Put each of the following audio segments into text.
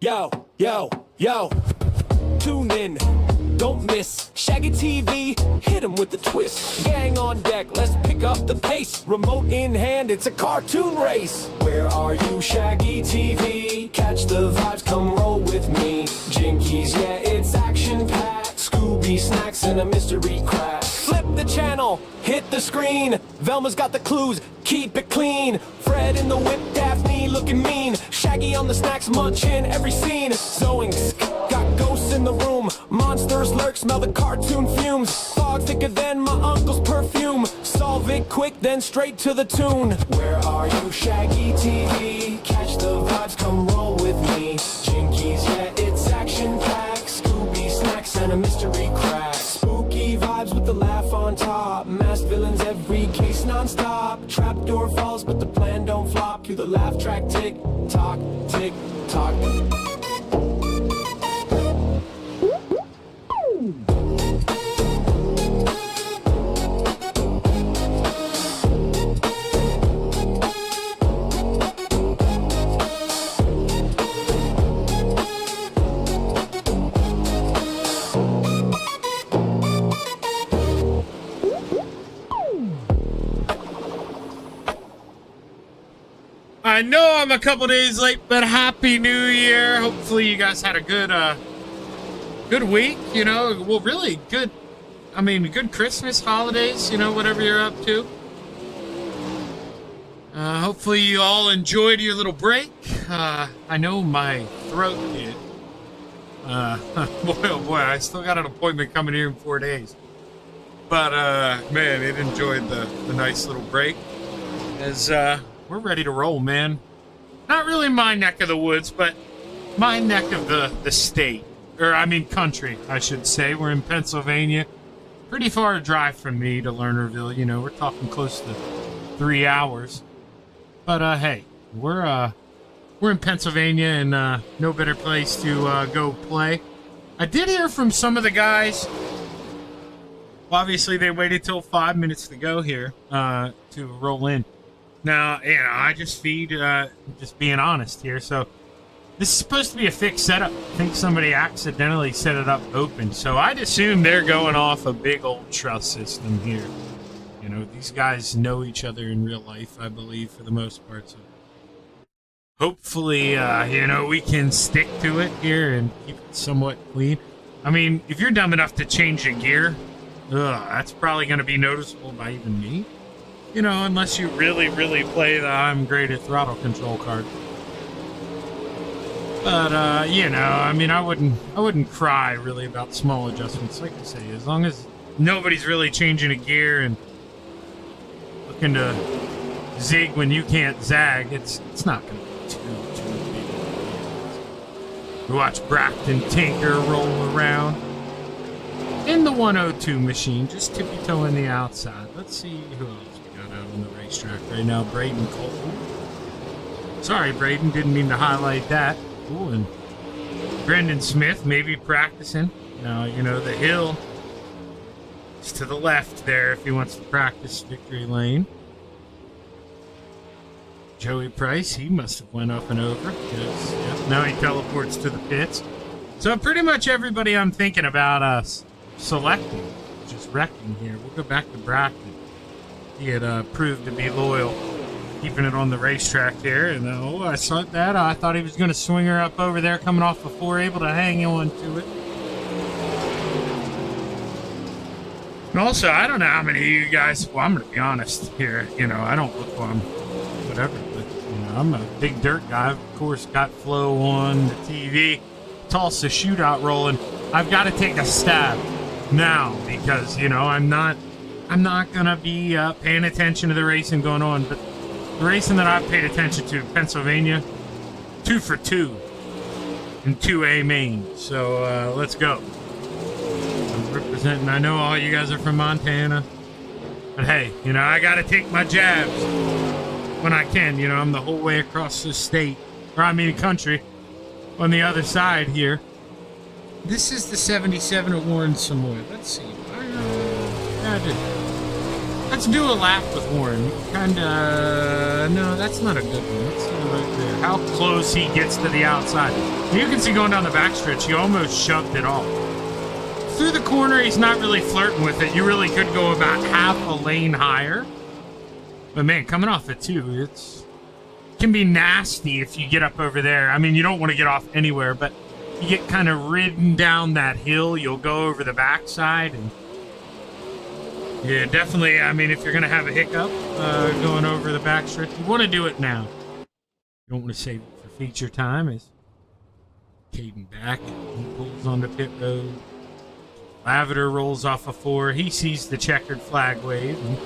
Yo, yo, yo. Tune in, don't miss. Shaggy TV, hit 'em with the twist. Gang on deck, let's pick up the pace. Remote in hand, it's a cartoon race. Where are you, Shaggy TV? Catch the vibes, come roll with me. Jinkies, yeah, it's action-packed. Scooby snacks and a mystery crack. Flip the channel, hit the screen. Velma's got the clues, keep it clean. Fred in the whip, Daphne looking mean. Shaggy on the snacks, munching every scene. Zoinks, got ghosts in the room. Monsters lurk, smell the cartoon fumes. Fog thicker than my uncle's perfume. Solve it quick, then straight to the tune. Where are you, Shaggy TV? Catch the vibes, come roll with me. Jinkies, yeah, it's action-packed. Scooby snacks and a mystery crack. Spooky vibes with the laugh on top. Masked villains, every case non-stop. Trapdoor falls, but the plan don't flop. Cue the laugh track, tick tock, tick tock. I know I'm a couple days late, but Happy New Year. Hopefully you guys had a good week, you know, well, really good, good Christmas, holidays, you know, whatever you're up to. Hopefully you all enjoyed your little break. I know my throat did. Boy, oh boy, I still got an appointment coming here in 4 days. But, man, it enjoyed the nice little break. As, we're ready to roll, man. Not really my neck of the woods, but my neck of the state. Or, country, I should say. We're in Pennsylvania. Pretty far a drive from me to Lernerville. You know, we're talking close to 3 hours. But, hey, we're in Pennsylvania, and no better place to go play. I did hear from some of the guys. Obviously, they waited till 5 minutes to go here to roll in. Now, you know, I just feed, just being honest here. So, this is supposed to be a fixed setup. I think somebody accidentally set it up open. So, I'd assume they're going off a big old truss system here. You know, these guys know each other in real life, I believe, for the most part. So, hopefully, you know, we can stick to it here and keep it somewhat clean. If you're dumb enough to change a gear, that's probably going to be noticeable by even me. You know, unless you really, really play the I'm great at throttle control card. But, you know, I wouldn't cry really about small adjustments. Like I say, as long as nobody's really changing a gear and looking to zig when you can't zag, it's not going to be too big. We watch Braxton Tinker roll around in the 102 machine, just tippy-toeing the outside. Let's see who else on the racetrack right now. Braden Cole. Sorry, Braden, didn't mean to highlight that. Ooh, and Brendan Smith maybe practicing. Now, you know, the hill is to the left there if he wants to practice victory lane. Joey Price, he must have went up and over. Yes, yeah. Now he teleports to the pits. So pretty much everybody I'm thinking about us selecting, just wrecking here. We'll go back to Braxton. He had proved to be loyal, keeping it on the racetrack here. And I saw that. I thought he was going to swing her up over there, coming off before, able to hang on to it. And also, I don't know how many of you guys. Well, I'm going to be honest here. You know, I don't look on whatever, but you know, I'm a big dirt guy. Of course, got Flow on the TV, Tulsa shootout rolling. I've got to take a stab now because you know I'm not going to be paying attention to the racing going on, but the racing that I've paid attention to in Pennsylvania, 2 for 2 in 2A Maine. So let's go. I'm representing, I know all you guys are from Montana, but hey, you know, I got to take my jabs when I can. You know, I'm the whole way across the state, or country, on the other side here. This is the 77 at Warren Samoy. Let's see. Let's do a lap with Warren. Kinda... No, that's not a good one. Let's see right there. How close he gets to the outside. You can see going down the backstretch, he almost shoved it off. Through the corner, he's not really flirting with it. You really could go about half a lane higher. But man, coming off it too, it can be nasty if you get up over there. I mean, you don't want to get off anywhere, but you get kind of ridden down that hill, you'll go over the backside. And yeah, definitely, I mean, if you're going to have a hiccup going over the backstretch, you want to do it now. You don't want to save it for feature time. As Caden back, he pulls onto pit road. Lavender rolls off a 4. He sees the checkered flag wave. And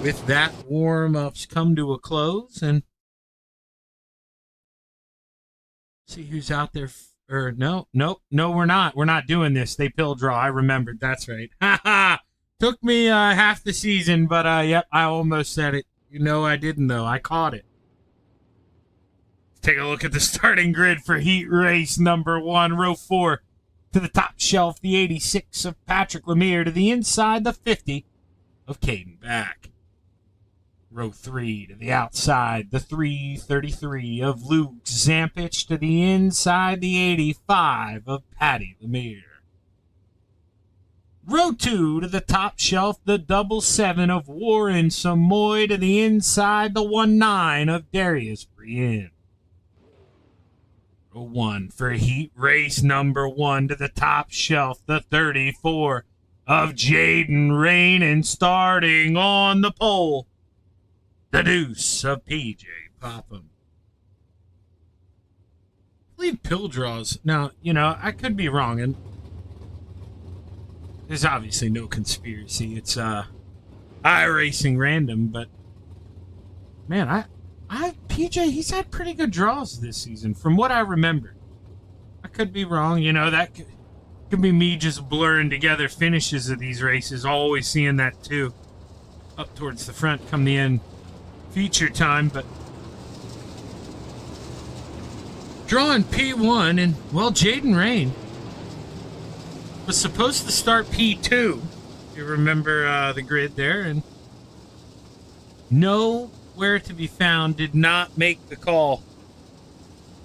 with that, warm-ups come to a close. And see who's out there. No, we're not. We're not doing this. They pill draw. I remembered. That's right. Ha ha! Took me half the season, but yep, I almost said it. You know I didn't, though. I caught it. Take a look at the starting grid for heat race number 1, row 4. To the top shelf, the 86 of Patrick Lemire. To the inside, the 50 of Caden Back. Row 3 to the outside, the 333 of Luke Zampich. To the inside, the 85 of Patty Lemire. Row 2 to the top shelf, the 77 of Warren Samoy. To the inside, the 19 of Darius Brienne. 1 for heat race number 1 to the top shelf, the 34 of Jaden Rain, and starting on the pole, the deuce of PJ Popham. I believe pill draws. Now, you know, I could be wrong, and there's obviously no conspiracy. It's Iracing random, but man, PJ, he's had pretty good draws this season, from what I remember. I could be wrong, you know, that could be me just blurring together finishes of these races, always seeing that too. Up towards the front come the end feature time, but drawing P1, and, well, Jaden Rain was supposed to start P2. You remember the grid there, and nowhere to be found, did not make the call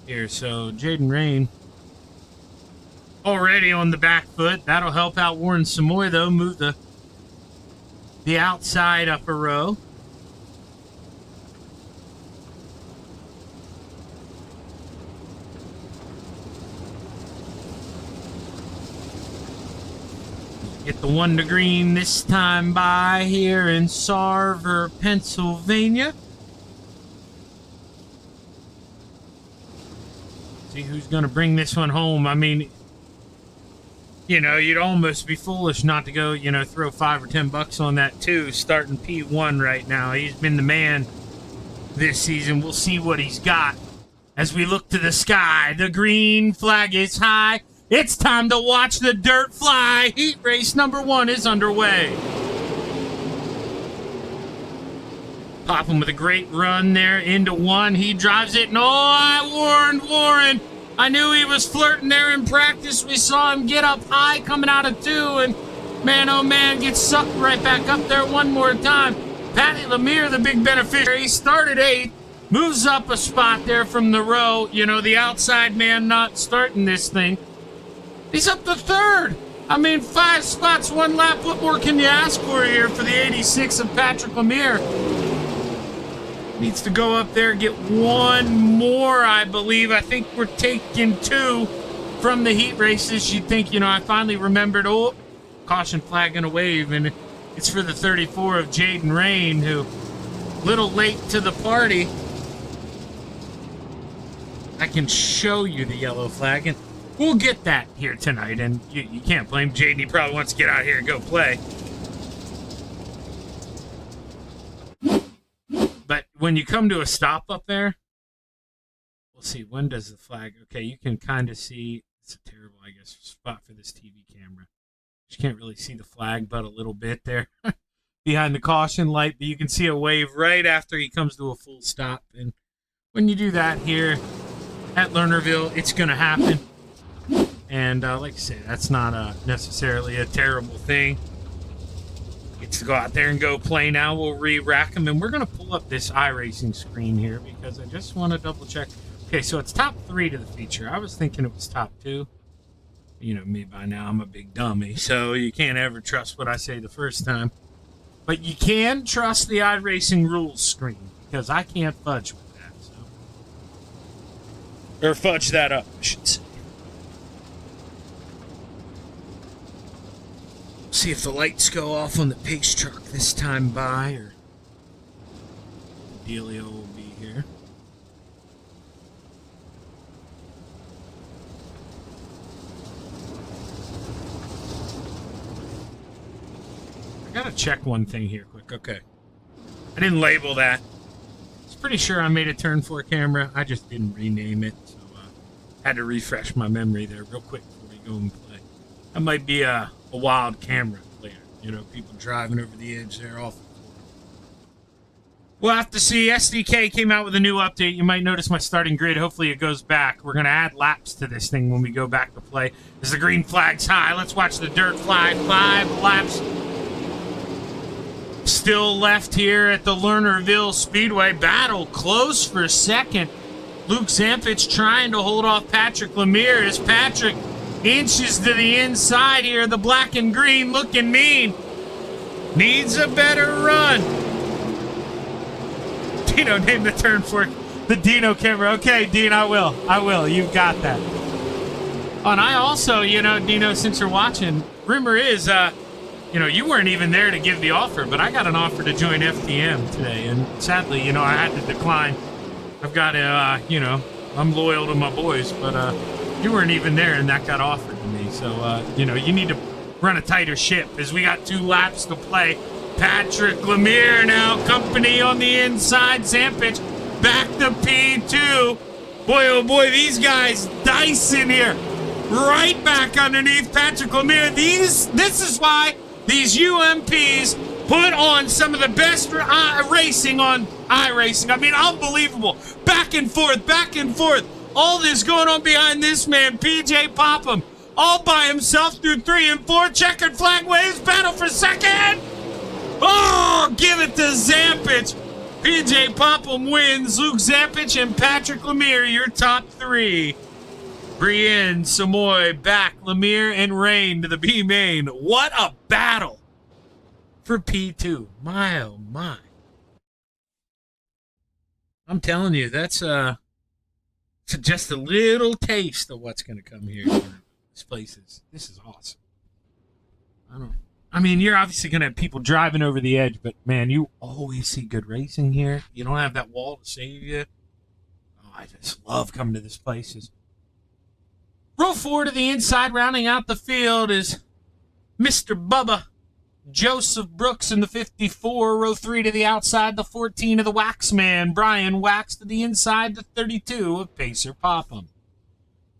here. So Jaden Rain already on the back foot. That'll help out Warren Samoy, though. Move the outside upper row. Get the 1 to green this time by here in Sarver, Pennsylvania. See who's going to bring this one home. I mean, you know, you'd almost be foolish not to go, you know, throw $5 or $10 on that too, starting P1 right now. He's been the man this season. We'll see what he's got as we look to the sky. The green flag is high. It's time to watch the dirt fly. Heat race number 1 is underway. Popham with a great run there into 1. He drives it, and oh, I warned Warren. I knew he was flirting there in practice. We saw him get up high coming out of 2, and man, oh man, gets sucked right back up there one more time. Patty Lemire, the big beneficiary, started 8th, moves up a spot there from the row. You know, the outside man not starting this thing. He's up to 3rd. I mean, 5 spots, 1 lap. What more can you ask for here for the 86 of Patrick Lemire? Needs to go up there, get 1 more, I believe. I think we're taking 2 from the heat races. You'd think, you know, I finally remembered, oh, caution flag and a wave, and it's for the 34 of Jaden Rain, who, little late to the party. I can show you the yellow flag, and we'll get that here tonight, and you can't blame Jaden. He probably wants to get out here and go play. But when you come to a stop up there, we'll see, when does the flag... Okay, you can kind of see... It's a terrible, I guess, spot for this TV camera. You can't really see the flag but a little bit there behind the caution light, but you can see a wave right after he comes to a full stop. And when you do that here at Lernerville, it's going to happen. And like I say, that's not necessarily a terrible thing. gets to go out there and go play now. We'll re-rack them, and we're going to pull up this iRacing screen here because I just want to double check. Okay, so it's top 3 to the feature. I was thinking it was top 2. You know me by now, I'm a big dummy, so you can't ever trust what I say the first time. But you can trust the iRacing rules screen, because I can't fudge with that, so. Or fudge that up, I should say. See if the lights go off on the pace truck this time by, or Dealio will be here. I gotta check one thing here quick. Okay. I didn't label that. I was pretty sure I made a turn 4 camera. I just didn't rename it, so had to refresh my memory there real quick before we go and play. That might be a wild camera later. You know, people driving over the edge there off. We'll have to see. SDK came out with a new update. You might notice my starting grid. Hopefully it goes back. We're going to add laps to this thing when we go back to play. As the green flag's high, let's watch the dirt fly. 5 laps still left here at the Lernerville Speedway. Battle close for second. Luke Zampich trying to hold off Patrick Lemire as Patrick inches to the inside here. The black and green looking mean. Needs a better run. Dino named the turn for the Dino camera. Okay, Dean, I will. You've got that. Oh, and I also, you know, Dino, since you're watching, rumor is, you know, you weren't even there to give the offer, but I got an offer to join FTM today, and sadly, you know, I had to decline. I've got to, you know, I'm loyal to my boys, but you weren't even there, and that got offered to me. So, you know, you need to run a tighter ship, as we got 2 laps to play. Patrick Lemire now, company on the inside. Zampich back to P2. Boy, oh boy, these guys dicing here. Right back underneath Patrick Lemire. This is why these UMPs put on some of the best racing on iRacing. I mean, unbelievable. Back and forth, back and forth. All this going on behind this man, PJ Popham. All by himself through 3 and 4. Checkered flag waves, battle for second. Oh, give it to Zampich. PJ Popham wins. Luke Zampich and Patrick Lemire, your top 3. Brienne, Samoy, back, Lemire, and Rain to the B main. What a battle for P2. My, oh my. I'm telling you, that's just a little taste of what's going to come here. This is awesome. I mean, you're obviously going to have people driving over the edge, but, man, you always see good racing here. You don't have that wall to save you. Oh, I just love coming to this place. Row 4 to the inside, rounding out the field is Mr. Bubba Joseph Brooks in the 54. Row 3 to the outside, the 14 of the Waxman. Brian Wax to the inside, the 32 of Pacer Popham.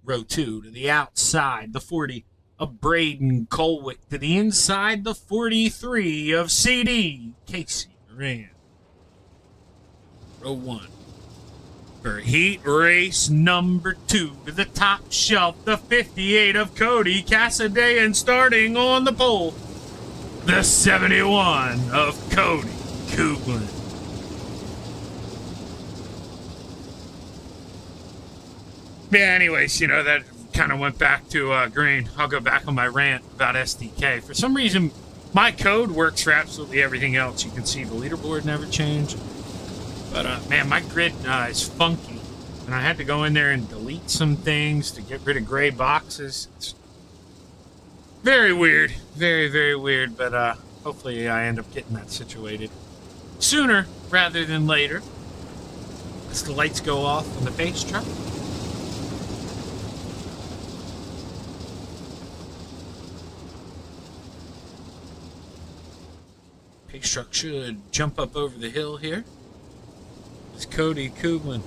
Row 2 to the outside, the 40 of Braden Colwick. To the inside, the 43 of CD Casey Moran. Row 1. For heat race number 2 to the top shelf, the 58 of Cody Cassidy, and starting on the pole, the 71 of Cody Kuglin. Yeah, anyways, you know, that kind of went back to green. I'll go back on my rant about SDK. For some reason, my code works for absolutely everything else. You can see the leaderboard never changed. But, man, my grid is funky. And I had to go in there and delete some things to get rid of gray boxes. It's very weird. Very, very weird. But hopefully I end up getting that situated sooner rather than later. As the lights go off on the base truck. Pace truck should jump up over the hill here. It's Cody Kuglin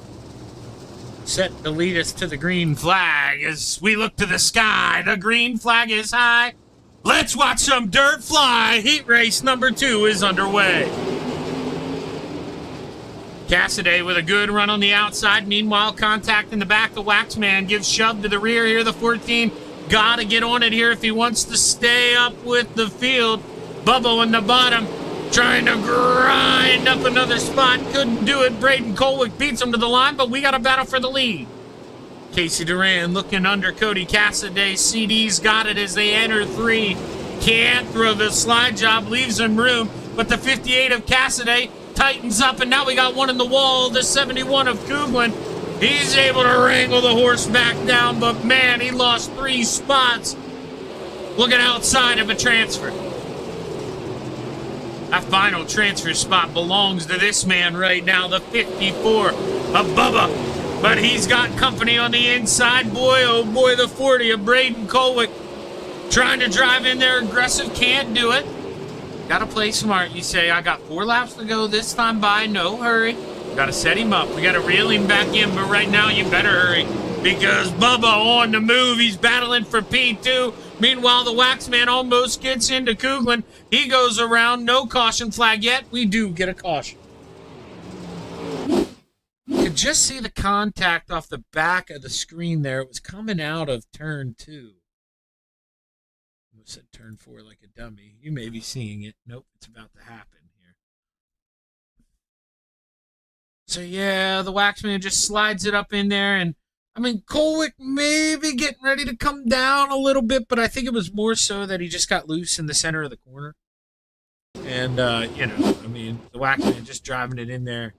set to lead us to the green flag as we look to the sky. The green flag is high. Let's watch some dirt fly. Heat race number 2 is underway. Cassidy with a good run on the outside. Meanwhile, contact in the back. The Waxman gives shove to the rear here. The 14 gotta get on it here if he wants to stay up with the field. Bubba on the bottom, trying to grind up another spot. Couldn't do it. Braden Colwick beats him to the line, but we got a battle for the lead. Casey Duran looking under Cody Cassidy. CD's got it as they enter 3. Can't throw the slide job, leaves him room, but the 58 of Cassidy tightens up, and now we got one in the wall. The 71 of Cooglin, he's able to wrangle the horse back down, but man, he lost 3 spots looking outside of a transfer. That final transfer spot belongs to this man right now, the 54 of Bubba. But he's got company on the inside. Boy, oh boy, the 40 of Braden Colwick. Trying to drive in there aggressive, can't do it. Got to play smart. You say, I got 4 laps to go this time by, no hurry. Got to set him up. We got to reel him back in, but right now you better hurry. Because Bubba on the move, he's battling for P2. Meanwhile, the Waxman almost gets into Cooglin. He goes around, no caution flag yet. We do get a caution. You could just see the contact off the back of the screen there. It was coming out of turn 2. I almost said turn 4 like a dummy. You may be seeing it. Nope, it's about to happen here. So yeah, the Waxman just slides it up in there, and I mean, Colwick maybe getting ready to come down a little bit, but I think it was more so that he just got loose in the center of the corner. And, you know, I mean, the Waxman just driving it in there,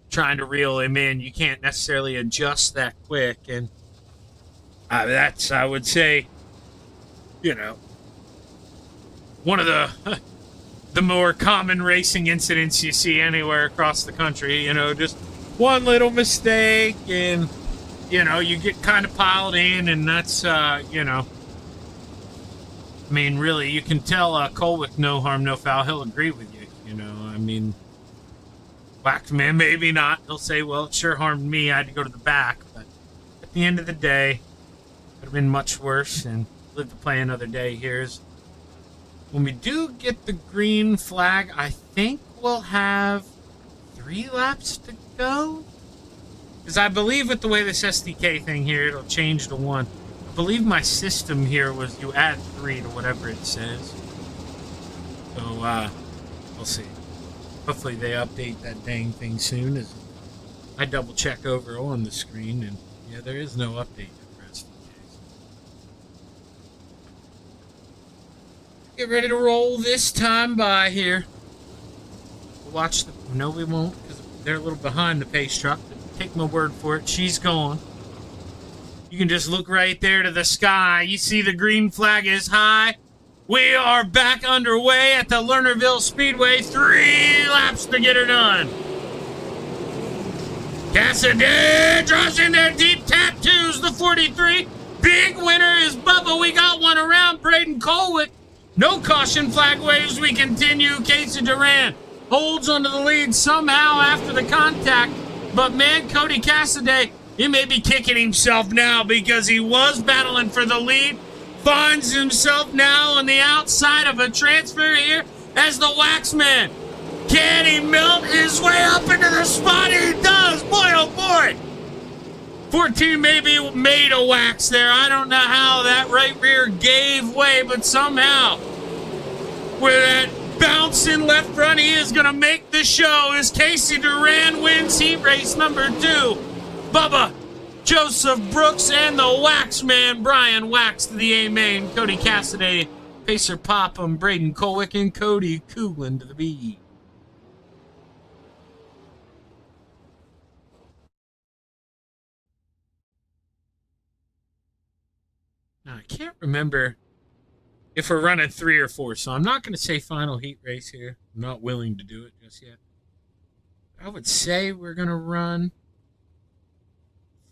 trying to reel him in. You can't necessarily adjust that quick, and that's, I would say, you know, one of the more common racing incidents you see anywhere across the country. You know, just one little mistake, and you know, you get kind of piled in, and that's, you know, I mean, really, you can tell Colwick, no harm, no foul. He'll agree with you, you know. I mean, Waxman, maybe not. He'll say, well, it sure harmed me. I had to go to the back. But at the end of the day, it would have been much worse, and live to play another day. Here's when we do get the green flag, I think we'll have 3 laps to go. Because I believe with the way this SDK thing here, it'll change to 1. I believe my system here was you add 3 to whatever it says. So, we'll see. Hopefully they update that dang thing soon. As I double check over on the screen, and yeah, there is no update for SDKs. Get ready to roll this time by here. We'll watch the... No, we won't, because they're a little behind the pace truck. Take my word for it, she's gone. You can just look right there to the sky. You see the green flag is high. We are back underway at the Lernerville Speedway. 3 laps to get her done. Cassidy draws in their deep tattoos, the 43. Big winner is Bubba. We got one around. Braden Colwick. No caution flag waves. We continue. Casey Duran holds onto the lead somehow after the contact. But man, Cody Cassidy, he may be kicking himself now because he was battling for the lead. Finds himself now on the outside of a transfer here as the Waxman. Can he melt his way up into the spot? He does. Boy, oh boy. 14 maybe made a wax there. I don't know how that right rear gave way, but somehow with that bouncing left front, he is going to make the show as Casey Duran wins heat race number 2. Bubba, Joseph Brooks, and the Waxman, Brian Wax to the A-main. Cody Cassidy, Pacer Popham, Braden Colwick, and Cody Cooglin to the B. Now, I can't remember if we're running 3 or 4, so I'm not going to say final heat race here. I'm not willing to do it just yet. I would say we're going to run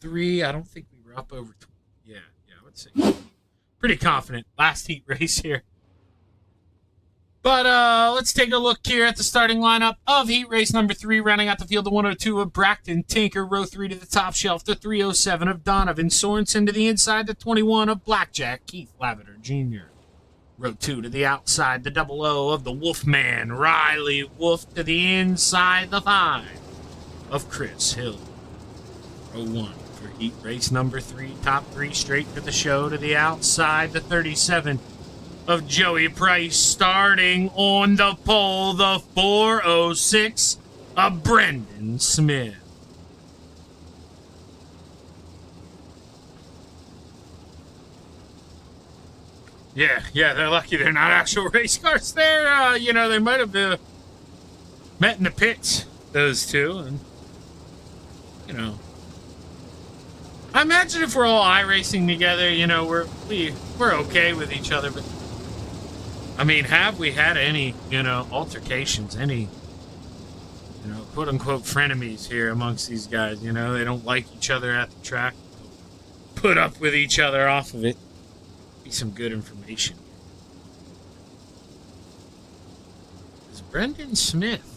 3. I don't think we were up over... Yeah, I would say. Pretty confident. Last heat race here. But let's take a look here at the starting lineup of heat race number 3, rounding out the field, the 102 of Braxton Tinker, row 3 to the top shelf, the 307 of Donovan Sorensen to the inside, the 21 of Blackjack Keith Lavender Jr. Row 2 to the outside, the 00 of the Wolfman, Riley Wolf to the inside, the 5 of Chris Hill. Row 1 for heat race number 3, top 3 straight to the show to the outside, the 37 of Joey Price, starting on the pole, the 406 of Brendan Smith. Yeah, they're lucky they're not actual race cars. They're, they might have met in the pits, those two, and, I imagine if we're all iRacing together, we're okay with each other, but, I mean, have we had any, altercations, any, quote-unquote frenemies here amongst these guys, they don't like each other at the track, put up with each other off of it. Be some good information. It's Brendan Smith.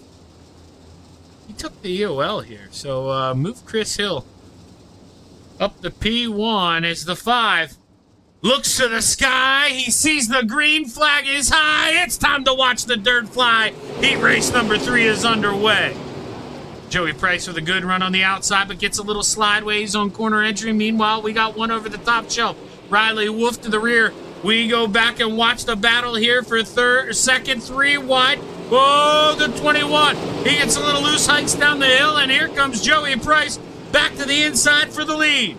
He took the EOL here, so move Chris Hill up the P1 as the 5 looks to the sky. He sees the green flag is high. It's time to watch the dirt fly. Heat race number 3 is underway. Joey Price with a good run on the outside, but gets a little slideways on corner entry. Meanwhile, we got one over the top shelf. Riley Wolf to the rear. We go back and watch the battle here for second, 3 wide. Whoa, the 21. He gets a little loose, hikes down the hill, and here comes Joey Price back to the inside for the lead.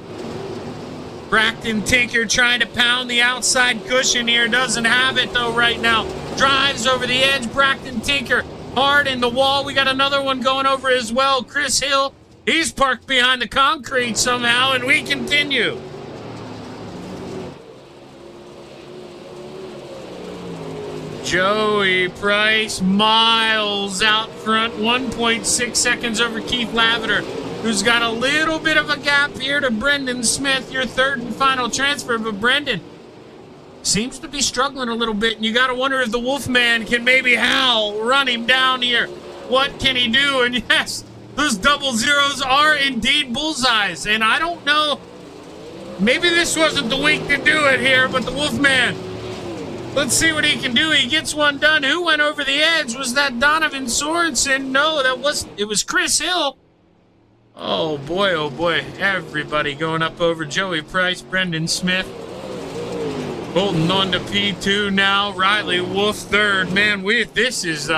Braxton Tinker trying to pound the outside cushion here. Doesn't have it, though, right now. Drives over the edge. Braxton Tinker hard in the wall. We got another one going over as well. Chris Hill, he's parked behind the concrete somehow, and we continue. Joey Price miles out front, 1.6 seconds over Keith Lavender, who's got a little bit of a gap here to Brendan Smith, your third and final transfer. But Brendan seems to be struggling a little bit, and you got to wonder if the Wolfman can maybe run him down here. What can he do? And yes, those double zeros are indeed bullseyes, and I don't know, maybe this wasn't the week to do it here, but the Wolfman, let's see what he can do. He gets one done. Who went over the edge? Was that Donovan Sorensen? No, it was Chris Hill. Oh boy, everybody going up over Joey Price, Brendan Smith. Holding on to P2 now. Riley Wolf third. Man, this is,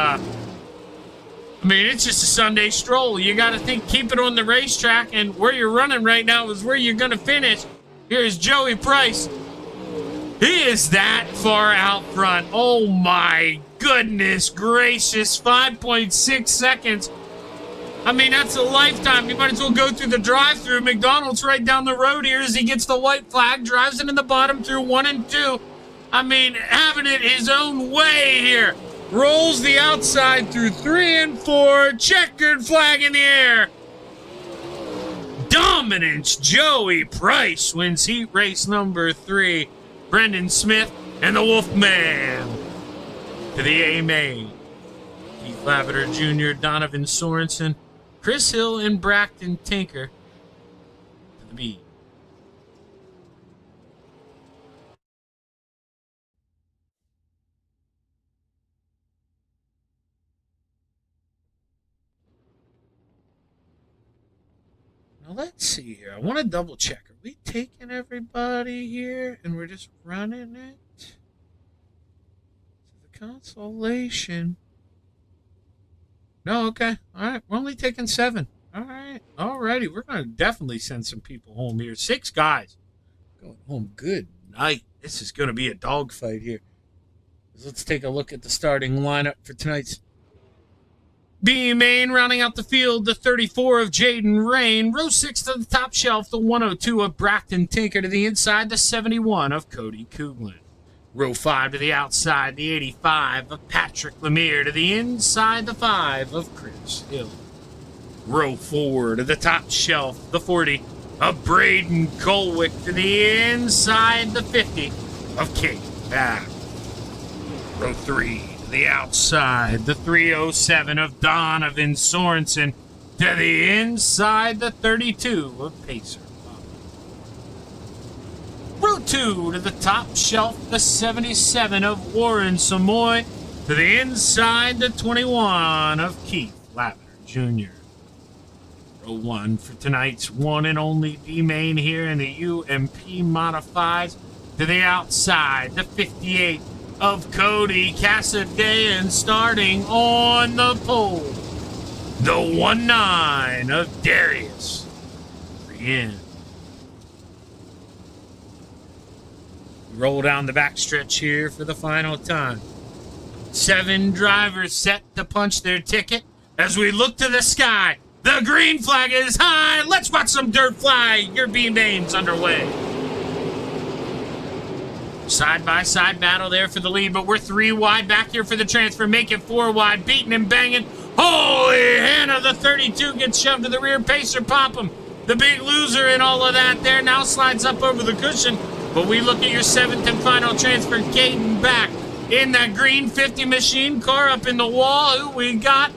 it's just a Sunday stroll. You got to keep it on the racetrack, and where you're running right now is where you're going to finish. Here's Joey Price. He is that far out front. Oh my goodness gracious. 5.6 seconds. That's a lifetime. You might as well go through the drive-thru. McDonald's right down the road here as he gets the white flag, drives it in the bottom through 1 and 2. Having it his own way here. Rolls the outside through 3 and 4. Checkered flag in the air. Dominance. Joey Price wins heat race number 3. Brendan Smith and the Wolfman to the A main. Keith Lavender Jr., Donovan Sorensen, Chris Hill, and Braxton Tinker to the B. Now let's see here. I want to double check. Are we taking everybody here and we're just running it to the consolation? No, okay. All right. We're only taking 7. All right. All righty. We're going to definitely send some people home here. 6 guys going home. Good night. This is going to be a dogfight here. Let's take a look at the starting lineup for tonight's B main. Rounding out the field, the 34 of Jaden Rain. Row 6 to the top shelf, the 102 of Braxton Tinker to the inside, the 71 of Cody Kuglin. Row 5 to the outside, the 85 of Patrick Lemire to the inside, the 5 of Chris Hill. Row 4 to the top shelf, the 40 of Braden Colwick to the inside, the 50 of Kate Back. Row 3 to the outside, the 307 of Donovan Sorensen to the inside, the 32 of Pacer. Row 2 to the top shelf, the 77 of Warren Samoy to the inside, the 21 of Keith Lavender Jr. Row 1 for tonight's one and only B main here in the UMP Modifieds to the outside, the 58 of Cody Cassidy starting on the pole. The 1-9 of Darius Brienne. Roll down the backstretch here for the final time. 7 drivers set to punch their ticket as we look to the sky. The green flag is high. Let's watch some dirt fly. Your B-Main's underway. Side-by-side battle there for the lead, but we're 3 wide back here for the transfer. Make it 4 wide, beating and banging. Holy Hannah, the 32 gets shoved to the rear. Pacer Popham, the big loser in all of that there, now slides up over the cushion. But we look at your 7th and final transfer, Caden back in that green 50 machine car up in the wall. Who we got?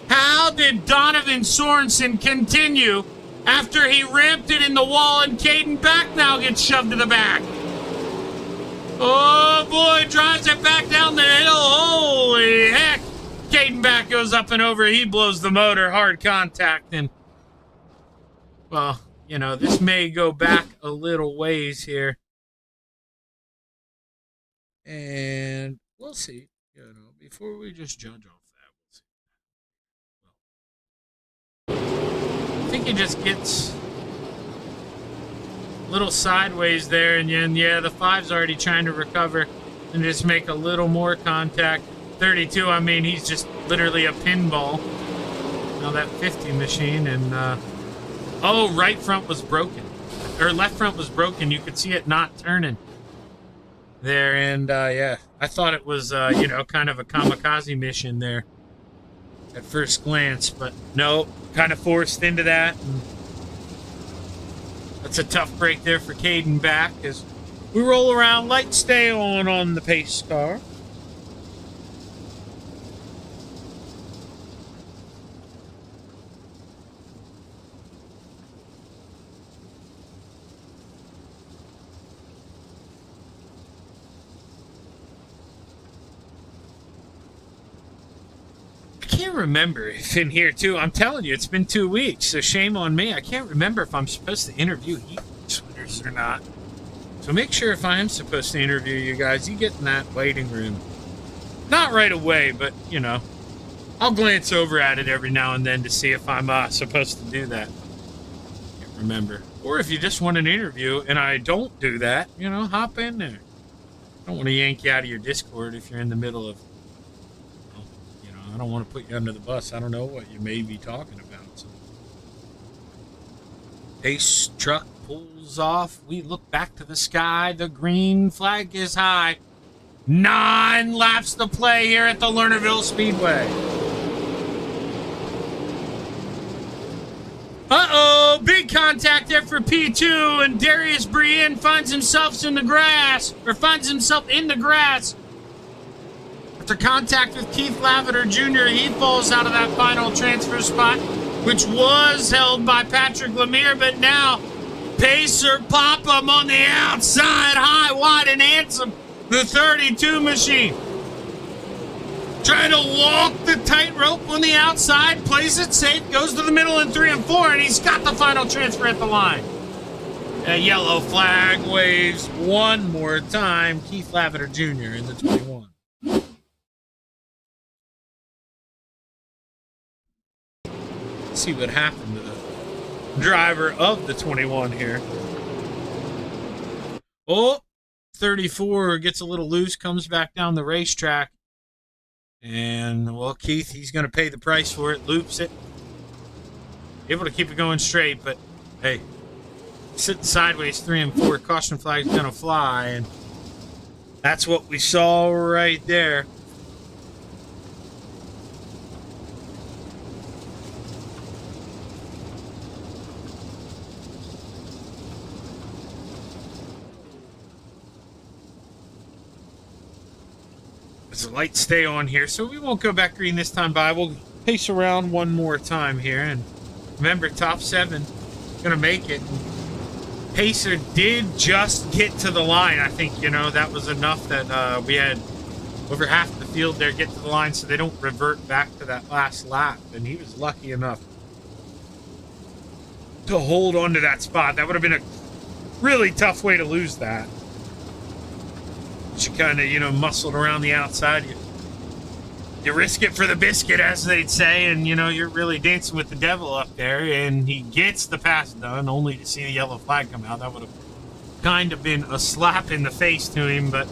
How did Donovan Sorensen continue after he ramped it in the wall and Caden back now gets shoved to the back? Oh boy, drives it back down the hill. Holy heck. Caden back goes up and over. He blows the motor, hard contact. And, well, you know, this may go back a little ways here. And we'll see, you know, before we just judge off that. We'll see. I think he just gets a little sideways there, and then, yeah, the 5's already trying to recover and just make a little more contact. 32, I mean, he's just literally a pinball. Now that 50 machine, and, oh, right front was broken. Or left front was broken. You could see it not turning there, and yeah, I thought it was you know, kind of a kamikaze mission there at first glance, but no, kind of forced into that, and that's a tough break there for Caden back as we roll around. Lights stay on the pace car. I can't remember if in here too. I'm telling you, it's been 2 weeks, so shame on me. I can't remember if I'm supposed to interview heat swimmers or not. So make sure if I am supposed to interview you guys, you get in that waiting room. Not right away, but you know, I'll glance over at it every now and then to see if I'm supposed to do that. Can't remember. Or if you just want an interview and I don't do that, you know, hop in there. I don't want to yank you out of your Discord if you're in the middle of, I don't want to put you under the bus. I don't know what you may be talking about. So. Pace truck pulls off. We look back to the sky. The green flag is high. 9 laps to play here at the Lernerville Speedway. Uh-oh, big contact there for P2, and Darius Brienne finds himself in the grass. After contact with Keith Lavender Jr., he falls out of that final transfer spot, which was held by Patrick Lemire, but now Pacer Popham on the outside, high, wide, and handsome, the 32 machine. Trying to walk the tightrope on the outside, plays it safe, goes to the middle in 3 and 4, and he's got the final transfer at the line. A yellow flag waves one more time. Keith Lavender Jr. in the 21. See what happened to the driver of the 21 here. Oh, 34 gets a little loose, comes back down the racetrack. And, well, Keith, he's going to pay the price for it, loops it. Able to keep it going straight, but, hey, sitting sideways 3 and 4, caution flag's going to fly. And that's what we saw right there. The lights stay on here, so we won't go back green this time by. We'll pace around one more time here, and remember, top 7 gonna make it. Pacer did just get to the line. I think, you know, that was enough that we had over half the field there get to the line, so they don't revert back to that last lap, and he was lucky enough to hold on to that spot. That would have been a really tough way to lose that. you kind of, muscled around the outside. You risk it for the biscuit, as they'd say, and, you're really dancing with the devil up there, and he gets the pass done, only to see the yellow flag come out. That would have kind of been a slap in the face to him, but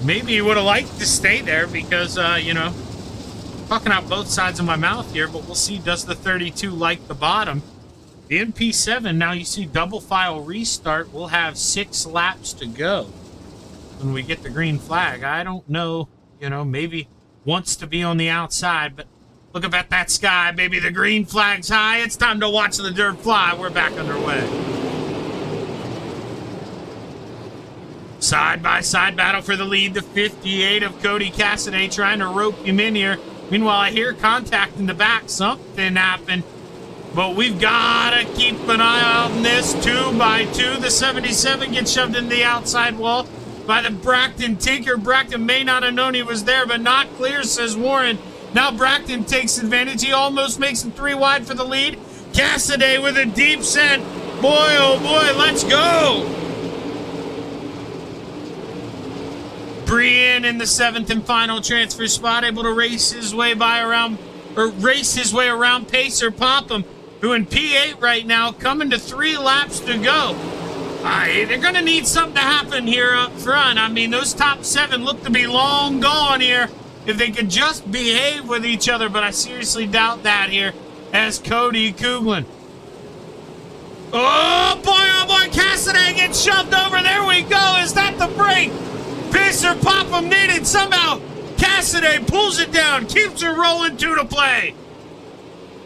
maybe he would have liked to stay there because, talking out both sides of my mouth here, but we'll see, does the 32 like the bottom? The MP7, now you see double file restart, we'll have 6 laps to go when we get the green flag. I don't know, maybe wants to be on the outside, but look up at that sky, baby. The green flag's high. It's time to watch the dirt fly. We're back underway. Side-by-side battle for the lead. The 58 of Cody Cassidy trying to rope him in here. Meanwhile, I hear contact in the back. Something happened. But we've got to keep an eye out on this. 2x2. The 77 gets shoved into the outside wall by the Bracton Tinker. Bracton may not have known he was there, but not clear, says Warren. Now Bracton takes advantage. He almost makes it 3 wide for the lead. Cassidy with a deep send. Boy, oh boy, let's go. Brian in the 7th and final transfer spot, able to race his way around Pacer Popham, who in P8 right now, coming to 3 laps to go. They're going to need something to happen here up front. I mean, those top 7 look to be long gone here if they could just behave with each other, but I seriously doubt that here as Cody Kuglin. Oh, boy, Cassidy gets shoved over. There we go. Is that the break? Pacer Popham needed. Somehow, Cassidy pulls it down, keeps it rolling 2 to play.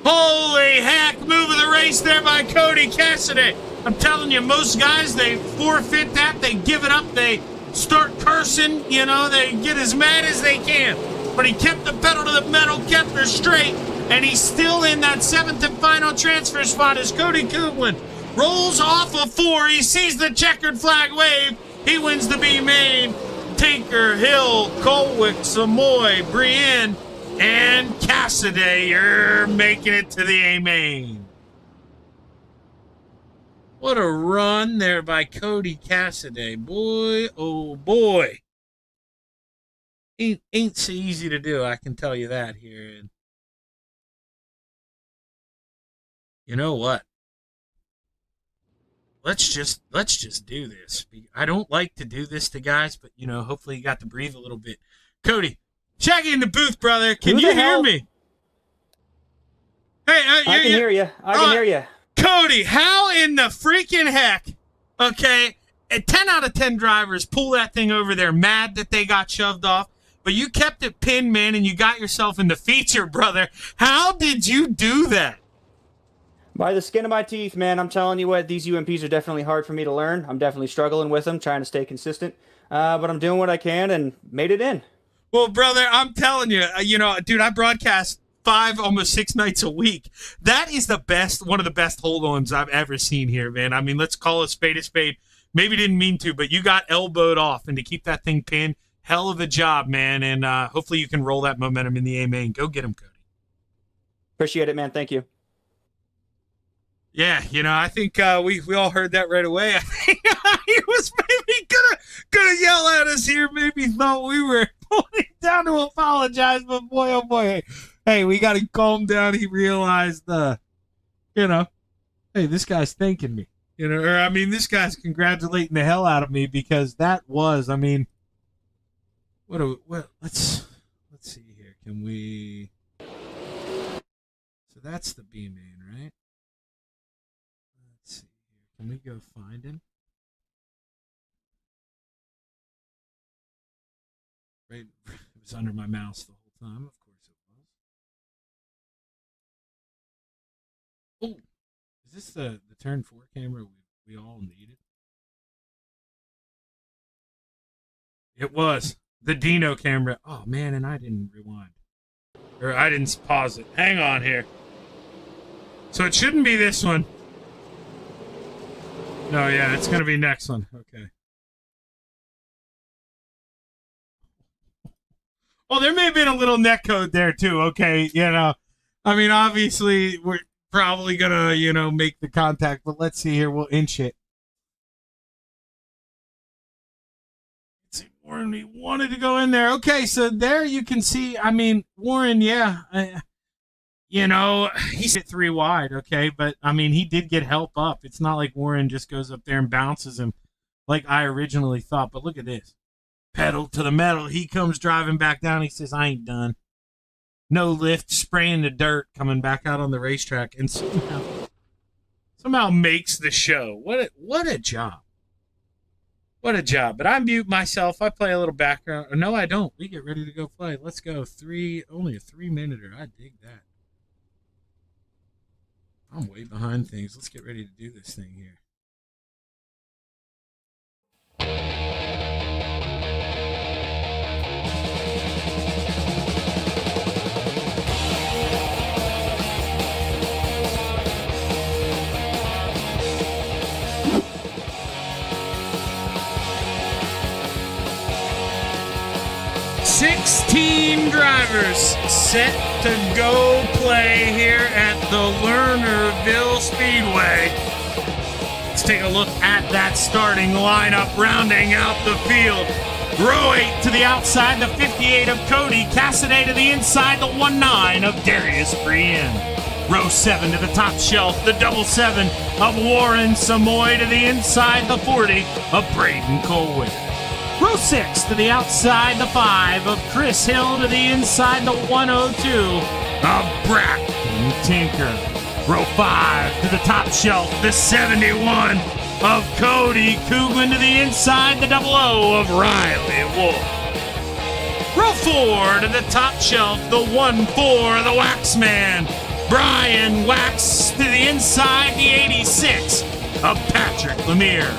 Holy heck, move of the race there by Cody Cassidy. I'm telling you, most guys, they forfeit that. They give it up. They start cursing. They get as mad as they can. But he kept the pedal to the metal, kept her straight, and he's still in that 7th and final transfer spot as Cody Kuglin rolls off of 4. He sees the checkered flag wave. He wins the B main. Tinker, Hill, Colwick, Samoy, Brienne, and Cassidy, you're making it to the A main. What a run there by Cody Cassidy. Boy, oh boy. Ain't so easy to do, I can tell you that here. And you know what? Let's just do this. I don't like to do this to guys, but hopefully you got to breathe a little bit. Cody, Shaggy in the booth, brother. Can you hear me? Hey, I can hear you. I can hear you. Cody, how in the freaking heck, okay, 10 out of 10 drivers pull that thing over there mad that they got shoved off, but you kept it pinned, man, and you got yourself in the feature, brother. How did you do that? By the skin of my teeth, man. I'm telling you what, these UMPs are definitely hard for me to learn. I'm definitely struggling with them, trying to stay consistent, but I'm doing what I can and made it in. Well, brother, I'm telling you, dude, I broadcast 5, almost 6 nights a week. That is one of the best hold-ons I've ever seen here, man. I mean, let's call a spade a spade. Maybe didn't mean to, but you got elbowed off, and to keep that thing pinned, hell of a job, man. And hopefully you can roll that momentum in the A main. Go get him, Cody. Appreciate it, man. Thank you. Yeah, I think we all heard that right away. I think he was maybe gonna yell at us here. Maybe thought we were pulling down to apologize, but boy, oh boy, hey, we got to calm down. He realized, hey, this guy's thanking me, this guy's congratulating the hell out of me because that was, let's see here. Can we? So that's the B main, right? Let's see here. Can we go find him? Right, it was under my mouse the whole time. Of course it was. Oh, is this the turn 4 camera we all needed? It was the Dino camera. Oh man, and I didn't rewind, or I didn't pause it. Hang on here. So it shouldn't be this one. No, yeah, it's gonna be next one. Okay. Oh, there may have been a little netcode there too. Okay, obviously we're probably gonna, make the contact, but let's see here. We'll inch it. Warren, he wanted to go in there. Okay, so there you can see, I mean, Warren, yeah, you know, he's hit 3 wide, okay, but, I mean, he did get help up. It's not like Warren just goes up there and bounces him like I originally thought, but look at this. Pedal to the metal. He comes driving back down. He says, I ain't done. No lift, spraying the dirt, coming back out on the racetrack, and somehow makes the show. What a job. What a job. But I mute myself. I play a little background. No, I don't. We get ready to go play. Let's go. Only a 3-minuter. I dig that. I'm way behind things. Let's get ready to do this thing here. 16 drivers set to go play here at the Lernerville Speedway. Let's take a look at that starting lineup, rounding out the field. Row 8 to the outside, the 58 of Cody Cassidy to the inside, the 19 of Darius Brian. Row 7 to the top shelf, the 77 of Warren Samoy to the inside, the 40 of Braden Colwick. Row 6 to the outside, the 5 of Chris Hill to the inside, the 102 of Bracken Tinker. Row 5 to the top shelf, the 71 of Cody Coogan to the inside, the 00 of Riley Wolf. Row 4 to the top shelf, the 1-4 of the Waxman, Brian Wax to the inside, the 86 of Patrick Lemire.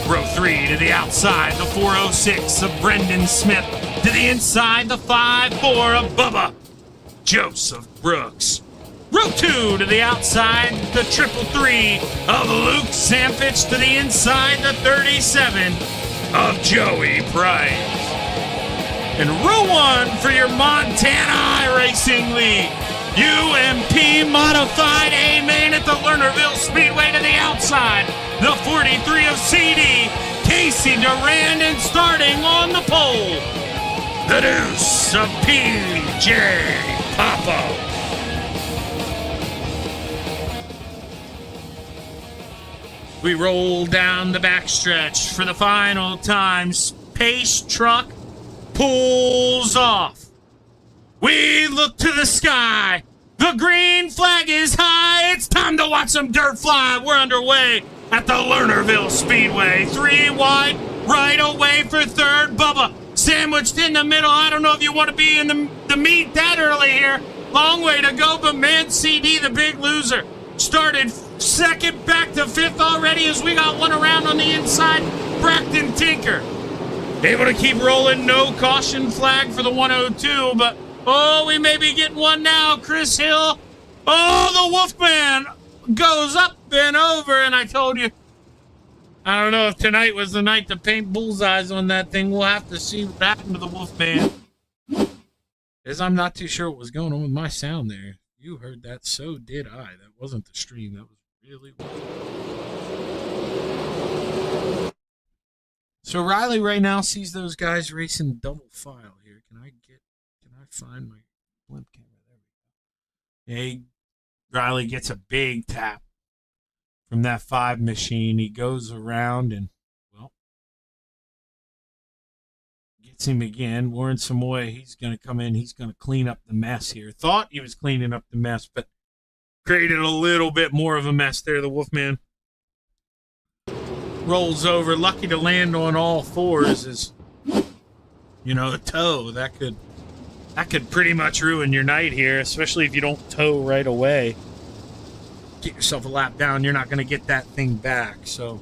Row 3 to the outside, the 406 of Brendan Smith to the inside, the 5-4 of Bubba Joseph Brooks. Row 2 to the outside, the 333 of Luke Sampich to the inside, the 37 of Joey Price. And row 1 for your Montana Iracing League, UMP Modified A main at the Lernerville Speedway to the outside, the 43 of CD, Casey Durand, and starting on the pole, the deuce of PJ Papa. We roll down the backstretch for the final time. Pace truck pulls off. We look to the sky. The green flag is high. It's time to watch some dirt fly. We're underway at the Lernerville Speedway. 3 wide, right away for third. Bubba sandwiched in the middle. I don't know if you want to be in the meet that early here. Long way to go, but man, CD, the big loser, started second, back to fifth already as we got one around on the inside. Bracken Tinker able to keep rolling. No caution flag for the 102, but oh, we may be getting one now. Chris Hill. Oh, the Wolfman goes up and over, and I told you, I don't know if tonight was the night to paint bullseyes on that thing. We'll have to see what happened to the Wolfman. As I'm not too sure what was going on with my sound there. You heard that, so did I. That wasn't the stream. That was really weird. So Riley right now sees those guys racing double file here. Can I find my blimp camera? There we go. Hey, Riley gets a big tap from that 5 machine. He goes around and, well, gets him again. Warren Samoy, he's going to come in. He's going to clean up the mess here. Thought he was cleaning up the mess, but created a little bit more of a mess there. The Wolfman rolls over, lucky to land on all fours. Is, you know, a toe that could pretty much ruin your night here, especially if you don't tow right away. Get yourself a lap down, you're not going to get that thing back. So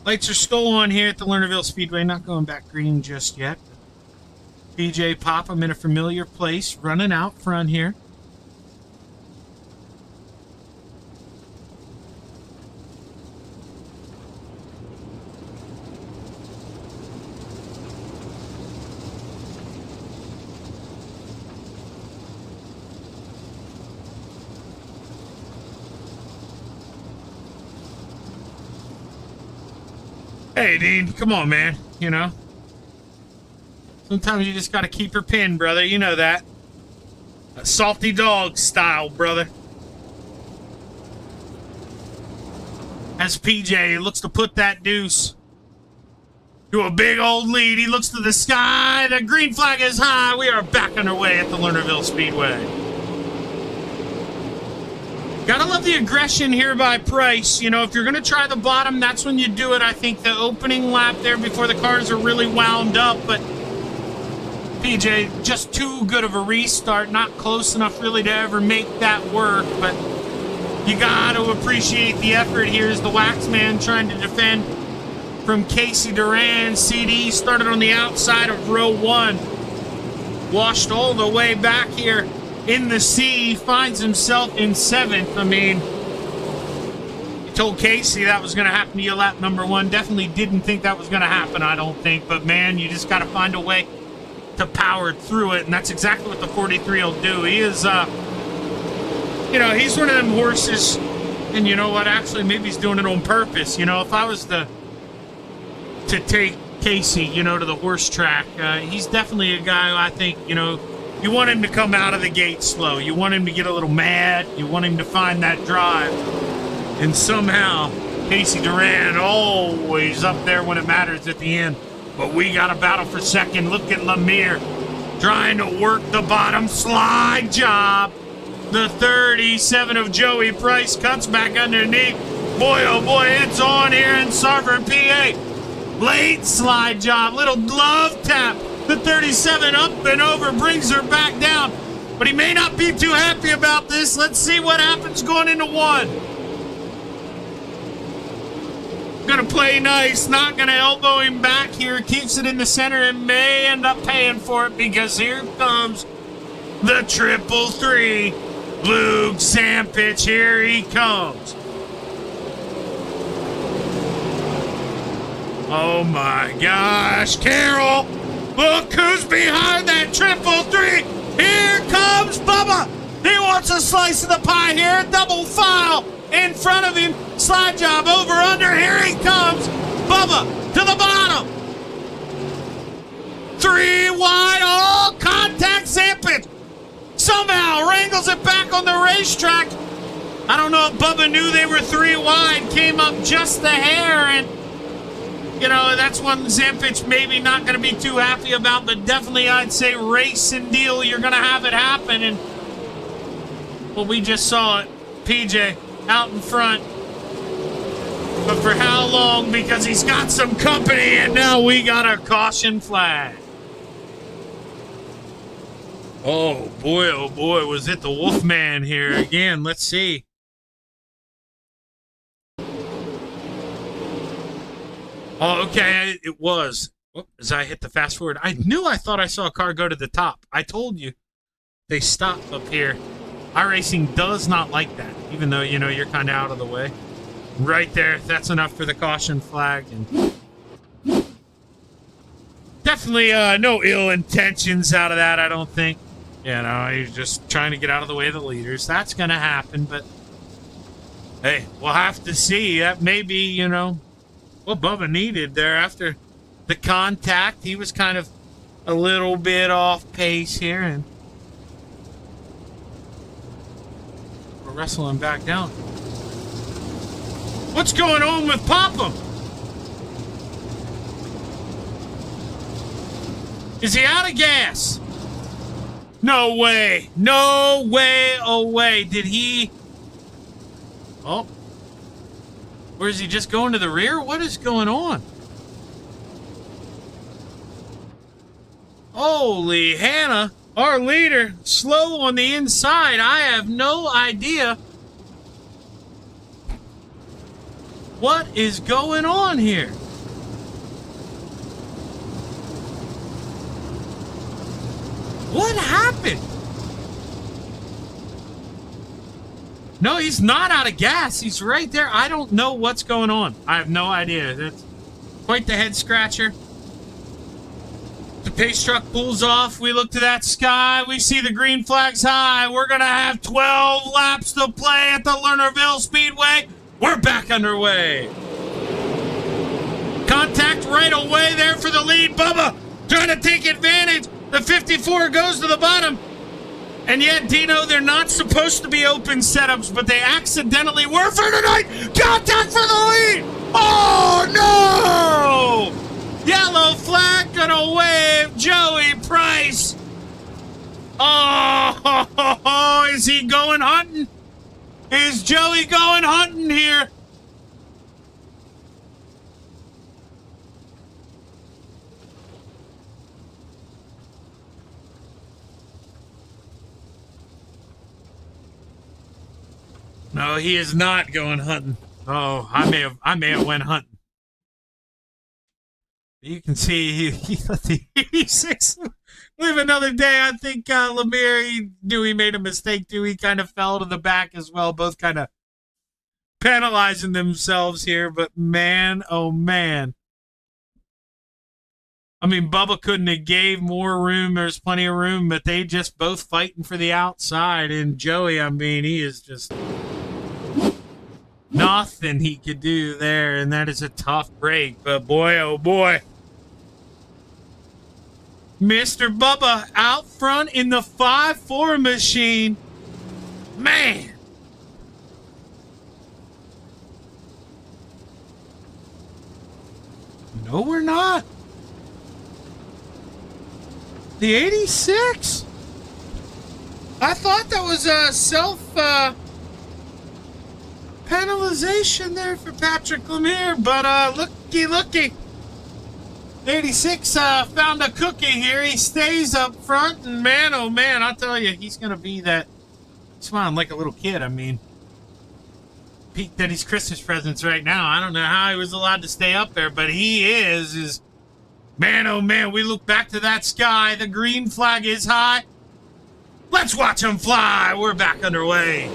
lights are still on here at the Lernerville Speedway, not going back green just yet. PJ Pop, I'm in a familiar place, running out front here. Hey, Dean, come on, man. You know, sometimes you just got to keep your pin, brother. You know that. Salty dog style, brother. As PJ looks to put that deuce to a big old lead, he looks to the sky. The green flag is high. We are back underway at the Lernerville Speedway. Gotta love the aggression here by Price. You know, if you're going to try the bottom, that's when you do it. I think the opening lap there before the cars are really wound up, but PJ, just too good of a restart. Not close enough really to ever make that work, but you got to appreciate the effort here as the Waxman trying to defend from Casey Duran. CD started on the outside of row 1. Washed all the way back here in the sea, finds himself in 7th. I mean, you told Casey that was going to happen to you lap number 1. Definitely didn't think that was going to happen, I don't think. But, man, you just got to find a way to power through it, and that's exactly what the 43 will do. He is, you know, he's one of them horses, and you know what? Actually, maybe he's doing it on purpose. You know, if I was to take Casey, you know, to the horse track, he's definitely a guy who I think, you know, you want him to come out of the gate slow. You want him to get a little mad. You want him to find that drive. And somehow, Casey Duran always up there when it matters at the end. But we got a battle for second. Look at Lemire trying to work the bottom slide job. The 37 of Joey Price cuts back underneath. Boy, oh boy, it's on here in Sarver, PA. Late slide job, little glove tap. The 37 up and over brings her back down. But he may not be too happy about this. Let's see what happens going into 1. Gonna play nice, not gonna elbow him back here. Keeps it in the center and may end up paying for it because here comes the 333. Luke Sampich, here he comes. Oh my gosh, Carol! Look who's behind that 333! Here comes Bubba! He wants a slice of the pie here, double file in front of him. Slide job over under, here he comes! Bubba to the bottom! 3 wide, all contact Zampich! Somehow wrangles it back on the racetrack. I don't know if Bubba knew they were 3 wide, came up just a hair, and you know, that's one Zampich maybe not going to be too happy about, but definitely I'd say race and deal, you're going to have it happen. And well, we just saw it. PJ out in front. But for how long? Because he's got some company, and now we got a caution flag. Oh boy, was it the Wolfman here again? Let's see. Oh, okay, it was. As I hit the fast forward, I thought I saw a car go to the top. I told you. They stopped up here. Iracing does not like that, even though, you know, you're kind of out of the way. Right there, that's enough for the caution flag. And definitely no ill intentions out of that, I don't think. You know, he's just trying to get out of the way of the leaders. That's going to happen, but hey, we'll have to see. That may be, you know, what Bubba needed there after the contact. He was kind of a little bit off pace here, and we're wrestling back down. What's going on with Popham? Is he out of gas? No way. No way away. Did he? Oh. Or is he just going to the rear? What is going on? Holy Hannah, our leader, slow on the inside. I have no idea what is going on here. What happened? No, he's not out of gas. He's right there. I don't know what's going on. I have no idea. That's quite the head scratcher. The pace truck pulls off. We look to that sky. We see the green flags high. We're going to have 12 laps to play at the Lernerville Speedway. We're back underway. Contact right away there for the lead. Bubba trying to take advantage. The 54 goes to the bottom. And yet, Dino, they're not supposed to be open setups, but they accidentally were for tonight. Contact for the lead. Oh, no! Yellow flag gonna wave Joey Price. Oh, is he going hunting? Is Joey going hunting here? No, he is not going hunting. Oh, I may have went hunting. You can see he let the 86 live another day. I think Lemire, he knew he made a mistake too. He kind of fell to the back as well. Both kind of penalizing themselves here. But man, oh man. I mean, Bubba couldn't have gave more room. There's plenty of room, but they just both fighting for the outside. And Joey, I mean, he is just nothing he could do there, and that is a tough break. But boy, oh boy. Mr. Bubba out front in the 5-4 machine. Man. No, we're not. The 86? I thought that was a penalization there for Patrick Lemire, but looky. 86 found a cookie here. He stays up front, and man, oh man, I'll tell you, he's going to be that smiling like a little kid. I mean, Pete Denny's Christmas presents right now. I don't know how he was allowed to stay up there, but he is man, oh man, we look back to that sky. The green flag is high. Let's watch him fly. We're back underway.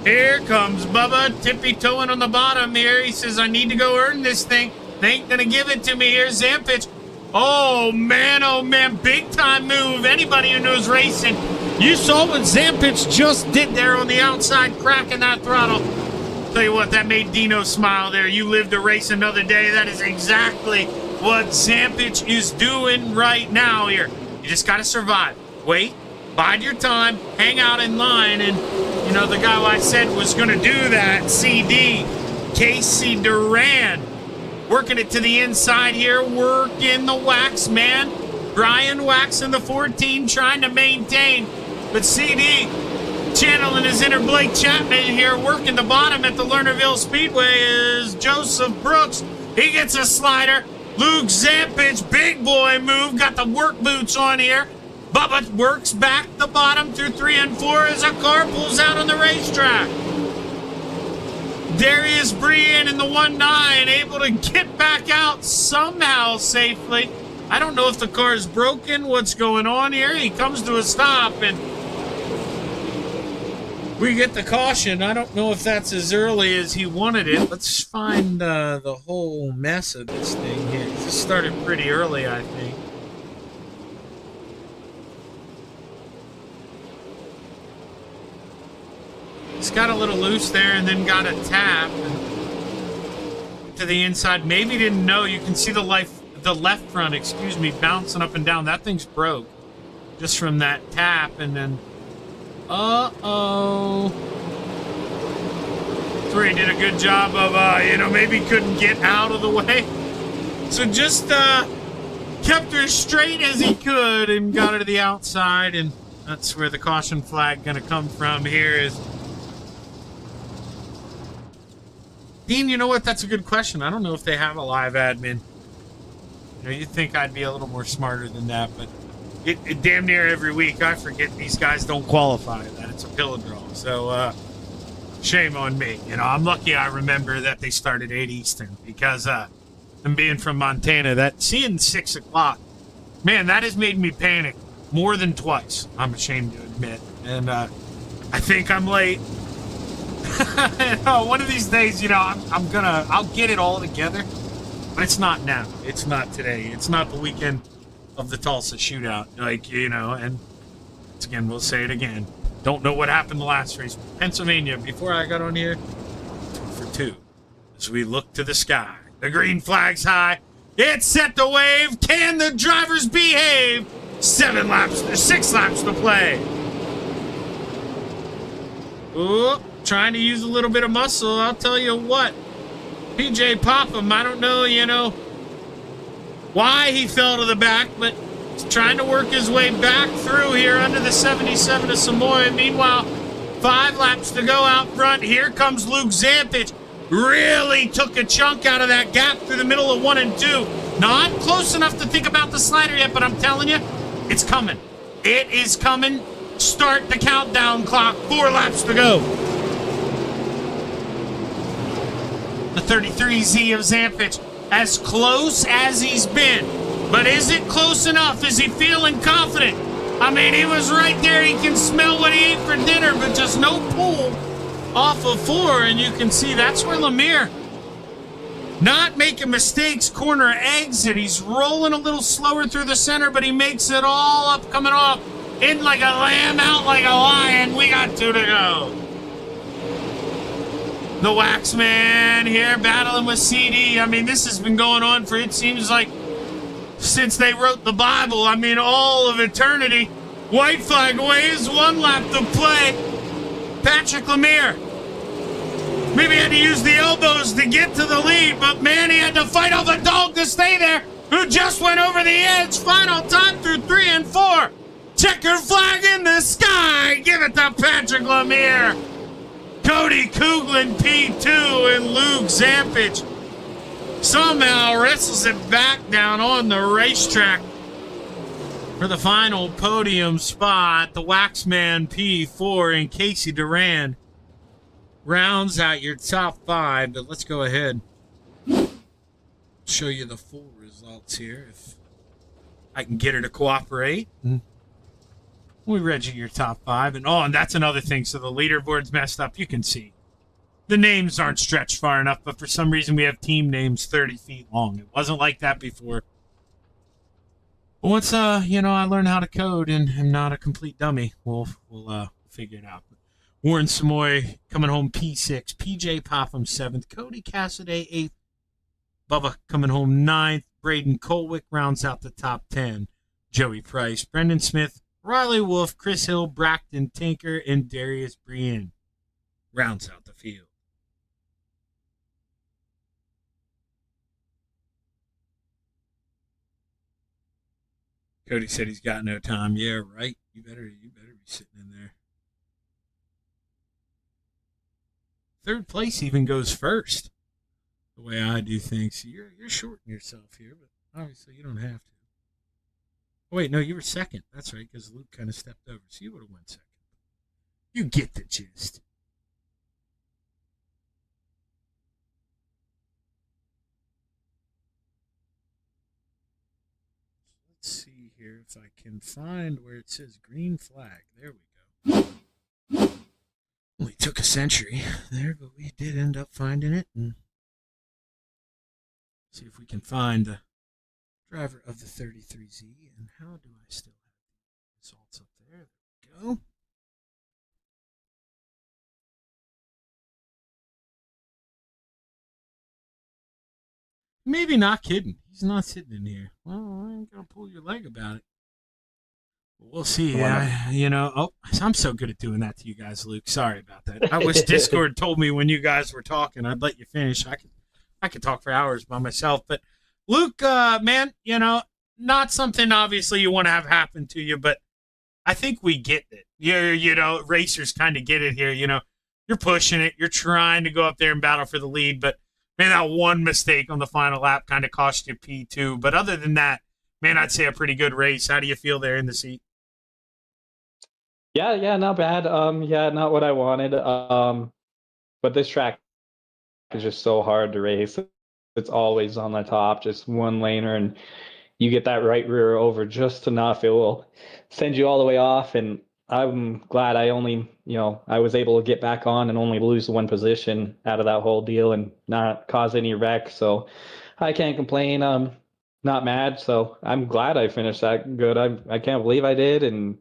Here comes Bubba, tippy-toeing on the bottom here. He says, I need to go earn this thing. They ain't going to give it to me. Here's Zampich. Oh, man, big-time move. Anybody who knows racing, you saw what Zampich just did there on the outside, cracking that throttle. Tell you what, that made Dino smile there. You live to race another day. That is exactly what Zampich is doing right now here. You just got to survive. Wait. Bide your time, hang out in line, and, you know, the guy who I said was going to do that, CD, Casey Duran, working it to the inside here, working the wax, man. Brian Wax in the 14, trying to maintain, but CD channeling his inner Blake Chapman here, working the bottom at the Lernerville Speedway is Joseph Brooks. He gets a slider. Luke Zampich, big boy move, got the work boots on here. Bubba works back the bottom through 3 and 4 as a car pulls out on the racetrack. Darius Brian in the 1-9 able to get back out somehow safely. I don't know if the car is broken, what's going on here. He comes to a stop and we get the caution. I don't know if that's as early as he wanted it. Let's find the whole mess of this thing here. This started pretty early, I think. It's got a little loose there and then got a tap to the inside. Maybe didn't know. You can see the left front, bouncing up and down. That thing's broke just from that tap. And then, uh-oh. Three did a good job of, maybe couldn't get out of the way. So just kept her straight as he could and got her to the outside. And that's where the caution flag going to come from here is... Dean, you know what? That's a good question. I don't know if they have a live admin. You'd think I'd be a little more smarter than that, but it damn near every week I forget these guys don't qualify, that it's a Pilodrome. So, shame on me. I'm lucky I remember that they started 8 Eastern because, and being from Montana, seeing 6 o'clock, man, that has made me panic more than twice, I'm ashamed to admit. And, I think I'm late. One of these days, I'll get it all together, but it's not now. It's not today. It's not the weekend of the Tulsa shootout. And again, we'll say it again. Don't know what happened the last race. Pennsylvania, before I got on here, 2 for 2. as we look to the sky. The green flag's high. It's set to wave. Can the drivers behave? 6 laps to play. Ooh, trying to use a little bit of muscle. I'll tell you what. PJ Popham, I don't know, why he fell to the back, but he's trying to work his way back through here under the 77 of Samoa. Meanwhile, 5 laps to go out front. Here comes Luke Zampich. Really took a chunk out of that gap through the middle of 1 and 2. Not close enough to think about the slider yet, but I'm telling you, it's coming. It is coming. Start the countdown clock. 4 laps to go. The 33Z of Zampich, as close as he's been. But is it close enough? Is he feeling confident? I mean, he was right there. He can smell what he ate for dinner, but just no pull off of 4. And you can see that's where Lemire, not making mistakes, corner exit. He's rolling a little slower through the center, but he makes it all up, coming off. In like a lamb, out like a lion. We got 2 to go. The Waxman here battling with CD. I mean, this has been going on for, it seems like, since they wrote the Bible. I mean, all of eternity. White flag waves, 1 lap to play. Patrick Lemire. Maybe he had to use the elbows to get to the lead, but man, he had to fight off a dog to stay there, who just went over the edge. Final time through 3 and 4. Checker flag in the sky. Give it to Patrick Lemire. Cody Coughlan P2 and Luke Zampich somehow wrestles it back down on the racetrack for the final podium spot. The Waxman P4 and Casey Duran rounds out your top 5, but let's go ahead, show you the full results here if I can get her to cooperate. We read you your top 5, and that's another thing. So the leaderboard's messed up. You can see the names aren't stretched far enough, but for some reason we have team names 30 feet long. It wasn't like that before. But once I learn how to code and am not a complete dummy, we'll figure it out. Warren Samoy coming home P6, PJ Popham 7th, Cody Cassidy 8th, Bubba coming home 9th, Braden Colwick rounds out the top 10, Joey Price, Brendan Smith, Riley Wolf, Chris Hill, Braxton Tinker, and Darius Brian rounds out the field. Cody said he's got no time. Yeah, right. You better be sitting in there. 3rd place even goes first. The way I do things. You're shorting yourself here, but obviously you don't have to. Oh, wait, no, you were 2nd. That's right, because Luke kind of stepped over, so you would have went 2nd. You get the gist. Let's see here if I can find where it says green flag. There we go. Only took a century there, but we did end up finding it. And see if we can find the driver of the 33Z. And how do I still have the results up there? There we go. Maybe not kidding. He's not sitting in here. Well, I ain't gonna pull your leg about it. We'll see. I'm so good at doing that to you guys, Luke. Sorry about that. I wish Discord told me when you guys were talking. I'd let you finish. I could talk for hours by myself. But Luke, man, not something obviously you want to have happen to you, but I think we get it. Racers kind of get it here. You're pushing it. You're trying to go up there and battle for the lead, but man, that one mistake on the final lap kind of cost you P2. But other than that, man, I'd say a pretty good race. How do you feel there in the seat? Yeah, not bad. Not what I wanted. But this track is just so hard to race. It's always on the top, just one laner, and you get that right rear over just enough, it will send you all the way off. And I'm glad I only, I was able to get back on and only lose one position out of that whole deal and not cause any wreck. So I can't complain. I'm not mad. So I'm glad I finished that good. I can't believe I did. And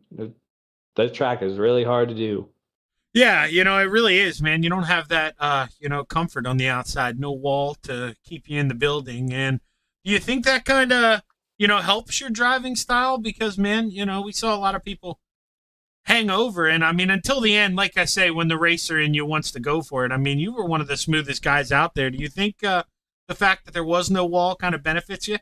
this track is really hard to do. Yeah, you know, it really is, man. You don't have that, comfort on the outside, no wall to keep you in the building. And do you think that kind of, helps your driving style? Because, man, we saw a lot of people hang over. And I mean, until the end, like I say, when the racer in you wants to go for it, I mean, you were one of the smoothest guys out there. Do you think the fact that there was no wall kind of benefits you?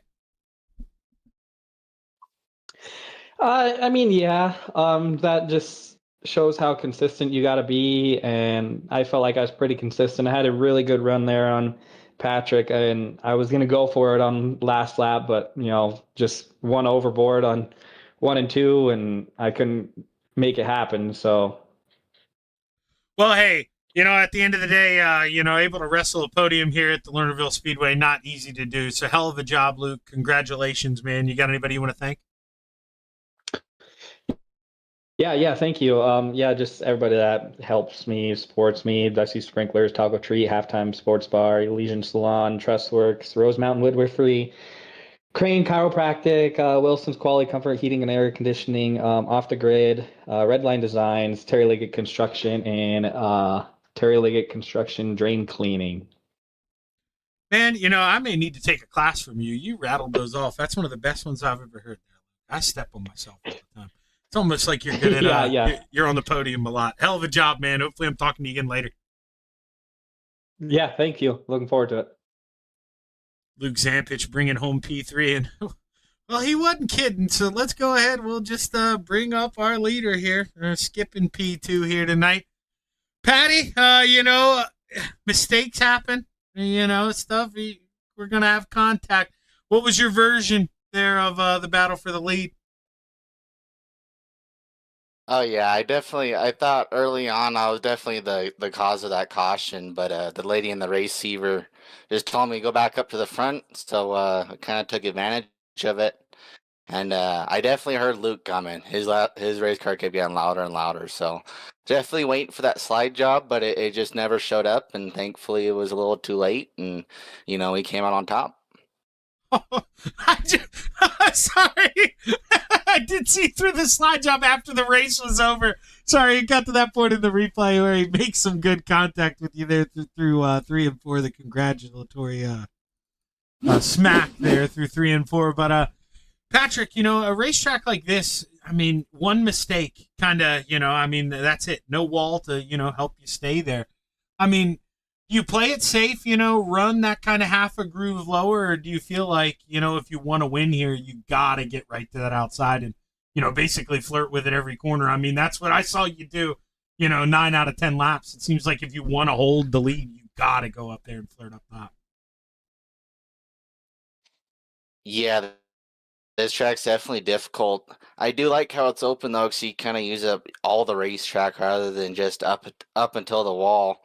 I mean, yeah, that just shows how consistent you got to be, and I felt like I was pretty consistent. I had a really good run there on Patrick, and I was gonna go for it on last lap, but just one overboard on 1 and 2, and I couldn't make it happen. So Well, hey, at the end of the day, able to wrestle a podium here at the Lernerville Speedway, not easy to do. So, hell of a job, Luke. Congratulations, man. You got anybody you want to thank? yeah, thank you. Yeah, just everybody that helps me, supports me. Dusty Sprinklers, Taco Tree, Halftime Sports Bar, Elysian Salon, Trustworks, Rose Mountain Woodworkery, Crane Chiropractic, Wilson's Quality Comfort Heating and Air Conditioning, Off the Grid, Redline Designs, Terry Liggett Construction, and Terry Liggett Construction Drain Cleaning. Man, I may need to take a class from you. You rattled those off. That's one of the best ones I've ever heard. I step on myself all the time. It's almost like you're good at you're on the podium a lot. Hell of a job, man. Hopefully I'm talking to you again later. Yeah, thank you. Looking forward to it. Luke Zampich bringing home P3, and well, he wasn't kidding. So let's go ahead. We'll just bring up our leader here. Skipping P2 here tonight. Patty, mistakes happen. Stuff. We're gonna have contact. What was your version there of the battle for the lead? Oh yeah, I thought early on I was definitely the cause of that caution, but the lady in the receiver just told me to go back up to the front, so I kind of took advantage of it. And I definitely heard Luke coming. His race car kept getting louder and louder, so definitely waiting for that slide job, but it just never showed up, and thankfully it was a little too late, and he came out on top. Sorry. I did see through the slide job after the race was over. Sorry, it got to that point in the replay where he makes some good contact with you there through 3 and 4, the congratulatory smack there through 3 and 4. But Patrick, a racetrack like this, I mean, one mistake kind of, that's it. No wall to, help you stay there. I mean, do you play it safe, run that kind of half a groove lower, or do you feel like, if you want to win here, you got to get right to that outside and, basically flirt with it every corner? I mean, that's what I saw you do, 9 out of 10 laps. It seems like if you want to hold the lead, you got to go up there and flirt up top. Yeah, this track's definitely difficult. I do like how it's open though, because you kind of use up all the racetrack rather than just up until the wall.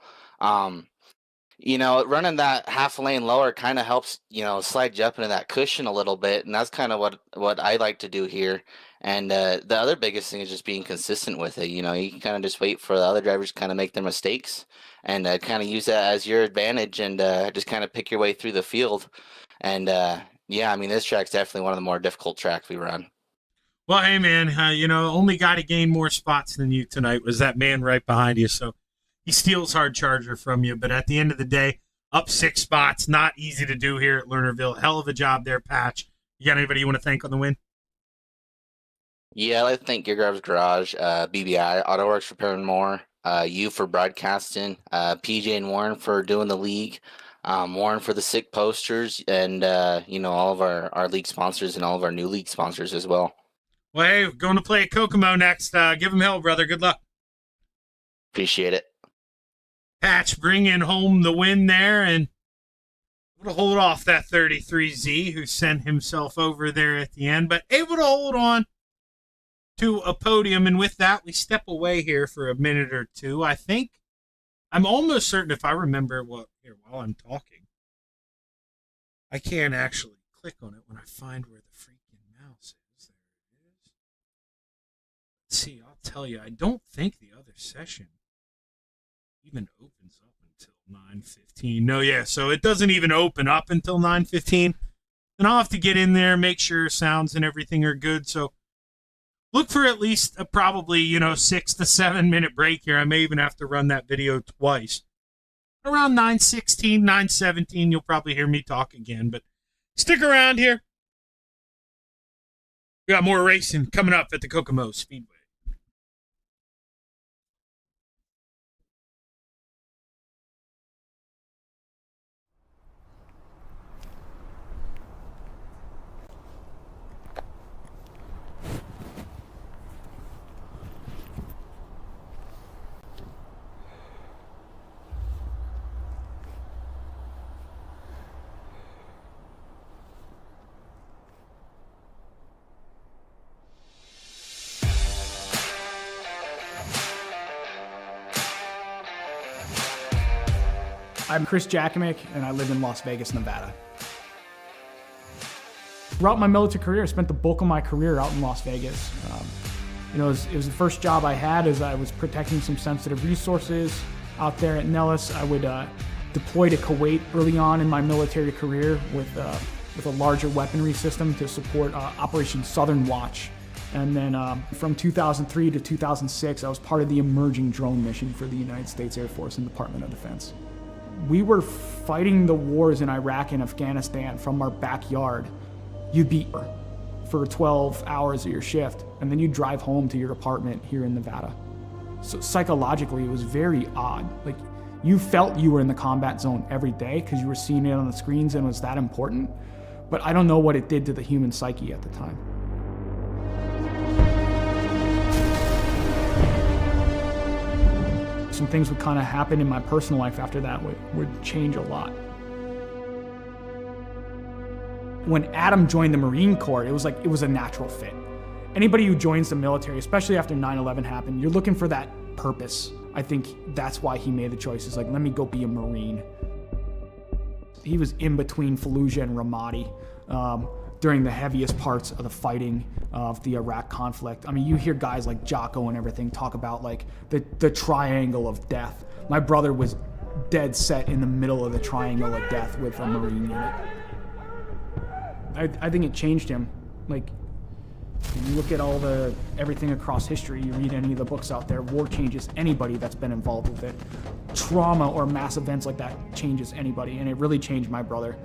Running that half a lane lower kind of helps, slide you up into that cushion a little bit, and that's kind of what I like to do here. And the other biggest thing is just being consistent with it. You can kind of just wait for the other drivers to kind of make their mistakes and kind of use that as your advantage and just kind of pick your way through the field. And yeah, I mean, this track's definitely one of the more difficult tracks we run. Well, hey, man, only guy to gain more spots than you tonight was that man right behind you. So he steals hard charger from you. But at the end of the day, up 6 spots, not easy to do here at Lernerville. Hell of a job there, Patch. You got anybody you want to thank on the win? Yeah, I'd like to thank Gear Garb's Garage, BBI, AutoWorks Repair and More, you for broadcasting, PJ and Warren for doing the league, Warren for the sick posters, and all of our league sponsors and all of our new league sponsors as well. Well, hey, we're going to play at Kokomo next. Give him hell, brother. Good luck. Appreciate it. Patch bringing home the win there, and able to hold off that 33Z who sent himself over there at the end, but able to hold on to a podium. And with that, we step away here for a minute or two. I'm almost certain, if I remember while I'm talking, I can't actually click on it when I find where the freaking mouse is. There it is. Let's see, I'll tell you, I don't think the other session even opens up until 9:15. No, yeah, so it doesn't even open up until 9:15. And I'll have to get in there, make sure sounds and everything are good. So look for at least a probably, 6 to 7 minute break here. I may even have to run that video twice. Around 9:16, 9:17, you'll probably hear me talk again, but stick around here. We got more racing coming up at the Kokomo Speedway. I'm Chris Jakimick, and I live in Las Vegas, Nevada. Throughout my military career, I spent the bulk of my career out in Las Vegas. It was the first job I had as I was protecting some sensitive resources out there at Nellis. I would deploy to Kuwait early on in my military career with a larger weaponry system to support Operation Southern Watch. And then from 2003 to 2006, I was part of the emerging drone mission for the United States Air Force and Department of Defense. We were fighting the wars in Iraq and Afghanistan from our backyard. You'd be for 12 hours of your shift, and then you'd drive home to your apartment here in Nevada. So psychologically, it was very odd. Like, you felt you were in the combat zone every day because you were seeing it on the screens and it was that important, but I don't know what it did to the human psyche at the time. Some things would kind of happen in my personal life after that would change a lot. When Adam joined the Marine Corps, it was a natural fit. Anybody who joins the military, especially after 9/11 happened, you're looking for that purpose. I think that's why he made the choice. It's like, let me go be a Marine. He was in between Fallujah and Ramadi during the heaviest parts of the fighting of the Iraq conflict. I mean, you hear guys like Jocko and everything talk about like the triangle of death. My brother was dead set in the middle of the triangle of death with a Marine unit. I think it changed him. Like, you look at everything across history, you read any of the books out there, war changes anybody that's been involved with it. Trauma or mass events like that changes anybody, and it really changed my brother.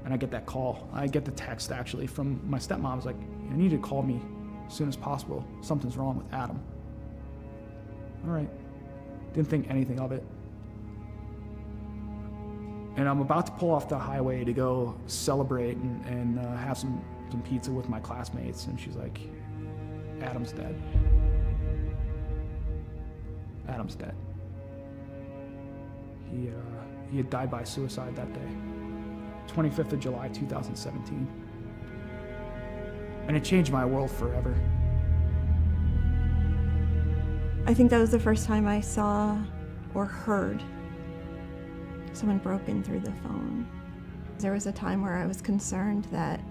And I get that call. I get the text, actually, from my stepmom. I was like, I need you to call me as soon as possible. Something's wrong with Adam. All right. Didn't think anything of it. And I'm about to pull off the highway to go celebrate and have some pizza with my classmates. And she's like, Adam's dead. Adam's dead. He had died by suicide that day. 25th of July, 2017. And it changed my world forever. I think that was the first time I saw or heard someone broken through the phone. There was a time where I was concerned that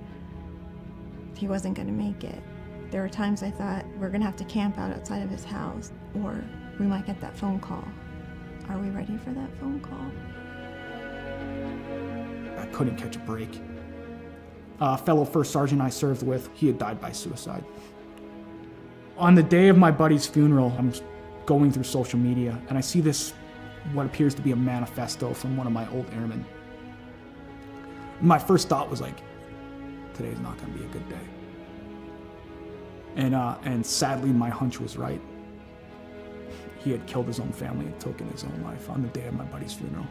he wasn't going to make it. There were times I thought, we're going to have to camp out outside of his house, or we might get that phone call. Are we ready for that phone call? I couldn't catch a break. A fellow first sergeant I served with, he had died by suicide. On the day of my buddy's funeral, I'm going through social media, and I see this, what appears to be a manifesto from one of my old airmen. My first thought was like, today's not going to be a good day. And sadly, my hunch was right. He had killed his own family and taken his own life on the day of my buddy's funeral.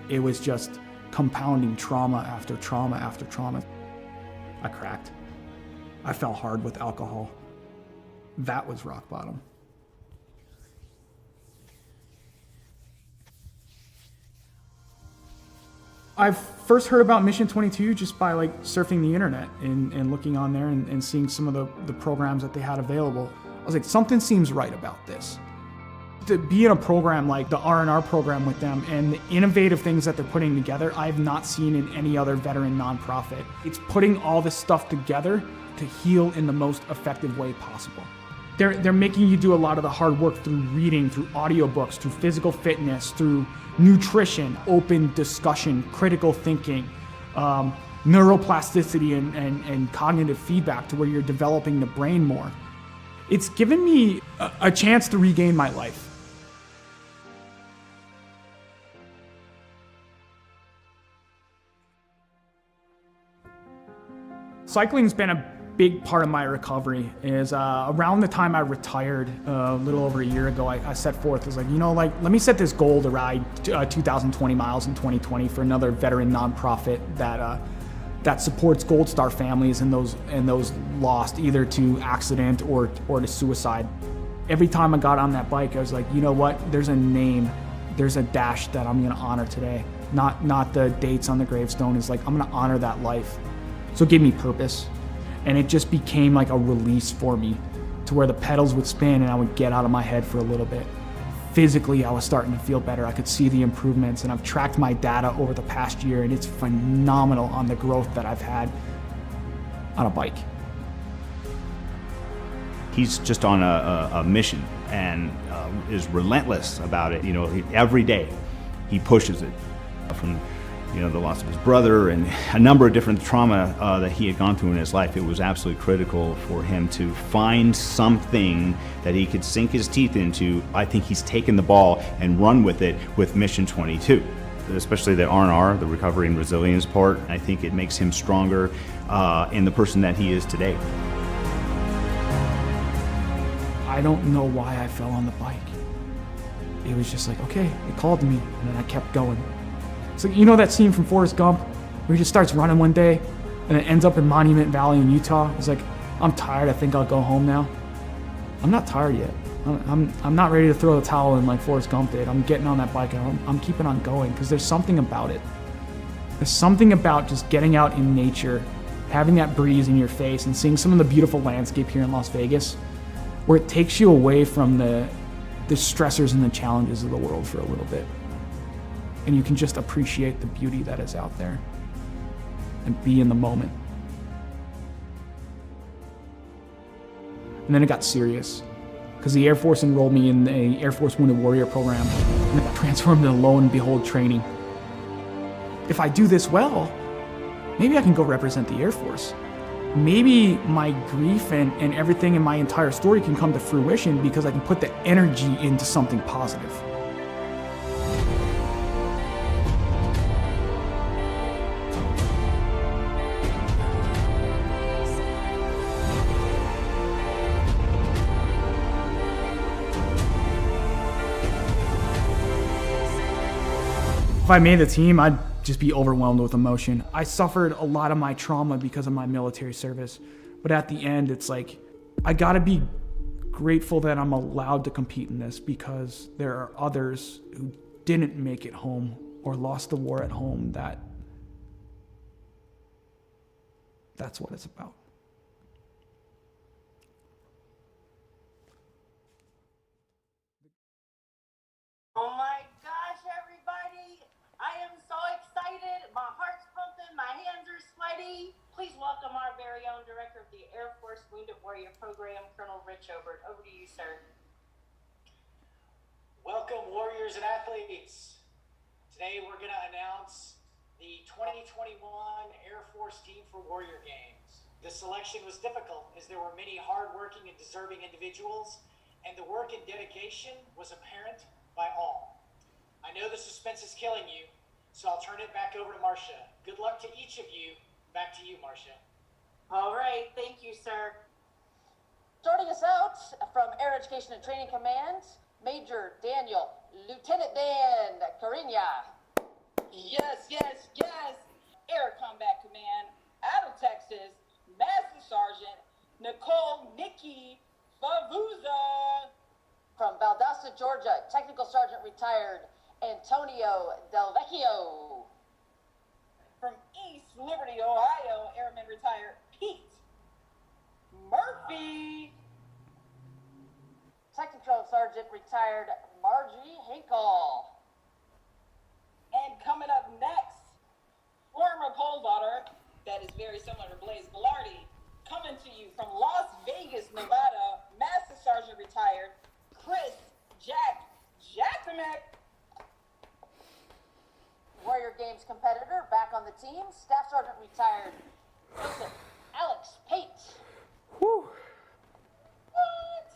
It was just compounding trauma after trauma after trauma. I cracked. I fell hard with alcohol. That was rock bottom. I first heard about Mission 22 just by like surfing the internet and looking on there and seeing some of the programs that they had available. I was like, something seems right about this. To be in a program like the R&R program with them and the innovative things that they're putting together, I have not seen in any other veteran nonprofit. It's putting all this stuff together to heal in the most effective way possible. They're making you do a lot of the hard work through reading, through audiobooks, through physical fitness, through nutrition, open discussion, critical thinking, neuroplasticity and cognitive feedback to where you're developing the brain more. It's given me a chance to regain my life. Cycling's been a big part of my recovery. Is around the time I retired, a little over a year ago, I set forth, as like, let me set this goal to ride 2,020 miles in 2020 for another veteran nonprofit that supports Gold Star families and those lost either to accident or to suicide. Every time I got on that bike, I was like, you know what? There's a name, there's a dash that I'm gonna honor today. Not the dates on the gravestone. Is like, I'm gonna honor that life. So it gave me purpose, and it just became like a release for me, to where the pedals would spin and I would get out of my head for a little bit. Physically, I was starting to feel better. I could see the improvements, and I've tracked my data over the past year, and it's phenomenal on the growth that I've had on a bike. He's just on a mission and is relentless about it. Every day he pushes it. From the loss of his brother and a number of different trauma that he had gone through in his life, it was absolutely critical for him to find something that he could sink his teeth into. I think he's taken the ball and run with it with Mission 22, especially the R&R, the recovery and resilience part. I think it makes him stronger in the person that he is today. I don't know why I fell on the bike. It was just like, okay, it called to me, and then I kept going. It's like, that scene from Forrest Gump where he just starts running one day and it ends up in Monument Valley in Utah. He's like, I'm tired, I think I'll go home now. I'm not tired yet. I'm not ready to throw the towel in like Forrest Gump did. I'm getting on that bike and I'm keeping on going, because there's something about it. There's something about just getting out in nature, having that breeze in your face and seeing some of the beautiful landscape here in Las Vegas, where it takes you away from the stressors and the challenges of the world for a little bit. And you can just appreciate the beauty that is out there and be in the moment. And then it got serious, because the Air Force enrolled me in the Air Force Wounded Warrior program, and it transformed into Lo and Behold training. If I do this well, maybe I can go represent the Air Force. Maybe my grief and everything in my entire story can come to fruition because I can put the energy into something positive. If I made the team, I'd just be overwhelmed with emotion. I suffered a lot of my trauma because of my military service, but at the end, it's like, I gotta be grateful that I'm allowed to compete in this, because there are others who didn't make it home or lost the war at home. That's what it's about. Oh my gosh, everybody! I am so excited. My heart's pumping, my hands are sweaty. Please welcome our very own director of the Air Force Wounded Warrior Program, Colonel Rich Obert. Over to you, sir. Welcome, warriors and athletes. Today we're going to announce the 2021 Air Force Team for Warrior Games. The selection was difficult, as there were many hardworking and deserving individuals, and the work and dedication was apparent by all. I know the suspense is killing you, so I'll turn it back over to Marcia. Good luck to each of you. Back to you, Marcia. All right, thank you, sir. Starting us out from Air Education and Training Command, Major Daniel, Lieutenant Dan Cariña. Yes, yes, yes. Air Combat Command, out of Texas, Master Sergeant Nicole Nikki Favuza. From Valdosta, Georgia, Technical Sergeant retired Antonio Del Vecchio. From East Liberty, Ohio, Airman retired Pete Murphy. Technical Sergeant retired Margie Hinkle. And coming up next, former pole vaulter, that is very similar to Blaze Velarde, coming to you from Las Vegas, Nevada, Master Sergeant retired Chris Jack Jacksonek. Warrior Games competitor back on the team, Staff Sergeant retired Joseph Alex Pate. Whew. What?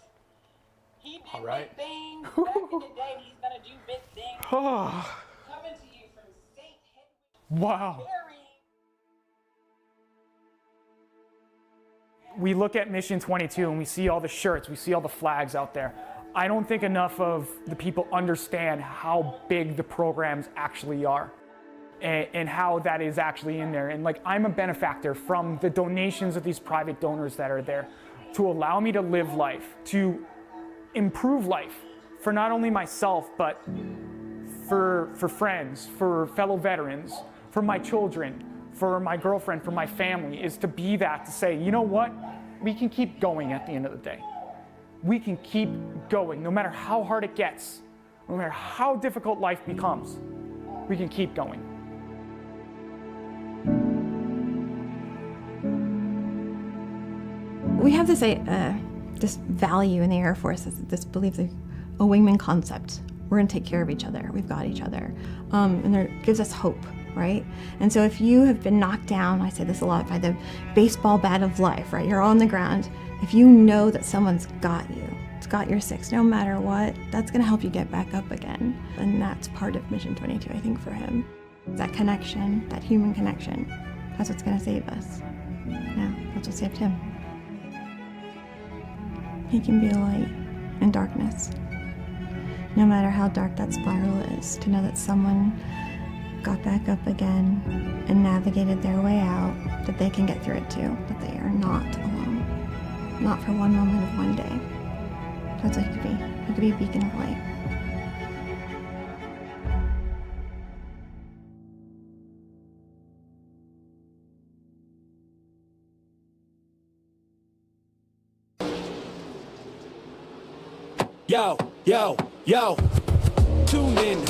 He did All right. big things back in the day. He's gonna do big things. Coming to you from St. Henry. Wow. We look at Mission 22 and we see all the shirts, we see all the flags out there. I don't think enough of the people understand how big the programs actually are and how that is actually in there. And like, I'm a benefactor from the donations of these private donors that are there to allow me to live life, to improve life for not only myself, but for friends, for fellow veterans, for my children, for my girlfriend, for my family, is to be that, to say, you know what? We can keep going at the end of the day. We can keep going, no matter how hard it gets, no matter how difficult life becomes, we can keep going. We have this value in the Air Force, this belief, a wingman concept. We're gonna take care of each other. We've got each other. And there gives us hope, right? And so if you have been knocked down, I say this a lot, by the baseball bat of life, right? You're on the ground. If you know that someone's got you, it's got your six, no matter what, that's gonna help you get back up again. And that's part of Mission 22, I think, for him. That connection, that human connection, that's what's gonna save us. Yeah, that's what saved him. He can be a light in darkness. No matter how dark that spiral is, to know that someone got back up again and navigated their way out, that they can get through it too, that they are not alone. Not for one moment of one day. That's what he could be. He could be a beacon of light. Yo, yo, yo, tune in,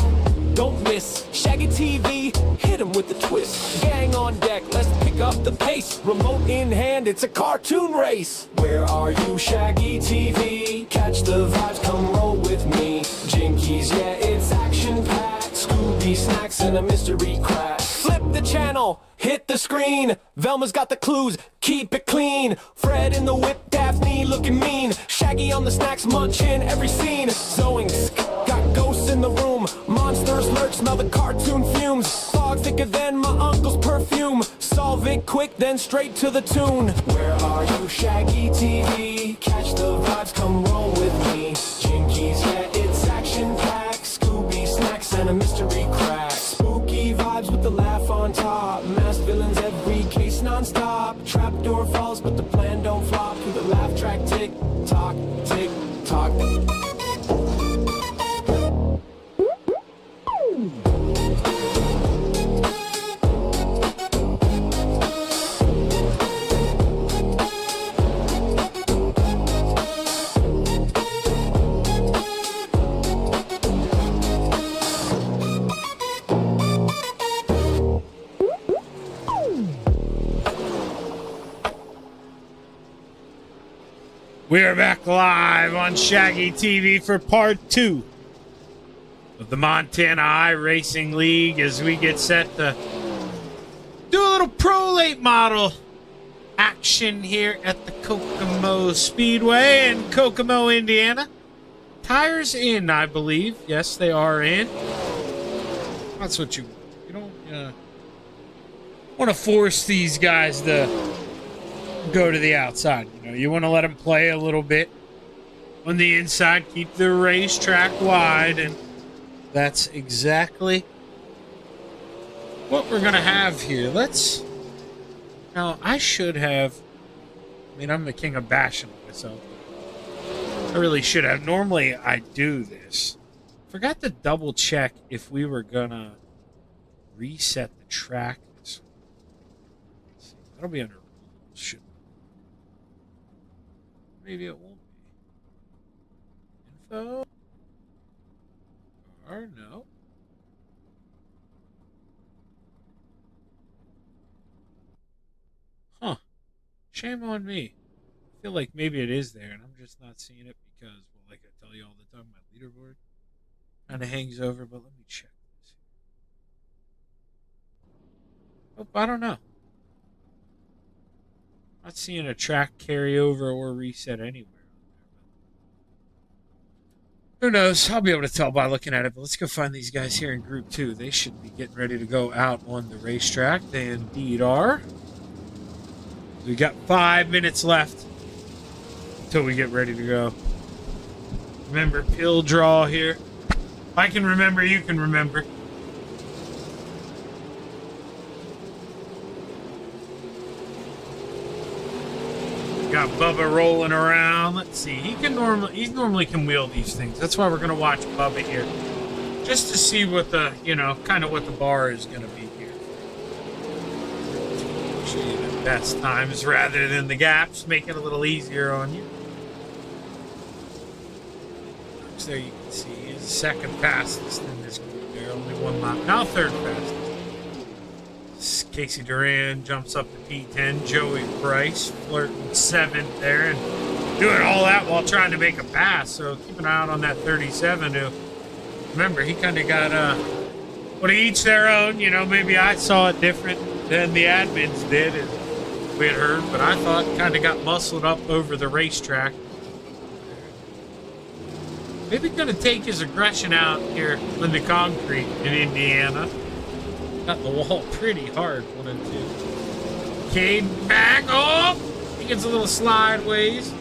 don't miss. Shaggy TV, hit him with the twist. Gang on deck, let's pick up the pace. Remote in hand, it's a cartoon race. Where are you, Shaggy TV? Catch the vibes, come roll with me. Jinkies, yeah, it's action-packed. Scooby snacks and a mystery crack. Flip the channel, hit the screen. Velma's got the clues, keep it clean. Fred in the whip, Daphne looking mean. Shaggy on the snacks, munching every scene. Zoinks, got ghosts in the room. Monsters lurk, smell the cartoon fumes. Fog thicker than my uncle's perfume. Solve it quick, then straight to the tune. Where are you, Shaggy TV? Catch the vibes, come roll with me. Jinkies, yeah, it's action-packed. Scooby snacks and a mystery crack. Spooky vibes with the laugh on top. Masked villains, every case non-stop. Trapdoor falls, but the plan don't flop. Through the laugh track, tick tock, tick tock. We are back live on Shaggy TV for part 2 of the Montana Iracing League as we get set to do a little pro late model action here at the Kokomo Speedway in Kokomo, Indiana. Tires in, I believe. Yes, they are in. That's what you don't want to force these guys to go to the outside. You want to let them play a little bit on the inside, keep the racetrack wide, and that's exactly what we're going to have here. Now, I should have, I'm the king of bashing myself. I really should have. Normally, I do this. Forgot to double check if we were going to reset the track this week. Let's see. That'll be under rules. Maybe it won't be. Info? Or no. Huh. Shame on me. I feel like maybe it is there and I'm just not seeing it because, well, like I tell you all the time, my leaderboard kind of hangs over, but let me check this Oh, I don't know. Not seeing a track carry over or reset anywhere. Who knows? I'll be able to tell by looking at it, but let's go find these guys here in Group 2. They should be getting ready to go out on the racetrack. They indeed are. We got 5 minutes left until we get ready to go. Remember, pill draw here. If I can remember, you can remember. Got Bubba rolling around. Let's see. He normally can wheel these things. That's why we're gonna watch Bubba here, just to see what the kind of what the bar is gonna be here. Show you the best times rather than the gaps. Make it a little easier on you. So there you can see he's the second fastest in this group. There, only one lap. Now third fastest. Casey Duran jumps up to P10. Joey Price flirting 7th there and doing all that while trying to make a pass. So keep an eye out on that 37 who, remember, he kind of got, well, to each their own. Maybe I saw it different than the admins did, as we had heard, but I thought kind of got muscled up over the racetrack. Maybe going to take his aggression out here in the concrete in Indiana. Got the wall pretty hard, 1 and 2. Cade back. Oh! He gets a little slideways.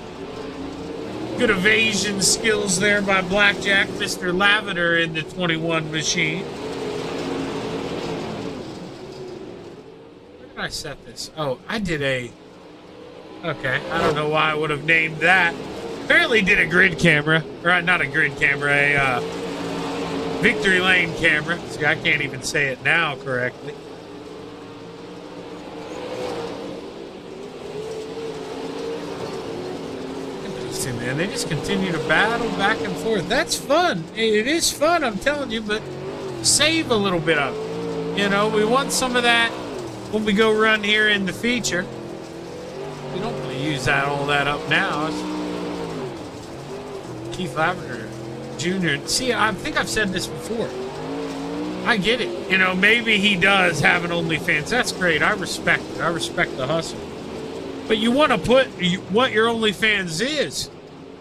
Good evasion skills there by Blackjack. Mr. Lavender in the 21 machine. Where did I set this? Oh, I did a... Okay, I don't know why I would have named that. Apparently did a grid camera. Or not a grid camera, a... Victory Lane camera. See, I can't even say it now correctly. Those two, man, they just continue to battle back and forth. That's fun. It is fun, I'm telling you, but save a little bit of it. We want some of that when we go run here in the feature. We don't want to use all that up now. Keith Lavender Jr. See, I think I've said this before. I get it. Maybe he does have an OnlyFans. That's great. I respect it. I respect the hustle. But you want to put what your OnlyFans is.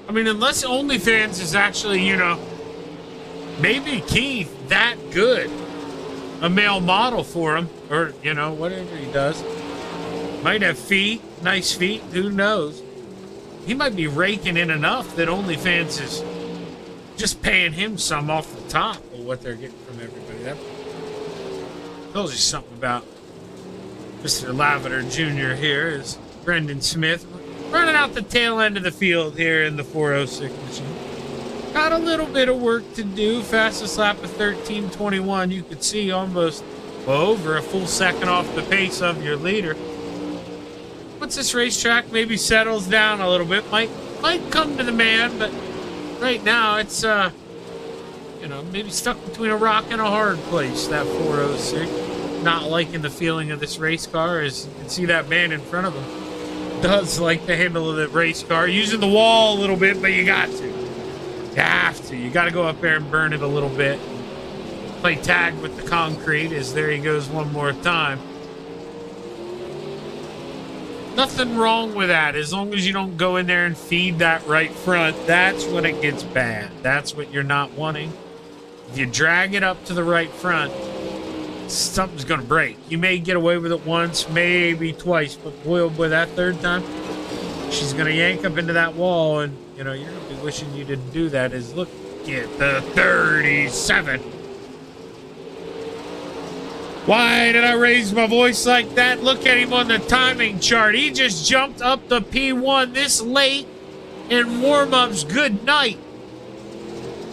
I mean, unless OnlyFans is actually, maybe Keith that good. A male model for him. Or, whatever he does. Might have feet. Nice feet. Who knows? He might be raking in enough that OnlyFans is just paying him some off the top of what they're getting from everybody. That tells you something about Mr. Lavender Jr. here is Brendan Smith running out the tail end of the field here in the 406 machine. Got a little bit of work to do. Fastest lap of 13:21. You could see almost over a full second off the pace of your leader. Once this racetrack maybe settles down a little bit, might come to the man, but right now, it's, maybe stuck between a rock and a hard place, that 406. Not liking the feeling of this race car, as you can see that man in front of him does like the handle of the race car. Using the wall a little bit, but you got to. You have to. You got to go up there and burn it a little bit. Play tag with the concrete, as there he goes one more time. Nothing wrong with that, as long as you don't go in there and feed that right front. That's when it gets bad. That's what you're not wanting. If you drag it up to the right front, something's going to break. You may get away with it once, maybe twice, but boy, oh boy, that third time, she's going to yank up into that wall, and, you're going to be wishing you didn't do that. Is look at the 37. Why did I raise my voice like that? Look at him on the timing chart. He just jumped up the P1 this late in warm-ups. Good night.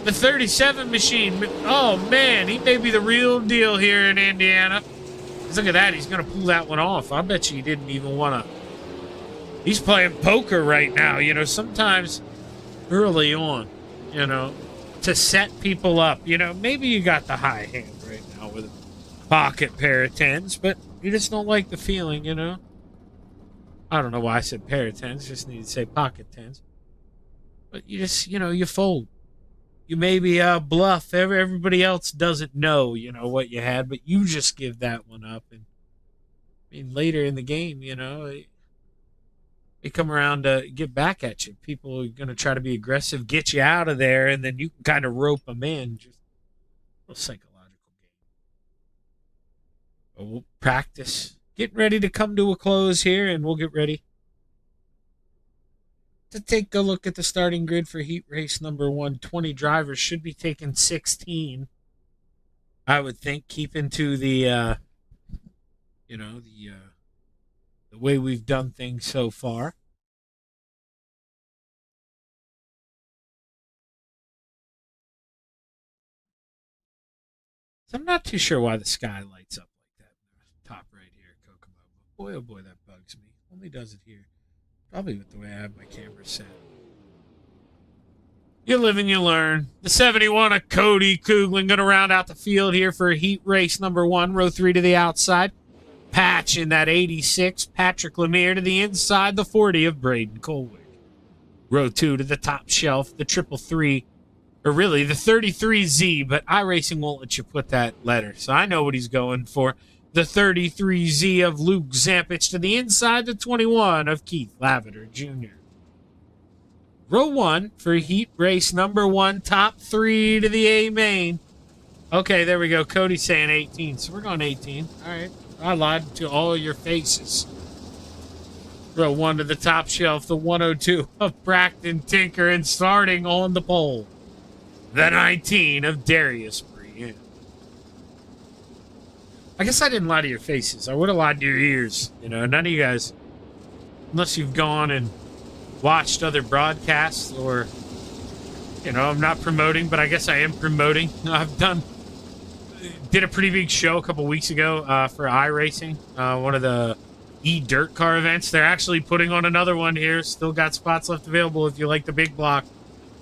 The 37 machine. Oh, man. He may be the real deal here in Indiana. Look at that. He's going to pull that one off. I bet you he didn't even want to. He's playing poker right now. Sometimes early on, to set people up. Maybe you got the high hand right now with him. Pocket pair of tens, but you just don't like the feeling, I don't know why I said pair of tens, just need to say pocket tens. But you just, you fold. You maybe bluff. Everybody else doesn't know, what you had, but you just give that one up. And mean, later in the game, you know, they come around to get back at you. People are going to try to be aggressive, get you out of there, and then you can kind of rope them in. Just a little psychological game. But we'll practice. Getting ready to come to a close here, and we'll get ready to take a look at the starting grid for heat race number 1. 20 drivers should be taking 16. I would think, keeping to the, the way we've done things so far. So I'm not too sure why the sky lights up like that in the top right here, Kokomo. But boy, oh boy, that bugs me. Only does it here. Probably with the way I have my camera set. You live and you learn. The 71 of Cody Kuglin going to round out the field here for heat race number 1, row 3 to the outside. Patch in that 86, Patrick Lemire to the inside, the 40 of Braden Colwick. Row 2 to the top shelf, the 333, or really the 33Z, but Iracing won't let you put that letter, so I know what he's going for. The 33Z of Luke Zampich to the inside, the 21 of Keith Lavender Jr. Row 1 for heat race number 1, top 3 to the A main. Okay, there we go. Cody's saying 18, so we're going 18. All right. I lied to all your faces. Row 1 to the top shelf, the 102 of Braxton Tinker, and starting on the pole, the 19 of Darius Brienne. I guess I didn't lie to your faces. I would have lied to your ears. You know, none of you guys, unless you've gone and watched other broadcasts or, you know, I'm not promoting, but I guess I am promoting. I've did a pretty big show a couple weeks ago for iRacing, one of the dirt car events. They're actually putting on another one here. Still got spots left available if you like the big block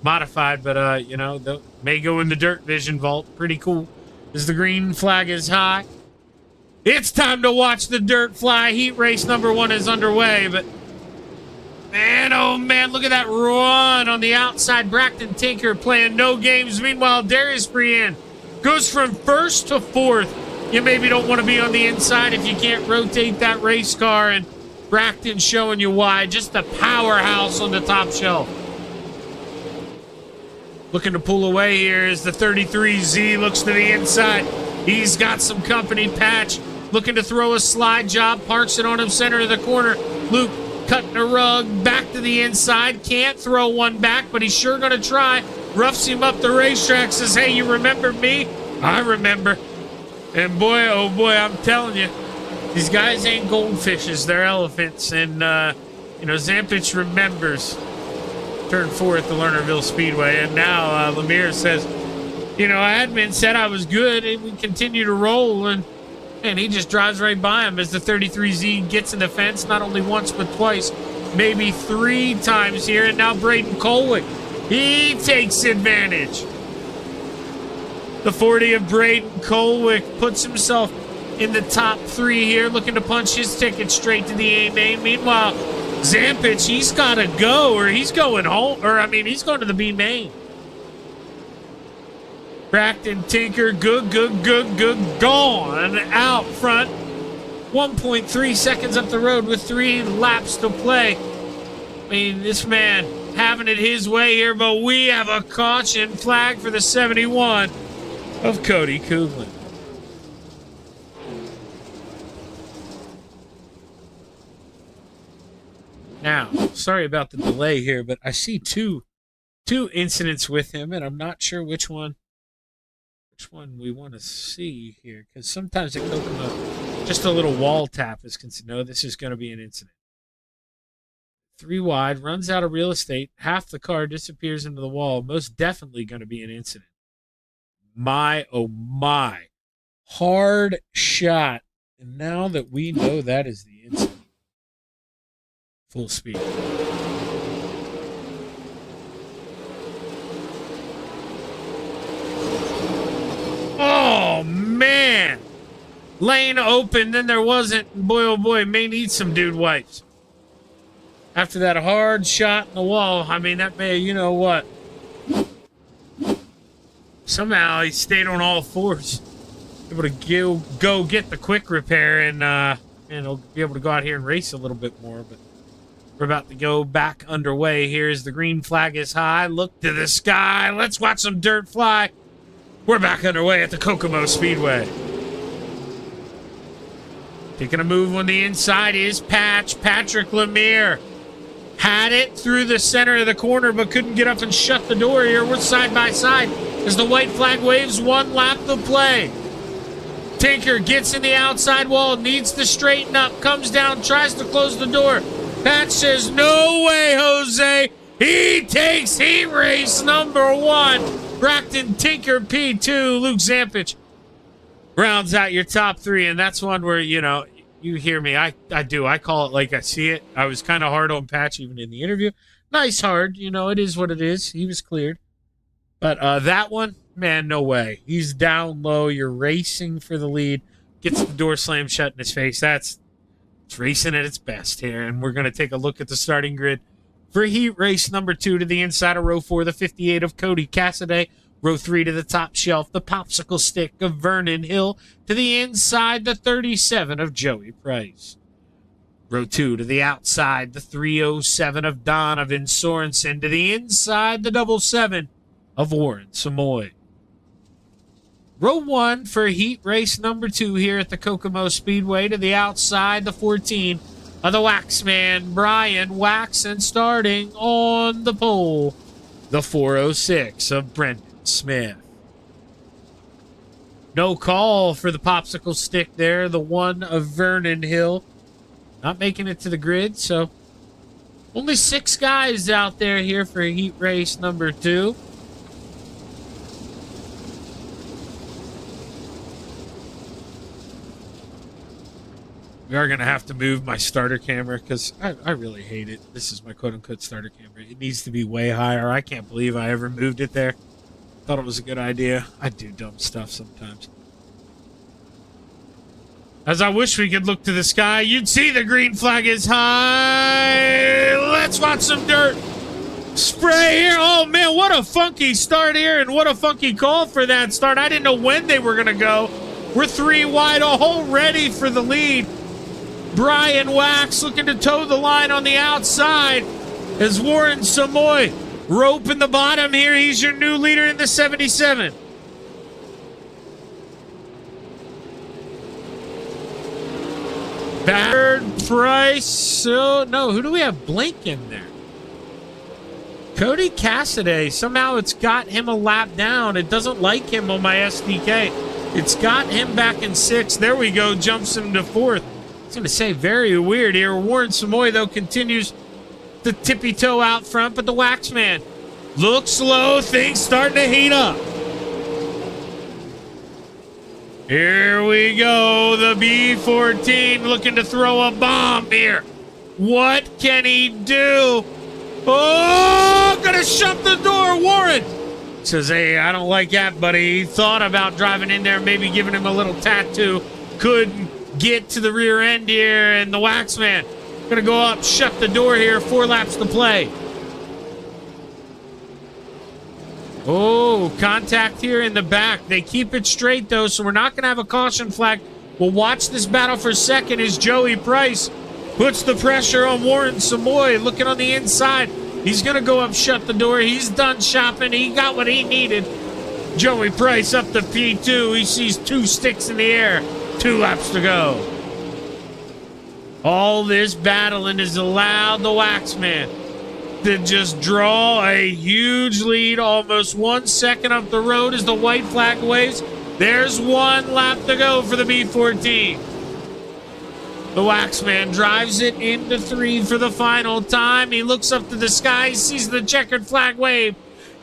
modified, but you know, they may go in the Dirt Vision vault. Pretty cool. As the green flag is high, it's time to watch the dirt fly. Heat race number 1 is underway, but man, oh man, look at that run on the outside. Braxton Tinker playing no games. Meanwhile, Darius Brienne goes from 1st to 4th. You maybe don't want to be on the inside if you can't rotate that race car, and Braxton showing you why. Just a powerhouse on the top shelf. Looking to pull away here as the 33Z looks to the inside. He's got some company. Patch looking to throw a slide job, parks it on him center of the corner. Luke cutting a rug back to the inside. Can't throw one back, but he's sure going to try. Roughs him up the racetrack, says, hey, you remember me? I remember. And boy, oh boy, I'm telling you, these guys ain't goldfishes, they're elephants. And, you know, Zampich remembers turn 4 at the Lernerville Speedway. And now Lemire says, you know, admin said I was good, and we continue to roll. And he just drives right by him as the 33Z gets in the fence, not only once, but twice, maybe 3 times here. And now Braden Colwick, he takes advantage. The 40 of Braden Colwick puts himself in the top 3 here, looking to punch his ticket straight to the A main. Meanwhile, Zampich, he's got to go, or he's going home, or I mean, he's going to the B main. Braxton Tinker, good, gone out front. 1.3 seconds up the road with 3 laps to play. I mean, this man having it his way here, but we have a caution flag for the 71 of Cody Kuglin. Now, sorry about the delay here, but I see two incidents with him, and I'm not sure which one we want to see here, because sometimes it goes just a little wall tap is considered. No, this is going to be an incident. 3 wide, runs out of real estate, half the car disappears into the wall. Most definitely going to be an incident. My, oh my. Hard shot. And now that we know that is the incident, full speed. Oh, man. Lane open, then there wasn't. Boy, oh boy, may need some dude wipes. After that hard shot in the wall, I mean, that may, you know what. Somehow he stayed on all 4s. Able to go get the quick repair, and and he'll be able to go out here and race a little bit more. But we're about to go back underway. Here's the green flag is high. Look to the sky. Let's watch some dirt fly. We're back underway at the Kokomo Speedway. Taking a move on the inside is Patrick Lemire. Had it through the center of the corner, but couldn't get up and shut the door here. We're side by side as the white flag waves. 1 lap to play. Tinker gets in the outside wall, needs to straighten up, comes down, tries to close the door. Pat says, no way, Jose. He takes heat race number 1. Braxton Tinker P2, Luke Zampich rounds out your top 3, and that's one where, you know, you hear me. I do. I call it like I see it. I was kind of hard on Patch even in the interview. Nice hard. You know, it is what it is. He was cleared. But that one, man, no way. He's down low. You're racing for the lead. Gets the door slammed shut in his face. It's racing at its best here. And we're going to take a look at the starting grid for heat race number 2. To the inside of row 4, the 58 of Cody Cassidy. Row 3 to the top shelf, the popsicle stick of Vernon Hill. To the inside, the 37 of Joey Price. Row 2 to the outside, the 307 of Donovan Sorensen. To the inside, the 77 of Warren Samoy. Row 1 for heat race number 2 here at the Kokomo Speedway. To the outside, the 14 of the Waxman, Brian Waxon. Starting on the pole, the 406 of Brendan Smith. No call for the popsicle stick there. The 1 of Vernon Hill. Not making it to the grid, so only 6 guys out there here for heat race number 2. We are going to have to move my starter camera because I really hate it. This is my quote-unquote starter camera. It needs to be way higher. I can't believe I ever moved it there. Thought it was a good idea. I do dumb stuff sometimes. As I wish we could look to the sky, you'd see the green flag is high. Let's watch some dirt spray here. Oh, man, what a funky start here, and what a funky call for that start. I didn't know when they were going to go. We're 3 wide already for the lead. Brian Wax looking to toe the line on the outside as Warren Samoy rope in the bottom here. He's your new leader in the 77. Ballard, Price. Oh, no, who do we have Blink in there? Cody Cassidy. Somehow it's got him a lap down. It doesn't like him on my SDK. It's got him back in 6th. There we go. Jumps him to 4th. I was going to say, very weird here. Warren Samoy, though, continues to tippy-toe out front, but the Waxman looks slow. Things starting to heat up. Here we go. The B14 looking to throw a bomb here. What can he do? Oh, gonna shut the door. Warren says, hey, I don't like that, buddy. He thought about driving in there, maybe giving him a little tattoo. Couldn't get to the rear end here, and the Waxman gonna go up, shut the door here. 4 laps to play. Oh, contact here in the back. They keep it straight, though, so we're not gonna have a caution flag. We'll watch this battle for second as Joey Price puts the pressure on Warren Samoy. Looking on the inside. He's gonna go up, shut the door. He's done shopping. He got what he needed. Joey Price up to P2. He sees 2 sticks in the air. 2 laps to go. All this battling has allowed the Waxman to just draw a huge lead, almost 1 second up the road as the white flag waves. There's 1 lap to go for the B14. The Waxman drives it into 3 for the final time. He looks up to the sky, sees the checkered flag wave.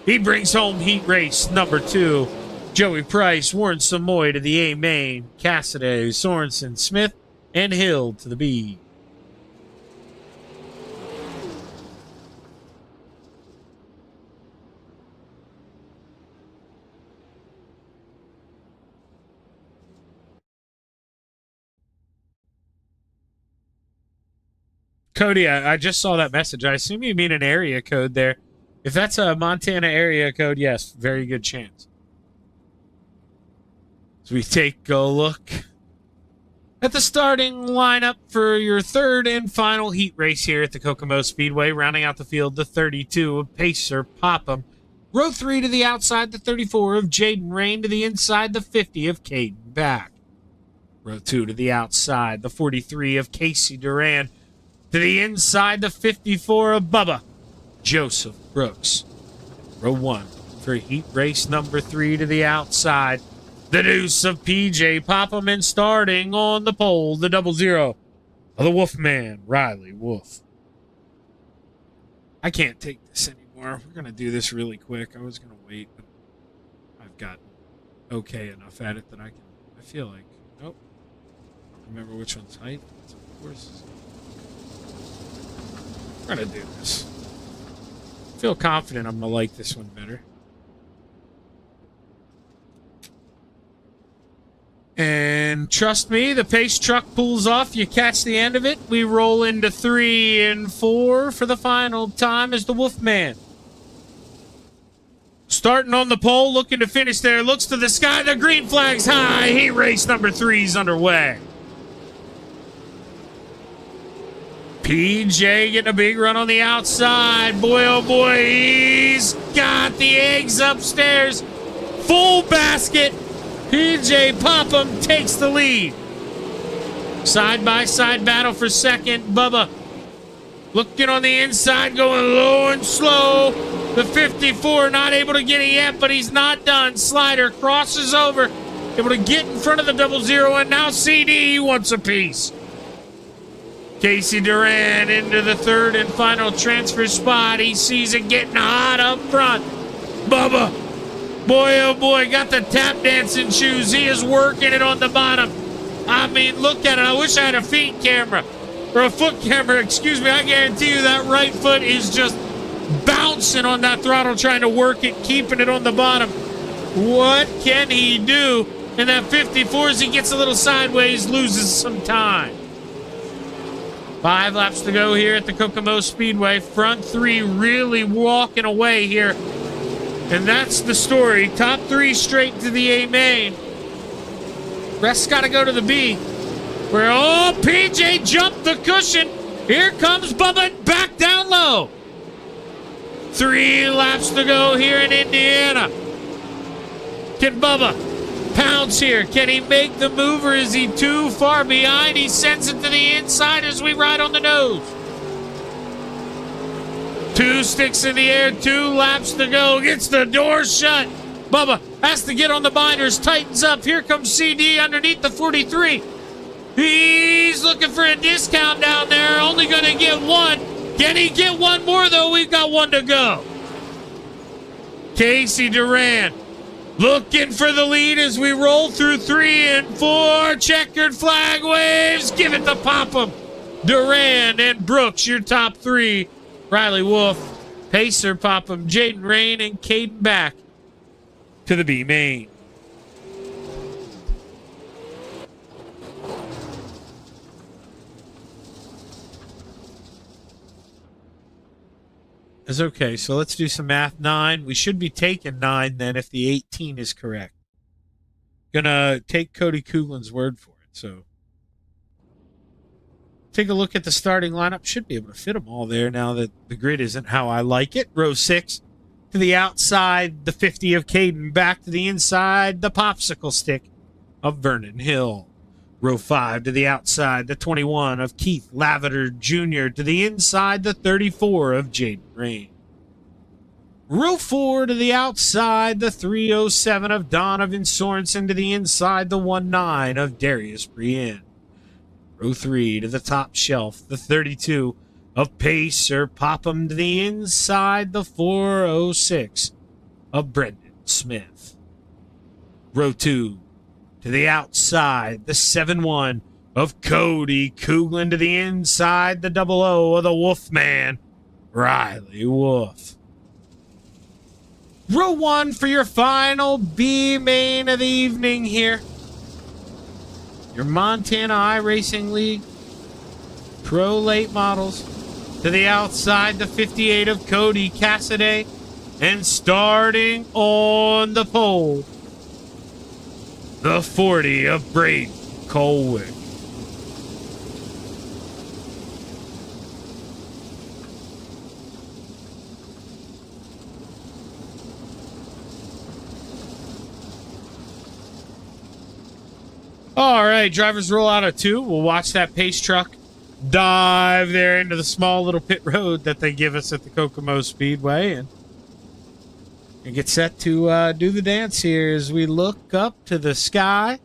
He brings home heat race number 2. Joey Price, Warren Samoy to the A main, Cassidy, Sorensen, Smith, and Hill to the B. Cody, I just saw that message. I assume you mean an area code there. If that's a Montana area code, yes, very good chance. As we take a look At the starting lineup for your third and final heat race here at the Kokomo Speedway, rounding out the field, the 32 of Pacer Popham. Row 3 to the outside, the 34 of Jaden Rain, to the inside, the 50 of Caden Back. Row 2 to the outside, the 43 of Casey Duran, to the inside, the 54 of Bubba Joseph Brooks. Row 1 for heat race number 3 to the outside, the deuce of PJ Popham, and starting on the pole, the 00 of the Wolfman, Riley Wolf. I can't take this anymore. We're going to do this really quick. I was going to wait, but I've gotten okay enough at it that I feel like, nope. I don't remember which one's height. It's of course. We're going to do this. I feel confident I'm going to like this one better. And trust me, the pace truck pulls off. You catch the end of it. We roll into 3 and 4 for the final time as the Wolfman. Starting on the pole, looking to finish there. Looks to the sky. The green flag's high. Heat race number 3 is underway. PJ getting a big run on the outside. Boy, oh boy, he's got the eggs upstairs. Full basket. PJ Popham takes the lead. Side-by-side battle for second. Bubba looking on the inside, going low and slow. The 54 not able to get it yet, but he's not done. Slider crosses over, able to get in front of the 00, and now CD wants a piece. Casey Duran into the third and final transfer spot. He sees it getting hot up front. Bubba, boy, oh boy, got the tap dancing shoes. He is working it on the bottom. I mean, look at it. I wish I had a feet camera or a foot camera. Excuse me. I guarantee you that right foot is just bouncing on that throttle, trying to work it, keeping it on the bottom. What can he do? And that 54, as he gets a little sideways, loses some time. 5 laps to go here at the Kokomo Speedway. Front 3 really walking away here. And that's the story. Top 3 straight to the A main. Rest's got to go to the B. Where, oh, PJ jumped the cushion. Here comes Bubba back down low. 3 laps to go here in Indiana. Can Bubba pounce here? Can he make the move, or is he too far behind? He sends it to the inside as we ride on the nose. 2 sticks in the air, 2 laps to go. Gets the door shut. Bubba has to get on the binders, tightens up. Here comes CD underneath the 43. He's looking for a discount down there. Only going to get 1. Can he get 1 more, though? We've got 1 to go. Casey Duran looking for the lead as we roll through 3 and 4. Checkered flag waves. Give it to Popham. Duran and Brooks, your top 3. Riley Wolf, Pacer Popham, Jaden Rain, and Caden Back to the B main. Is okay, so let's do some math. 9. We should be taking 9 then if the 18 is correct. Gonna take Cody Couglin's word for it. So take a look at the starting lineup. Should be able to fit them all there now that the grid isn't how I like it. Row 6 to the outside, the 50 of Caden. Back to the inside, the popsicle stick of Vernon Hill. Row 5 to the outside, the 21 of Keith Lavender Jr. To the inside, the 34 of Jaden Rain. Row 4 to the outside, the 307 of Donovan Sorensen. To the inside, the 19 of Darius Brienne. Row 3 to the top shelf, the 32 of Pacer Popham. To the inside, the 406 of Brendan Smith. Row 2 to the outside, the 7-1 of Cody Couglin. To the inside, the 00 of the Wolfman, Riley Wolf. Row 1 for your final B main of the evening here. Your Montana iRacing League Pro Late Models. To the outside, the 58 of Cody Cassidy. And starting on the pole, the 40 of Braden Colwick. All right, drivers roll out of 2. We'll watch that pace truck dive there into the small little pit road that they give us at the Kokomo Speedway, and get set to do the dance here as we look up to the sky.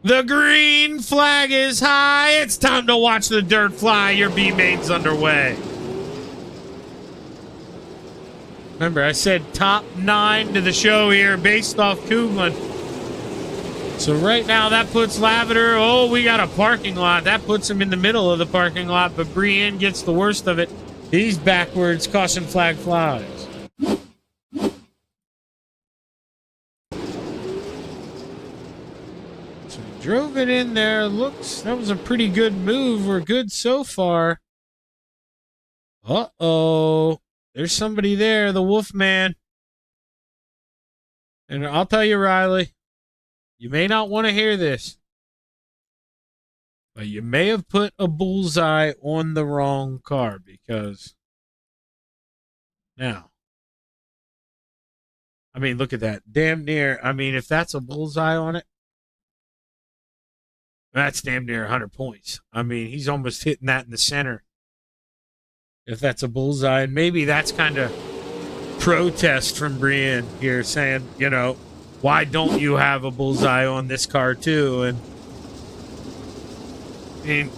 The green flag is high. It's time to watch the dirt fly. Your B-main's underway. Remember, I said top 9 to the show here based off Cooglin. So right now that puts Lavender. Oh, we got a parking lot. That puts him in the middle of the parking lot, but Brienne gets the worst of it. He's backwards. Caution flag flies. So he drove it in there. Looks, that was a pretty good move. We're good so far. Uh-oh. There's somebody there, the Wolfman. And I'll tell you, Riley, you may not want to hear this, but you may have put a bullseye on the wrong car, because now, I mean, look at that. Damn near. I mean, if that's a bullseye on it, that's damn near 100 points. I mean, he's almost hitting that in the center. If that's a bullseye, and maybe that's kind of protest from Brienne here saying, you know, why don't you have a bullseye on this car too? And I mean,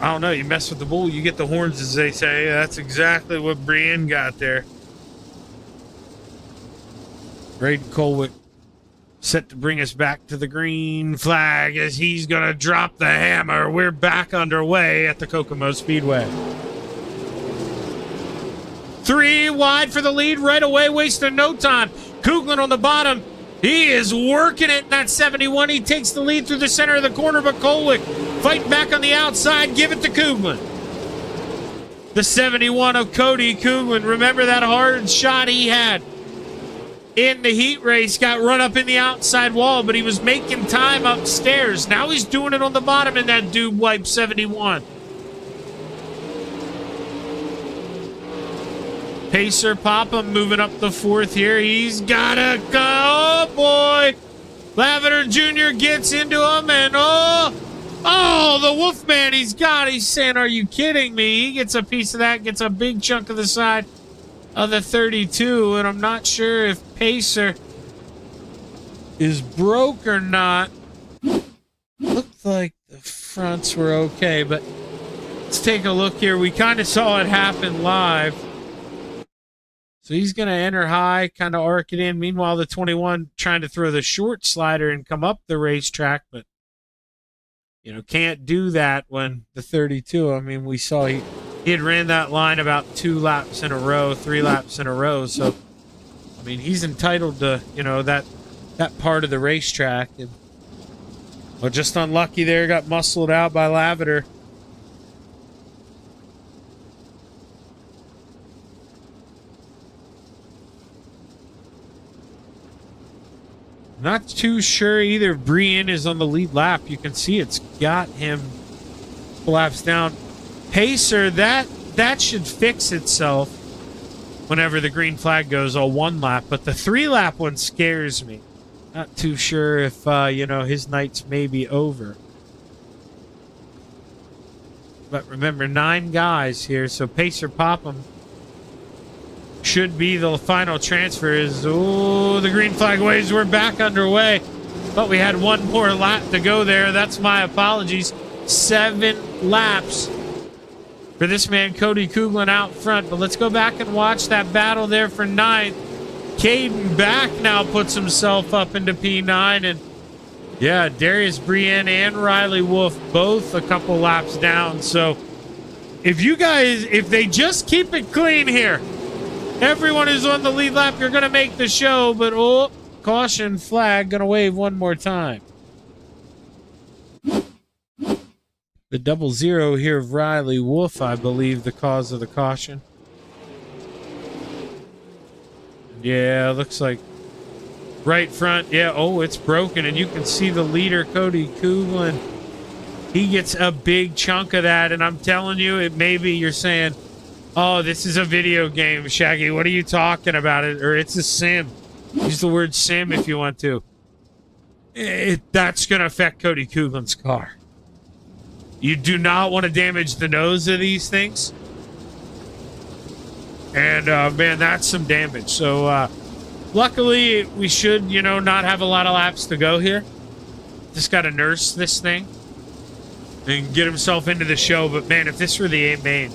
I don't know, you mess with the bull, you get the horns, as they say. That's exactly what Brienne got there. Braden Colwick set to bring us back to the green flag as he's going to drop the hammer. We're back underway at the Kokomo Speedway. 3 wide for the lead right away, wasting no time. Cooglin on the bottom. He is working it in that 71. He takes the lead through the center of the corner, but Colwick fighting back on the outside. Give it to Cooglin. The 71 of Cody Cooglin. Remember that hard shot he had in the heat race? Got run up in the outside wall, but he was making time upstairs. Now he's doing it on the bottom in that Dube Wipe 71. Pacer Papa moving up the 4th here. He's got to go. Oh, boy. Lavender Jr. gets into him, and oh, the Wolfman he's got. He's saying, are you kidding me? He gets a piece of that, gets a big chunk of the side of the 32, and I'm not sure if Pacer is broke or not. Looked like the fronts were okay, but let's take a look here. We kind of saw it happen live. So he's going to enter high, kind of arc it in. Meanwhile, the 21 trying to throw the short slider and come up the racetrack, but, you know, can't do that when the 32, I mean, we saw he had ran that line about 2 laps in a row, 3 laps in a row. So, I mean, he's entitled to, you know, that part of the racetrack. And, well, just unlucky there, got muscled out by Lavender. Not too sure either. Brienne is on the lead lap. You can see it's got him laps down. Pacer, that should fix itself whenever the green flag goes all 1 lap. But the 3-lap one scares me. Not too sure if, you know, his night's maybe over. But remember, 9 guys here. So Pacer Popham should be the final transfer. Is the green flag waves. We're back underway, but we had 1 more lap to go there. That's my apologies. 7 laps for this man Cody Cooglin out front. But let's go back and watch that battle there for 9th. Caden back now puts himself up into P9, and yeah, Darius Brienne and Riley Wolf both a couple laps down. So if they just keep it clean here, everyone who's on the lead lap, you're going to make the show, but caution flag going to wave 1 more time. The 00 here of Riley Wolf, I believe, the cause of the caution. Yeah, looks like right front. Yeah, it's broken, and you can see the leader, Cody Cooglin. He gets a big chunk of that, and I'm telling you, it may be you're saying, oh, this is a video game, Shaggy. What are you talking about? Or it's a sim. Use the word sim if you want to. that's going to affect Cody Coughlин's car. You do not want to damage the nose of these things. And, man, that's some damage. So, luckily, we should, not have a lot of laps to go here. Just got to nurse this thing and get himself into the show. But, man, if this were the A main,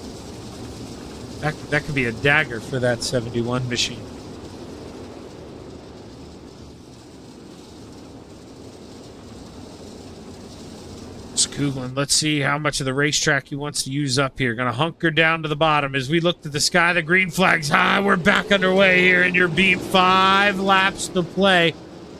that could be a dagger for that 71 machine. Coughlin, let's see how much of the racetrack he wants to use up here. Going to hunker down to the bottom as we look to the sky. The green flag's high. We're back underway here in your beam. 5 laps to play.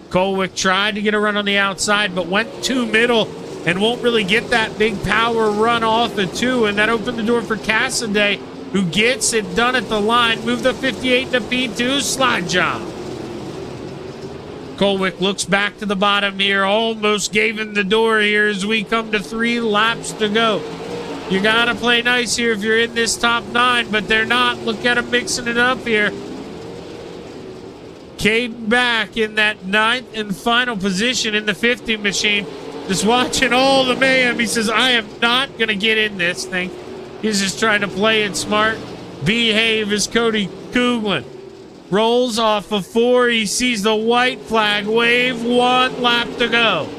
Colwick tried to get a run on the outside, but went to middle and won't really get that big power run off the 2. And that opened the door for Cassaday, who gets it done at the line. Move the 58 to P2. Slide job. Colwick looks back to the bottom here, almost gave him the door here as we come to 3 laps to go. You got to play nice here if you're in this top 9, but they're not. Look at him mixing it up here. Caden back in that 9th and final position in the 50 machine. Just watching all the mayhem. He says, I am not going to get in this thing. He's just trying to play it smart. Behave as Cody Coughlin. Rolls off of 4. He sees the white flag wave. 1 lap to go.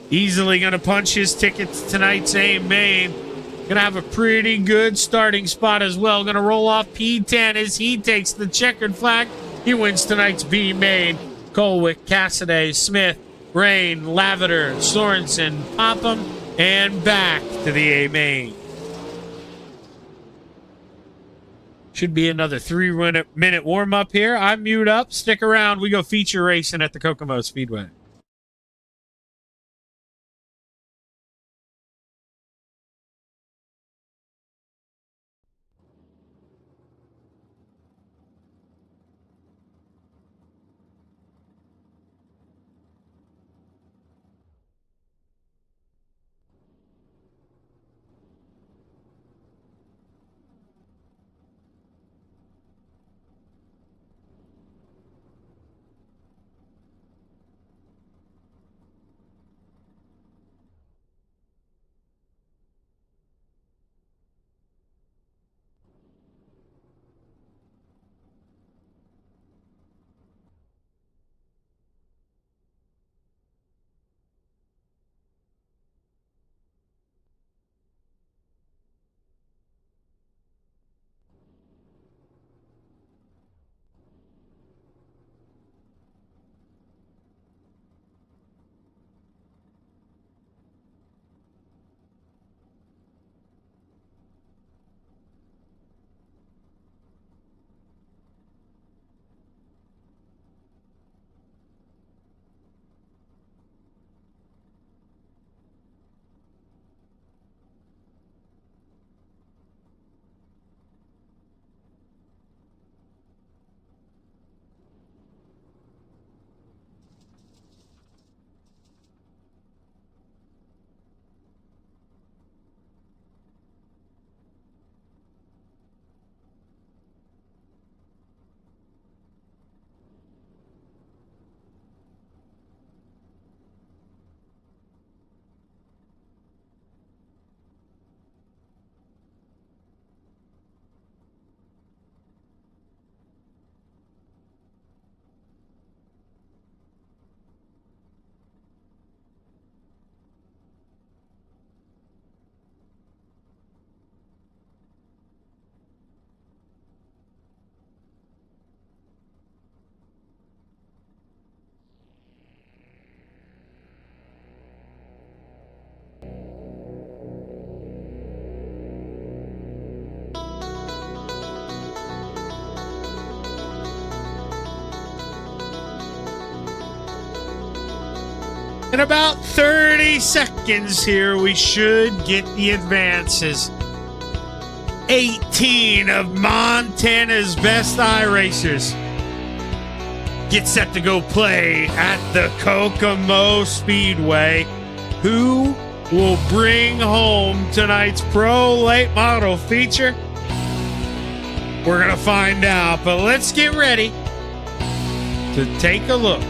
Easily going to punch his ticket to tonight's A main. Going to have a pretty good starting spot as well. Going to roll off P10 as he takes the checkered flag. He wins tonight's B main. Colwick, Cassaday, Smith, Rain, Lavender, Sorensen, Popham, and back to the A main. Should be another 3-minute warm-up here. I'm mute up. Stick around. We go feature racing at the Kokomo Speedway. In about 30 seconds here, we should get the advances. 18 of Montana's best iRacers get set to go play at the Kokomo Speedway. Who will bring home tonight's Pro Late Model feature? We're going to find out, but let's get ready to take a look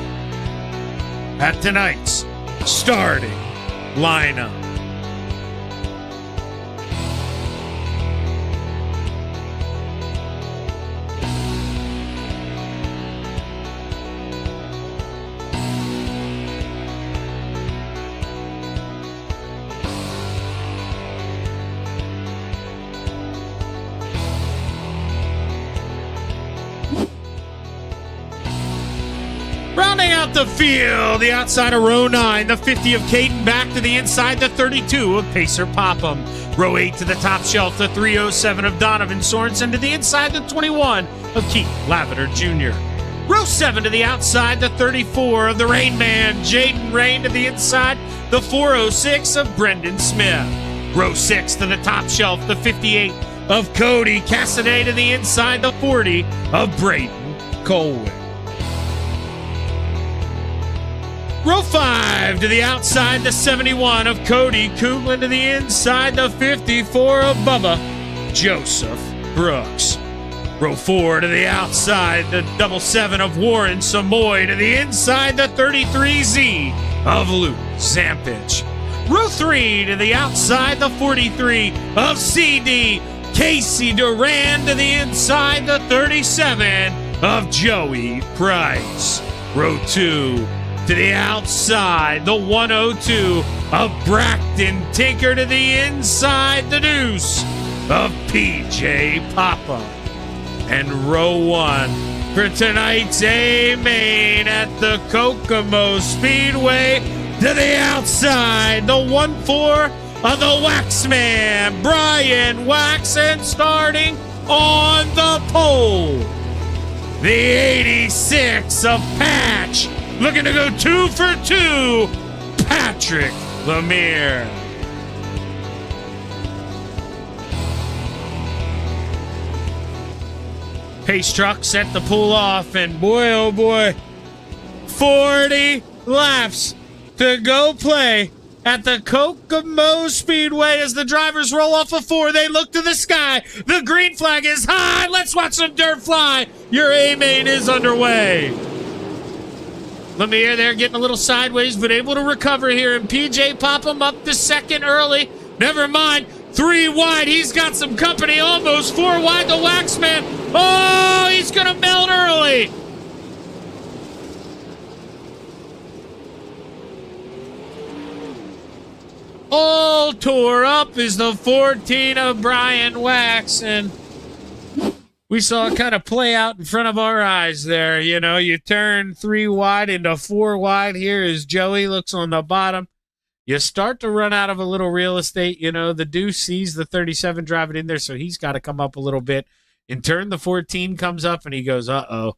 at tonight's starting lineup. Rounding out the field, the outside of row 9, the 50 of Caden back to the inside, the 32 of Pacer Popham. Row 8 to the top shelf, the 307 of Donovan Sorensen to the inside, the 21 of Keith Lavender Jr. Row 7 to the outside, the 34 of the Rain Man, Jaden Rain to the inside, the 406 of Brendan Smith. Row 6 to the top shelf, the 58 of Cody Cassidy to the inside, the 40 of Braden Colwick. Row 5 to the outside, the 71 of Cody Coughlin to the inside, the 54 of Bubba Joseph Brooks. Row 4 to the outside, the 77 of Warren Samoy to the inside, the 33Z of Luke Zampich. Row 3 to the outside, the 43 of CD Casey Duran to the inside, the 37 of Joey Price. Row 2 to the outside, the 102 of Braxton Tinker to the inside, the deuce of PJ Papa. And row 1 for tonight's A main at the Kokomo Speedway to the outside, the 1-4 of the Waxman, Brian Waxman, starting on the pole. The 86 of Patch, looking to go 2 for 2, Patrick Lemire. Pace truck set to pull off, and boy, oh boy, 40 laps to go play at the Kokomo Speedway as the drivers roll off a 4. They look to the sky. The green flag is high. Let's watch some dirt fly. Your A-main is underway. Lemire there getting a little sideways, but able to recover here. And PJ Popham up to second early. Never mind. 3 wide. He's got some company. Almost 4 wide. The Waxman. Oh, he's going to melt early. All tore up is the 14 of Brian Wax, and we saw it kind of play out in front of our eyes there. You know, you turn 3 wide into 4 wide here as Joey looks on the bottom. You start to run out of a little real estate. You know, the deuce sees the 37 driving in there, so he's got to come up a little bit. In turn, the 14 comes up, and he goes, uh-oh.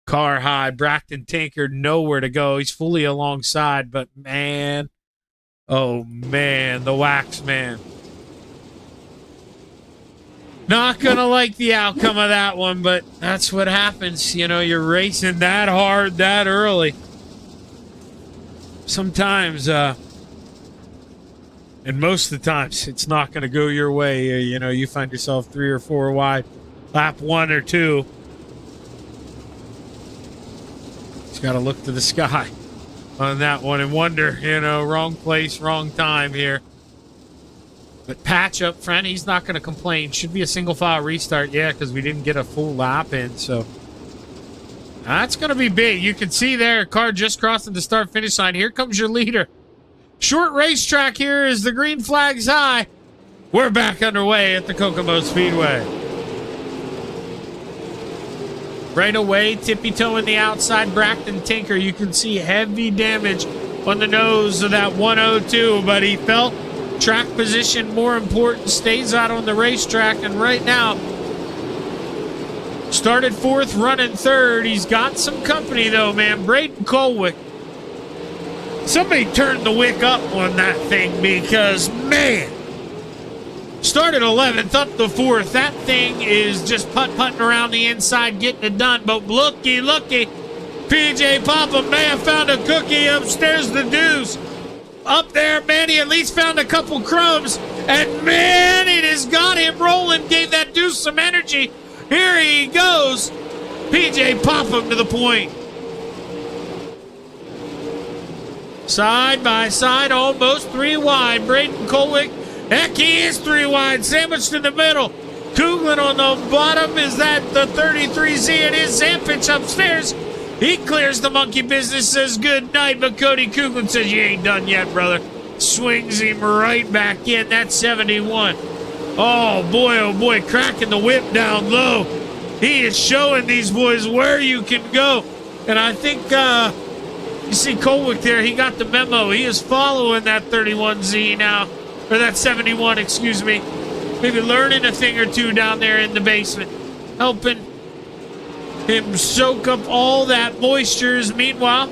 Car high. Braxton Tinker, nowhere to go. He's fully alongside, but man... oh, man, the Wax Man. Not going to like the outcome of that one, but that's what happens. You know, you're racing that hard, that early. Sometimes, and most of the times, it's not going to go your way. You know, you find yourself 3 or 4 wide, lap 1 or 2. Just got to look to the sky on that one and wonder, you know, wrong place, wrong time here. But Patch up front, he's not going to complain. Should be a single file restart, yeah, because we didn't get a full lap in, so that's going to be big. You can see there, car just crossing the start-finish line. Here comes your leader. Short racetrack here as the green flag's high. We're back underway at the Kokomo Speedway. Right away, tippy-toeing the outside, Braxton Tinker. You can see heavy damage on the nose of that 102, but he felt track position more important, stays out on the racetrack, and right now, started 4th, running 3rd. He's got some company, though, man. Braden Colwick. Somebody turned the wick up on that thing because, man, started 11th, up to 4th. That thing is just putt-putting around the inside, getting it done. But looky, PJ Papa may have found a cookie upstairs the deuce. Up there, man, he at least found a couple crumbs. And, man, it has got him rolling, gave that deuce some energy. Here he goes. PJ Popham to the point. Side by side, almost 3 wide. Braden Colwick, heck, he is 3 wide. Sandwiched in the middle. Kuglin on the bottom. Is that the 33Z? It is. Zampich upstairs. He clears the monkey business, says good night, but Cody Kuglin says, you ain't done yet, brother. Swings him right back in. That's 71. Oh, boy, cracking the whip down low. He is showing these boys where you can go. And I think, you see Colwick there, he got the memo. He is following that 31Z now, or that 71, excuse me. Maybe learning a thing or two down there in the basement, helping him soak up all that moisture. Meanwhile,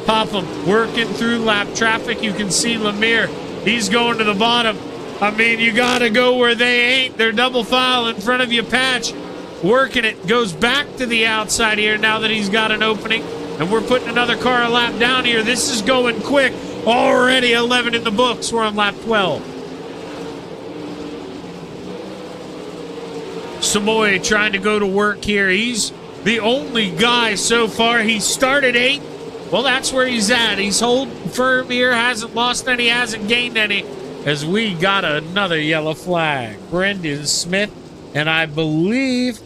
Popham working through lap traffic. You can see Lemire. He's going to the bottom. I mean, you got to go where they ain't. They're double file in front of you. Patch working it. Goes back to the outside here now that he's got an opening. And we're putting another car a lap down here. This is going quick. Already 11 in the books. We're on lap 12. Samoy trying to go to work here. He's the only guy so far. He started 8th. Well, that's where he's at. He's holding firm here. Hasn't lost any, hasn't gained any. As we got another yellow flag. Brendan Smith and I believe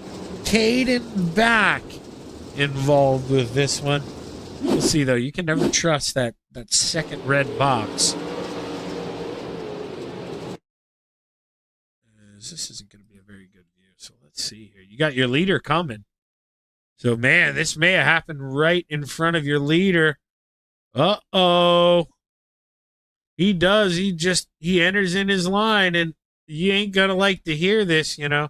Caden Back involved with this one. We'll see, though. You can never trust that second red box. This isn't going to be a very good view. So let's see here. You got your leader coming. So, man, this may have happened right in front of your leader. Uh-oh. He does. He enters in his line, and you ain't going to like to hear this, you know.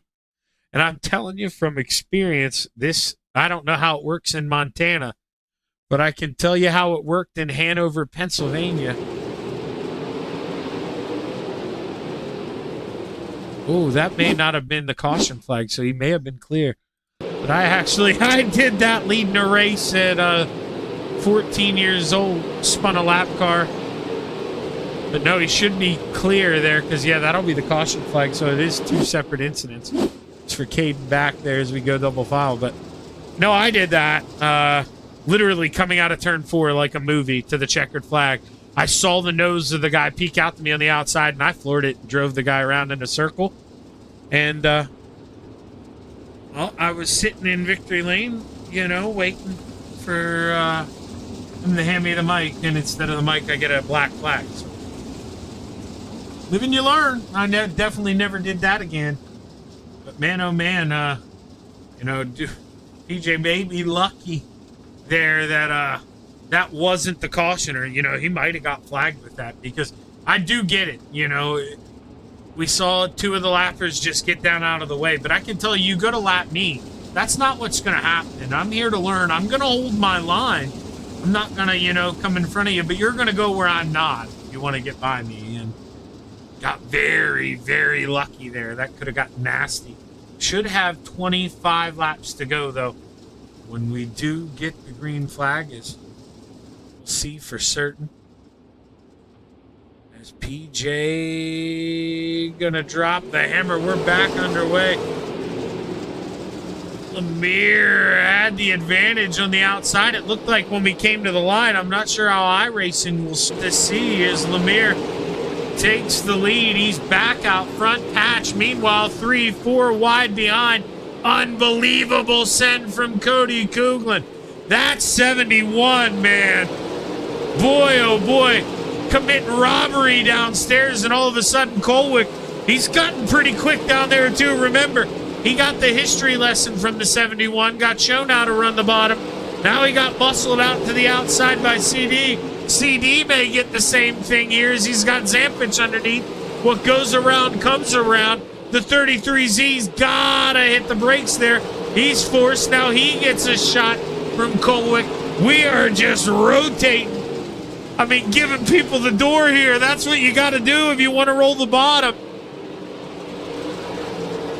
And I'm telling you from experience, I don't know how it works in Montana, but I can tell you how it worked in Hanover, Pennsylvania. Oh, that may not have been the caution flag, so he may have been clear. But I did that leading a race at 14 years old, spun a lap car. But no, he should be clear there because, yeah, that'll be the caution flag. So it is 2 separate incidents. It's for Caden Back there as we go double file. But no, I did that. Literally coming out of turn 4 like a movie to the checkered flag. I saw the nose of the guy peek out to me on the outside, and I floored it and drove the guy around in a circle. And, well, I was sitting in victory lane, you know, waiting for him to hand me the mic, and instead of the mic, I get a black flag. So, live and you learn. I definitely never did that again. But, man, oh, man, you know, PJ may be lucky there that that wasn't the cautioner. You know, he might have got flagged with that because I do get it. You know, we saw 2 of the lappers just get down out of the way, but I can tell you go to lap me. That's not what's going to happen. I'm here to learn. I'm going to hold my line. I'm not going to, you know, come in front of you, but you're going to go where I'm not if you want to get by me. And got very, very lucky there. That could have got nasty. Should have 25 laps to go, though. When we do get the green flag, we'll see for certain. As PJ gonna drop the hammer, we're back underway. Lemire had the advantage on the outside. It looked like when we came to the line. I'm not sure how Iracing will see as Lemire takes the lead. He's back out front. Patch, meanwhile, 3-4 wide behind. Unbelievable send from Cody Kuglin. That's 71, man. Boy, oh boy. Committing robbery downstairs, and all of a sudden Colwick, he's gotten pretty quick down there too. Remember, he got the history lesson from the 71, got shown how to run the bottom. Now he got muscled out to the outside by CD. CD may get the same thing here as he's got Zampich underneath. What goes around comes around. The 33Z's gotta hit the brakes there. He's forced. Now he gets a shot from Colwick. We are just rotating. I mean, giving people the door here. That's what you got to do if you want to roll the bottom.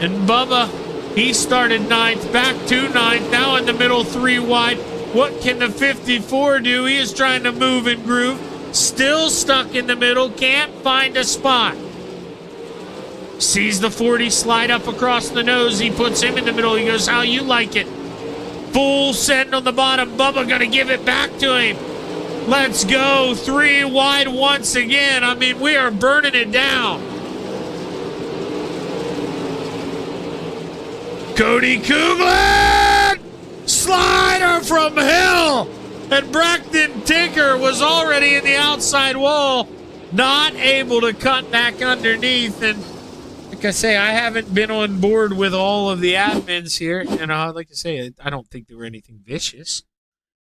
And Bubba, he started 9th, back to 9th, now in the middle, 3 wide. What can the 54 do? He is trying to move and groove. Still stuck in the middle, can't find a spot. Sees the 40 slide up across the nose. He puts him in the middle. He goes, how you like it? Full send on the bottom. Bubba going to give it back to him. Let's go. 3 wide once again. I mean, we are burning it down. Cody Coughlin! Slider from hell! And Braxton Tinker was already in the outside wall, not able to cut back underneath. And like I say, I haven't been on board with all of the admins here. And like I say, I don't think there were anything vicious,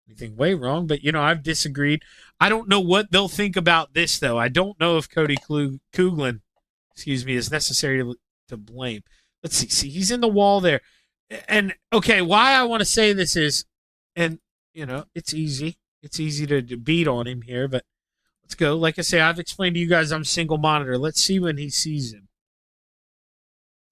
anything way wrong. But, I've disagreed. I don't know what they'll think about this, though. I don't know if Cody Coughlin, is necessary to blame. Let's see. See, he's in the wall there. And, okay, why I want to say this is, and, it's easy. It's easy to beat on him here, but let's go. Like I say, I've explained to you guys I'm single monitor. Let's see when he sees him.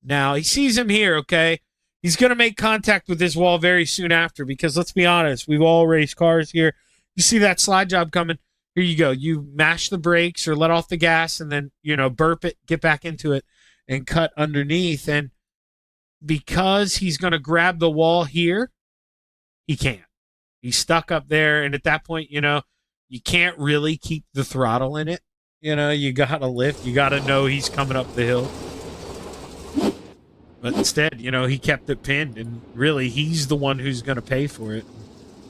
Now, he sees him here, okay? He's going to make contact with this wall very soon after because, let's be honest, we've all raced cars here. You see that slide job coming? Here you go. You mash the brakes or let off the gas and then, burp it, get back into it, and cut underneath. And because he's going to grab the wall here, he can't. He's stuck up there, and at that point, you can't really keep the throttle in it. You got to lift. You got to know he's coming up the hill. But instead, he kept it pinned, and really, he's the one who's going to pay for it.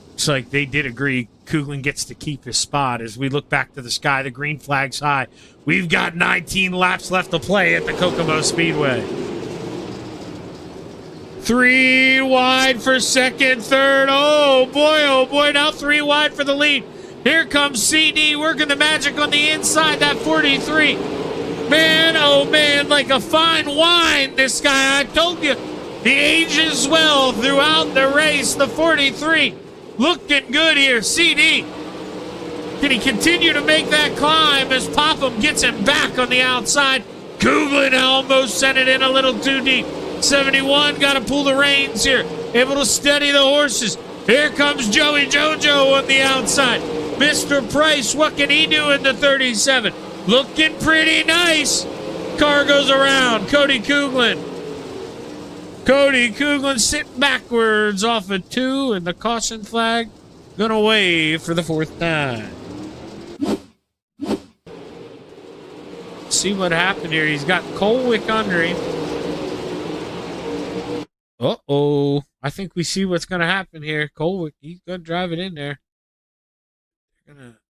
Looks like they did agree Coughlin gets to keep his spot. As we look back to the sky, the green flag's high. We've got 19 laps left to play at the Kokomo Speedway. 3 wide for second, third. Oh boy, now 3 wide for the lead. Here comes CD working the magic on the inside, that 43. Man, oh man, like a fine wine, this guy. I told you, he ages well throughout the race. The 43 looking good here. CD, can he continue to make that climb as Popham gets him back on the outside? Coughlin almost sent it in a little too deep. 71, got to pull the reins here. Able to steady the horses. Here comes Joey Jojo on the outside. Mr. Price, what can he do in the 37? Looking pretty nice. Car goes around. Cody Coughlin sitting backwards off of 2, and the caution flag gonna wave for the 4th time. See what happened here. He's got Colwick under him. Uh-oh. I think we see what's going to happen here. Colwick, he's going to drive it in there.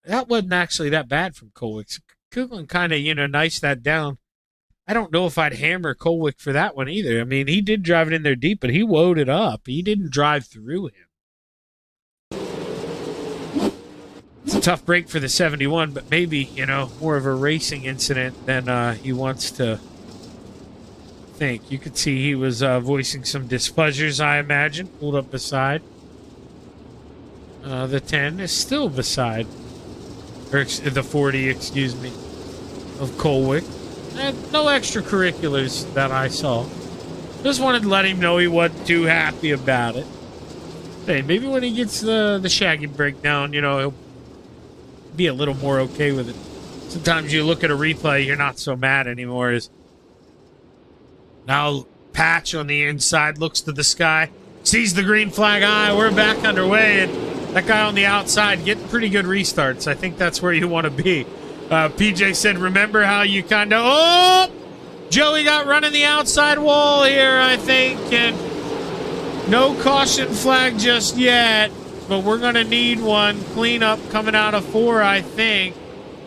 That wasn't actually that bad from Colwick. Coughlin kind of, niced that down. I don't know if I'd hammer Colwick for that one either. I mean, he did drive it in there deep, but he woed it up. He didn't drive through him. It's a tough break for the 71, but maybe, more of a racing incident than he wants to think. You could see he was voicing some displeasures, I imagine. Pulled up beside. The 10 is still beside. Or the 40, excuse me, of Colwick. And no extracurriculars that I saw. Just wanted to let him know he wasn't too happy about it. Hey, maybe when he gets the Shaggy breakdown, he'll be a little more okay with it. Sometimes you look at a replay, you're not so mad anymore. Now Patch on the inside looks to the sky, sees the green flag high. We're back underway, and that guy on the outside getting pretty good restarts. I think that's where you want to be. PJ said, remember how you kind of... Oh! Joey got running the outside wall here, I think, and no caution flag just yet, but we're going to need one. Cleanup coming out of 4, I think.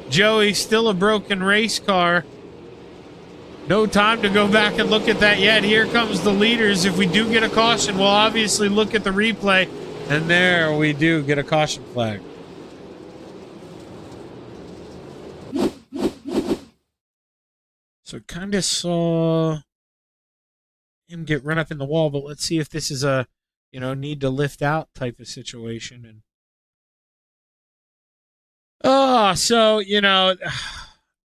Joey, still a broken race car. No time to go back and look at that yet. Here comes the leaders. If we do get a caution, we'll obviously look at the replay. And there we do get a caution flag. So kind of saw him get run up in the wall, but let's see if this is a, need to lift out type of situation. And so,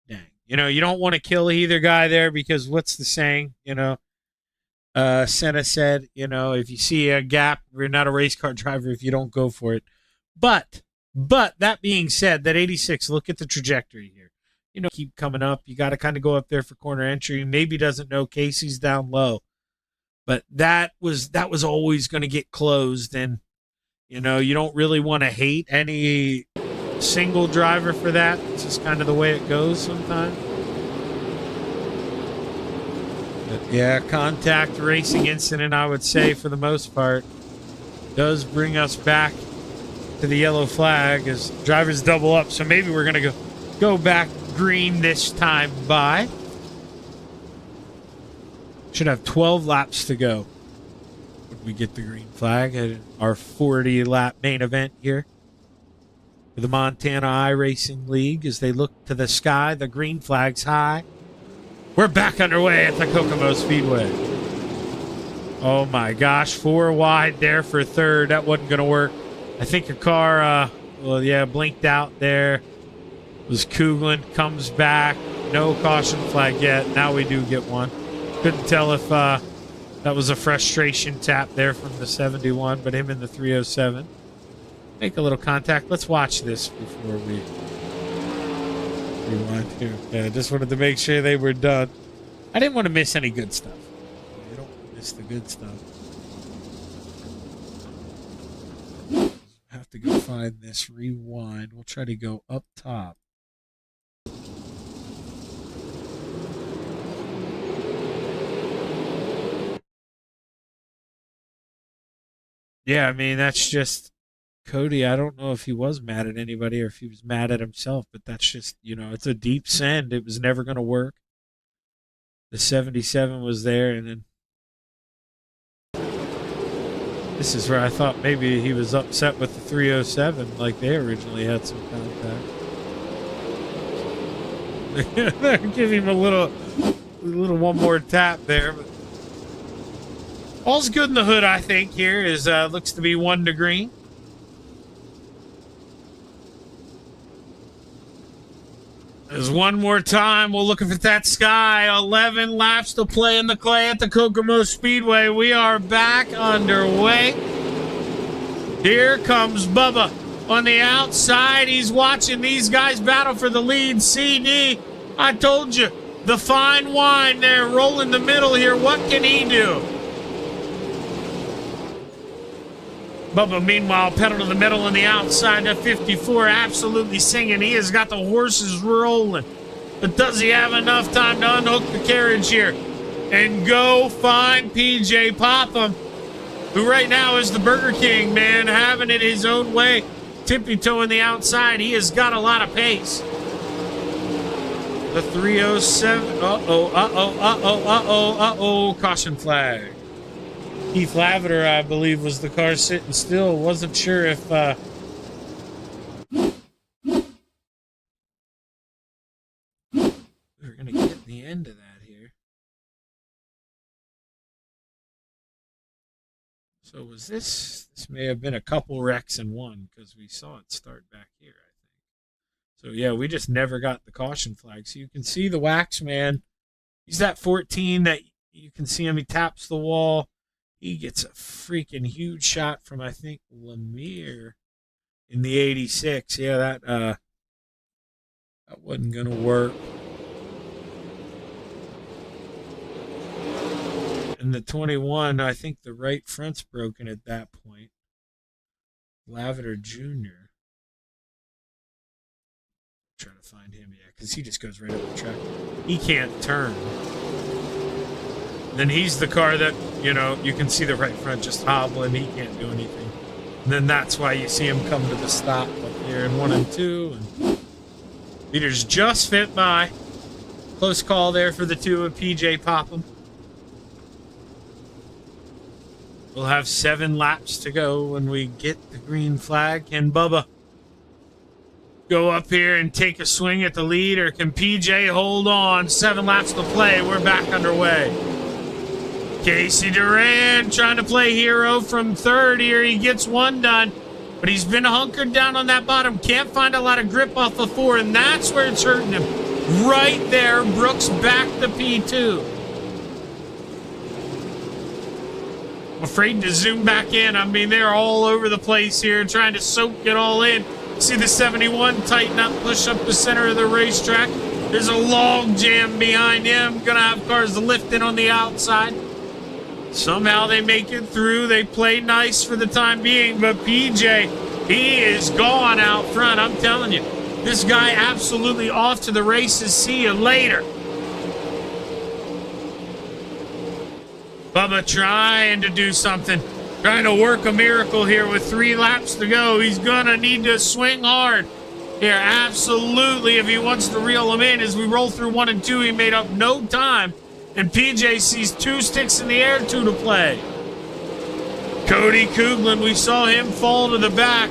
dang. You don't want to kill either guy there because what's the saying? Senna said, if you see a gap, you're not a race car driver if you don't go for it. But that being said, that 86, look at the trajectory here. Keep coming up. You got to kind of go up there for corner entry. Maybe doesn't know Casey's down low. But that was always going to get closed. And, you don't really want to hate any single driver for that. It's just kind of the way it goes sometimes. But yeah, contact racing incident, I would say, for the most part, does bring us back to the yellow flag as drivers double up. So maybe we're going to go back green this time by. Should have 12 laps to go when we get the green flag at our 40-lap main event here for the Montana iRacing League. As they look to the sky, the green flag's high. We're back underway at the Kokomo Speedway. Oh my gosh, 4 wide there for third. That wasn't going to work. I think a car, blinked out there. Was Kuglin, comes back. No caution flag yet. Now we do get one. Couldn't tell if that was a frustration tap there from the 71, but him in the 307. Make a little contact. Let's watch this before we rewind here. Yeah, I just wanted to make sure they were done. I didn't want to miss any good stuff. You don't want to miss the good stuff. Have to go find this rewind. We'll try to go up top. Yeah, I mean, that's just Cody. I don't know if he was mad at anybody or if he was mad at himself, but that's just, it's a deep send. It was never going to work. The 77 was there, and then this is where I thought maybe he was upset with the 307, like they originally had some contact. Give him a little one more tap there, but all's good in the hood, I think. Here is looks to be 1 to green. There's one more time. We're looking for that sky. 11 laps to play in the clay at the Kokomo Speedway. We are back underway. Here comes Bubba on the outside. He's watching these guys battle for the lead. CD, I told you, the fine wine there rolling the middle here. What can he do? Bubba, meanwhile, pedal to the metal on the outside of 54, absolutely singing. He has got the horses rolling. But does he have enough time to unhook the carriage here and go find PJ Popham, who right now is the Burger King man, having it his own way, tippy-toeing the outside. He has got a lot of pace. The 307, caution flag. Keith Lavender, I believe, was the car sitting still. Wasn't sure if we were going to get the end of that here. So was this may have been a couple wrecks in one, because we saw it start back here, I think. So yeah, we just never got the caution flag. So you can see the Wax Man. He's that 14 that you can see him. He taps the wall. He gets a freaking huge shot from, I think, Lemire in the 86. Yeah, that wasn't going to work. And the 21, I think the right front's broken at that point. Lavender Jr. Trying to find him, yeah, because he just goes right up the track. He can't turn. Then he's the car that, you can see the right front just hobbling. He can't do anything. And then that's why you see him come to the stop up here in 1 and 2. And leaders just fit by. Close call there for the 2 of PJ Popham. We'll have 7 laps to go when we get the green flag. Can Bubba go up here and take a swing at the lead, or can PJ hold on? 7 laps to play. We're back underway. Casey Duran trying to play hero from third here. He gets 1 done, but he's been hunkered down on that bottom. Can't find a lot of grip off the 4, and that's where it's hurting him. Right there, Brooks back to P2. I'm afraid to zoom back in. I mean, they're all over the place here trying to soak it all in. See the 71 tighten up, push up the center of the racetrack. There's a log jam behind him. Gonna have cars lifting on the outside. Somehow they make it through. They play nice for the time being, but PJ He is gone out front. I'm telling you, this guy absolutely off to the races. See you later. Bubba trying to do something, trying to work a miracle here with 3 laps to go. He's going to need to swing hard here, absolutely, if he wants to reel him in. As we roll through 1 and 2, he made up no time, and PJ sees 2 sticks in the air, 2 to play. Cody Kuglin, we saw him fall to the back,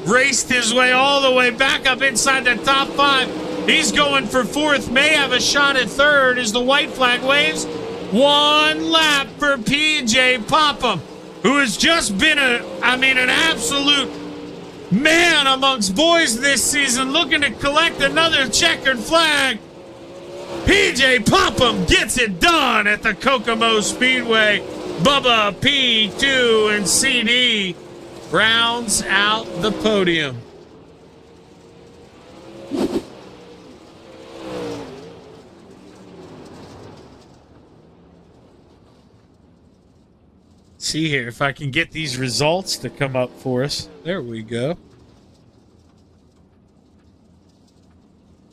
raced his way all the way back up inside the top 5. He's going for 4th, may have a shot at 3rd as the white flag waves. 1 lap for PJ Popham, who has just been an absolute man amongst boys this season, looking to collect another checkered flag. PJ Popham gets it done at the Kokomo Speedway. Bubba, P2, and CD rounds out the podium. See here if I can get these results to come up for us. There we go.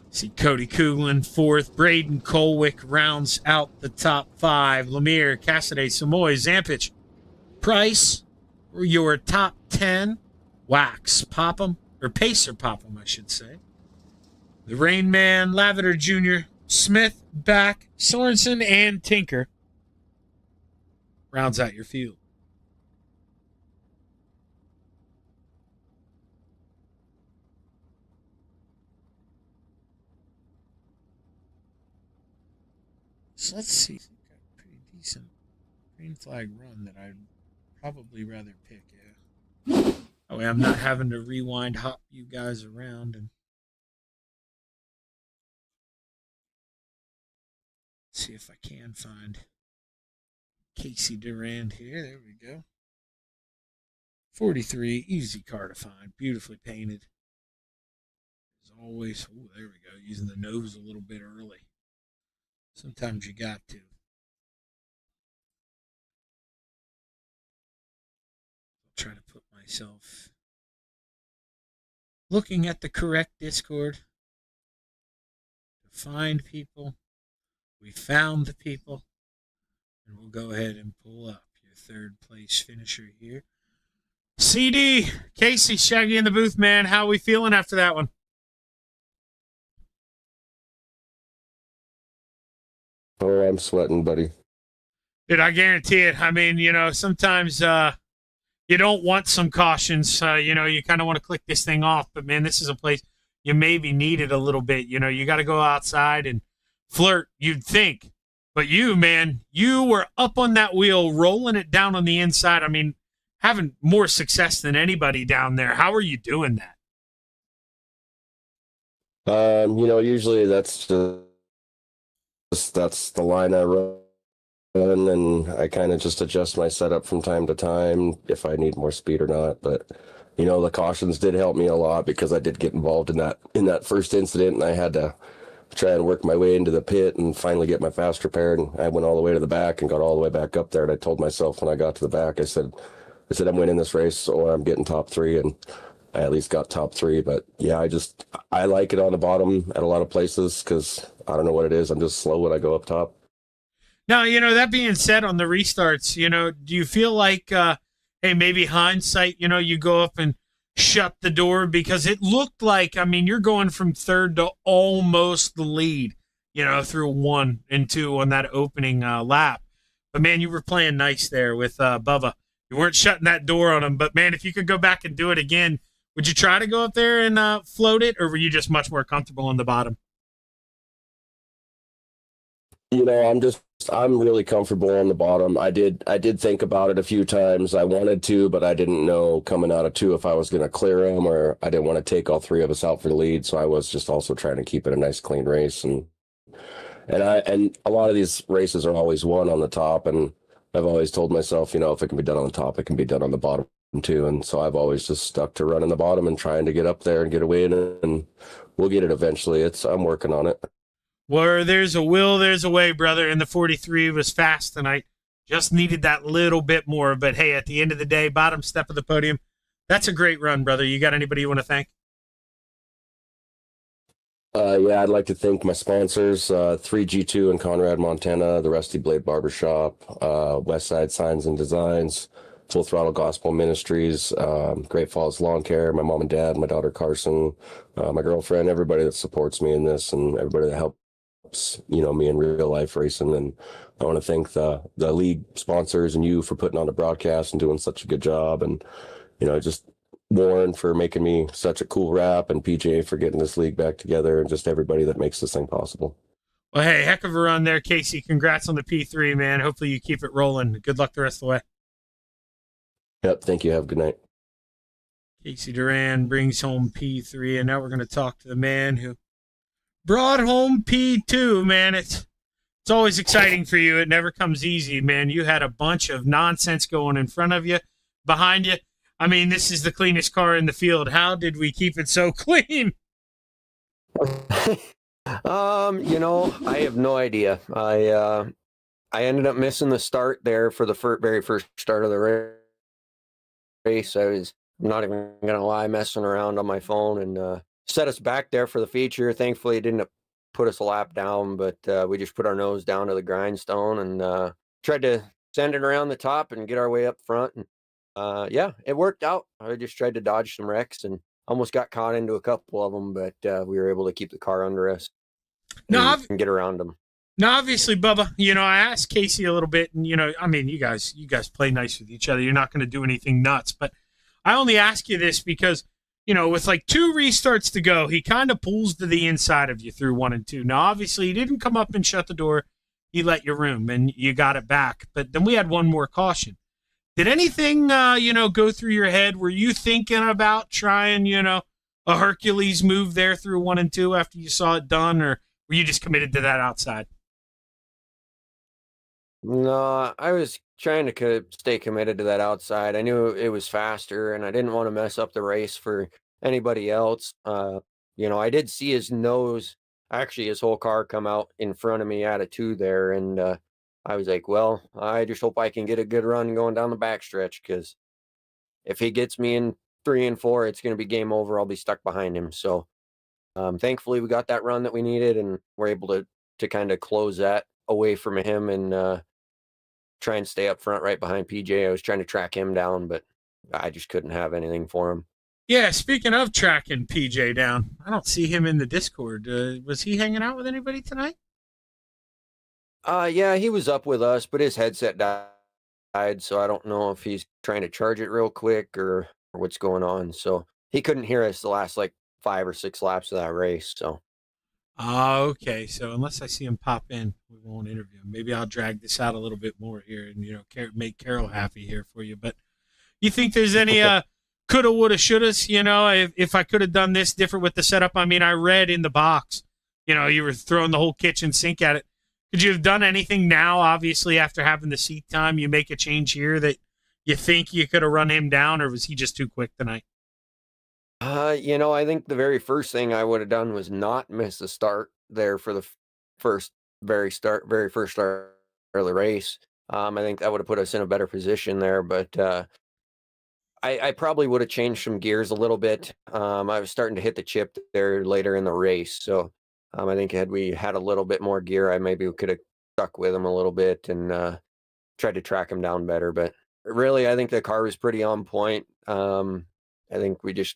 See Cody Kuglin 4th. Braden Colwick rounds out the top 5. Lemire, Cassidy, Samoy, Zampich, Price were your top 10. Wax, Popham, or Pacer Popham, I should say. The Rain Man, Lavender Jr., Smith, Back, Sorensen, and Tinker rounds out your field. So let's see. Got a pretty decent green flag run that I'd probably rather pick. Yeah. That way I'm not having to rewind, hop you guys around, and see if I can find Casey Durand here. There we go. 43, easy car to find. Beautifully painted. As always. Oh, there we go. Using the nose a little bit early. Sometimes you got to. I'll try to put myself looking at the correct Discord to find people. We found the people. And we'll go ahead and pull up your 3rd place finisher here. CD, Casey, Shaggy in the booth, man. How are we feeling after that one? Oh, I'm sweating, buddy. Dude, I guarantee it. I mean, sometimes you don't want some cautions. You kind of want to click this thing off. But, man, this is a place you maybe need it a little bit. You got to go outside and flirt, you'd think. But you, man, you were up on that wheel, rolling it down on the inside. I mean, having more success than anybody down there. How are you doing that? Usually that's the line I run, and I kind of just adjust my setup from time to time if I need more speed or not. But the cautions did help me a lot because I did get involved in that first incident, and I had to try and work my way into the pit and finally get my fast repaired. And I went all the way to the back and got all the way back up there. And I told myself when I got to the back, I said I'm winning this race, or I'm getting top 3, and I at least got top 3. But yeah, I like it on the bottom at a lot of places because I don't know what it is. I'm just slow when I go up top. Now, that being said, on the restarts, do you feel like, hey, maybe hindsight, you go up and shut the door? Because it looked like, you're going from 3rd to almost the lead, through 1 and 2 on that opening lap. But, man, you were playing nice there with Bubba. You weren't shutting that door on him. But, man, if you could go back and do it again, would you try to go up there and float it, or were you just much more comfortable on the bottom? I'm really comfortable on the bottom. I did think about it a few times. I wanted to, but I didn't know coming out of 2 if I was going to clear them, or I didn't want to take all 3 of us out for the lead. So I was just also trying to keep it a nice, clean race. And a lot of these races are always won on the top. And I've always told myself, if it can be done on the top, it can be done on the bottom too. And so I've always just stuck to running the bottom and trying to get up there and get a win, and we'll get it eventually. I'm working on it. Where there's a will, there's a way, brother. And the 43 was fast tonight. Just needed that little bit more. But, hey, at the end of the day, bottom step of the podium, That's a great run, brother. You got anybody you want to thank? Yeah, I'd like to thank my sponsors, 3G2 in Conrad, Montana, the Rusty Blade Barbershop, Westside Signs and Designs, Full Throttle Gospel Ministries, Great Falls Lawn Care, my mom and dad, my daughter Carson, my girlfriend, everybody that supports me in this, and everybody that helps, me in real life racing. And I want to thank the league sponsors and you for putting on the broadcast and doing such a good job. And, just Warren for making me such a cool rap, and PJ for getting this league back together, and just everybody that makes this thing possible. Well, hey, heck of a run there, Casey. Congrats on the P3, man. Hopefully you keep it rolling. Good luck the rest of the way. Yep. Thank you. Have a good night. Casey Duran brings home P3, and now we're going to talk to the man who brought home P2, man. It's always exciting for you. It never comes easy, man. You had a bunch of nonsense going in front of you, behind you. I mean, this is the cleanest car in the field. How did we keep it so clean? I have no idea. I ended up missing the start there for the very first start of the race. I'm not even gonna lie, messing around on my phone, and set us back there for the feature. Thankfully, it didn't put us a lap down, but we just put our nose down to the grindstone and tried to send it around the top and get our way up front. And yeah, it worked out. I just tried to dodge some wrecks and almost got caught into a couple of them, but we were able to keep the car under us and get around them. Now, obviously, Bubba, I asked Casey a little bit, and, I mean, you guys play nice with each other. You're not going to do anything nuts, but I only ask you this because, with like 2 restarts to go, he kind of pulls to the inside of you through 1 and 2. Now, obviously, he didn't come up and shut the door. He let you room, and you got it back. But then we had one more caution. Did anything, go through your head? Were you thinking about trying, a Hercules move there through 1 and 2 after you saw it done, or were you just committed to that outside? No, I was trying to stay committed to that outside. I knew it was faster, and I didn't want to mess up the race for anybody else. I did see his nose, actually his whole car come out in front of me out of 2 there, and I was like, well, I just hope I can get a good run going down the backstretch, because if he gets me in 3 and 4, it's going to be game over. I'll be stuck behind him. So thankfully, we got that run that we needed, and we're able to kind of close that away from him and try and stay up front right behind PJ. I was trying to track him down, but I just couldn't have anything for him. Yeah, speaking of tracking PJ down, I don't see him in the Discord. Was he hanging out with anybody tonight? Yeah, he was up with us, but his headset died, so I don't know if he's trying to charge it real quick or what's going on. So he couldn't hear us the last 5 or 6 laps of that race. So. Okay. So unless I see him pop in, we won't interview him. Maybe I'll drag this out a little bit more here and, make Carol happy here for you. But you think there's any coulda, woulda, shouldas, if I could have done this different with the setup? I mean, I read in the box, you were throwing the whole kitchen sink at it. Could you have done anything now, obviously, after having the seat time? You make a change here that you think you could have run him down, or was he just too quick tonight? I think the very first thing I would have done was not miss the start there for the very first start of the race. I think that would have put us in a better position there, but I probably would have changed some gears a little bit. I was starting to hit the chip there later in the race, so I think had we had a little bit more gear, I maybe could have stuck with him a little bit and tried to track him down better. But really, I think the car was pretty on point. I think we just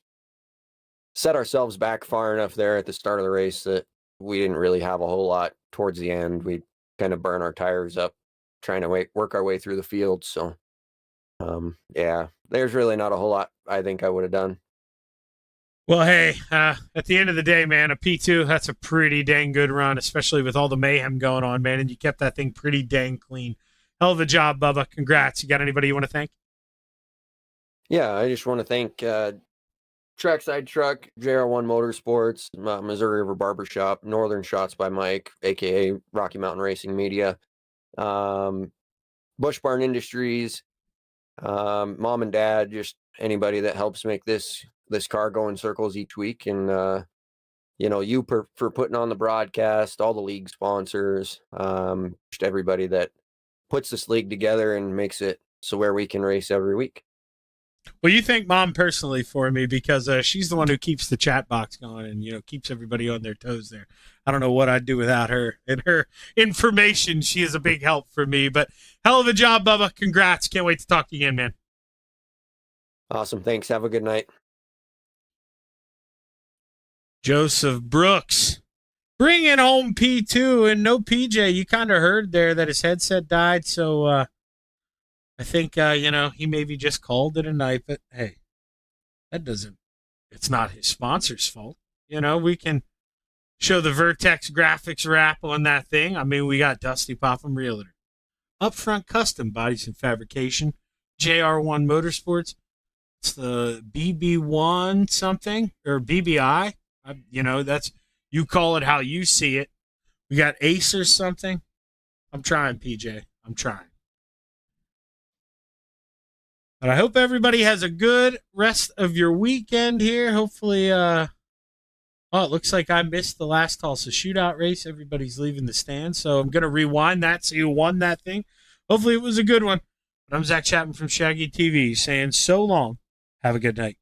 set ourselves back far enough there at the start of the race that we didn't really have a whole lot towards the end. We kind of burn our tires up trying to work our way through the field. So, yeah, there's really not a whole lot I think I would have done. Well, hey, at the end of the day, man, a P2, that's a pretty dang good run, especially with all the mayhem going on, man, and you kept that thing pretty dang clean. Hell of a job, Bubba. Congrats. You got anybody you want to thank? Yeah, I just want to thank Trackside Truck, JR1 Motorsports, Missouri River Barbershop, Northern Shots by Mike, a.k.a. Rocky Mountain Racing Media, Bush Barn Industries, Mom and Dad, just anybody that helps make this car go in circles each week. And, you for putting on the broadcast, all the league sponsors, just everybody that puts this league together and makes it so where we can race every week. Well, you thank Mom personally for me because she's the one who keeps the chat box going and, keeps everybody on their toes there. I don't know what I'd do without her and her information. She is a big help for me. But hell of a job, Bubba. Congrats. Can't wait to talk to you again, man. Awesome. Thanks. Have a good night. Joseph Brooks bringing home P2 and no PJ. You kind of heard there that his headset died, so I think he maybe just called it a night. But hey, it's not his sponsor's fault. We can show the Vertex graphics wrap on that thing. I mean, we got Dusty Popham Realtor, Upfront Custom Bodies and Fabrication, JR1 Motorsports. It's the BB1 something or BBI. That's, you call it how you see it. We got Ace or something. I'm trying, PJ. I'm trying. But I hope everybody has a good rest of your weekend here. Hopefully, it looks like I missed the last Tulsa shootout race. Everybody's leaving the stand, so I'm going to rewind that so you won that thing. Hopefully it was a good one. But I'm Zach Chapman from Shaggy TV saying so long. Have a good night.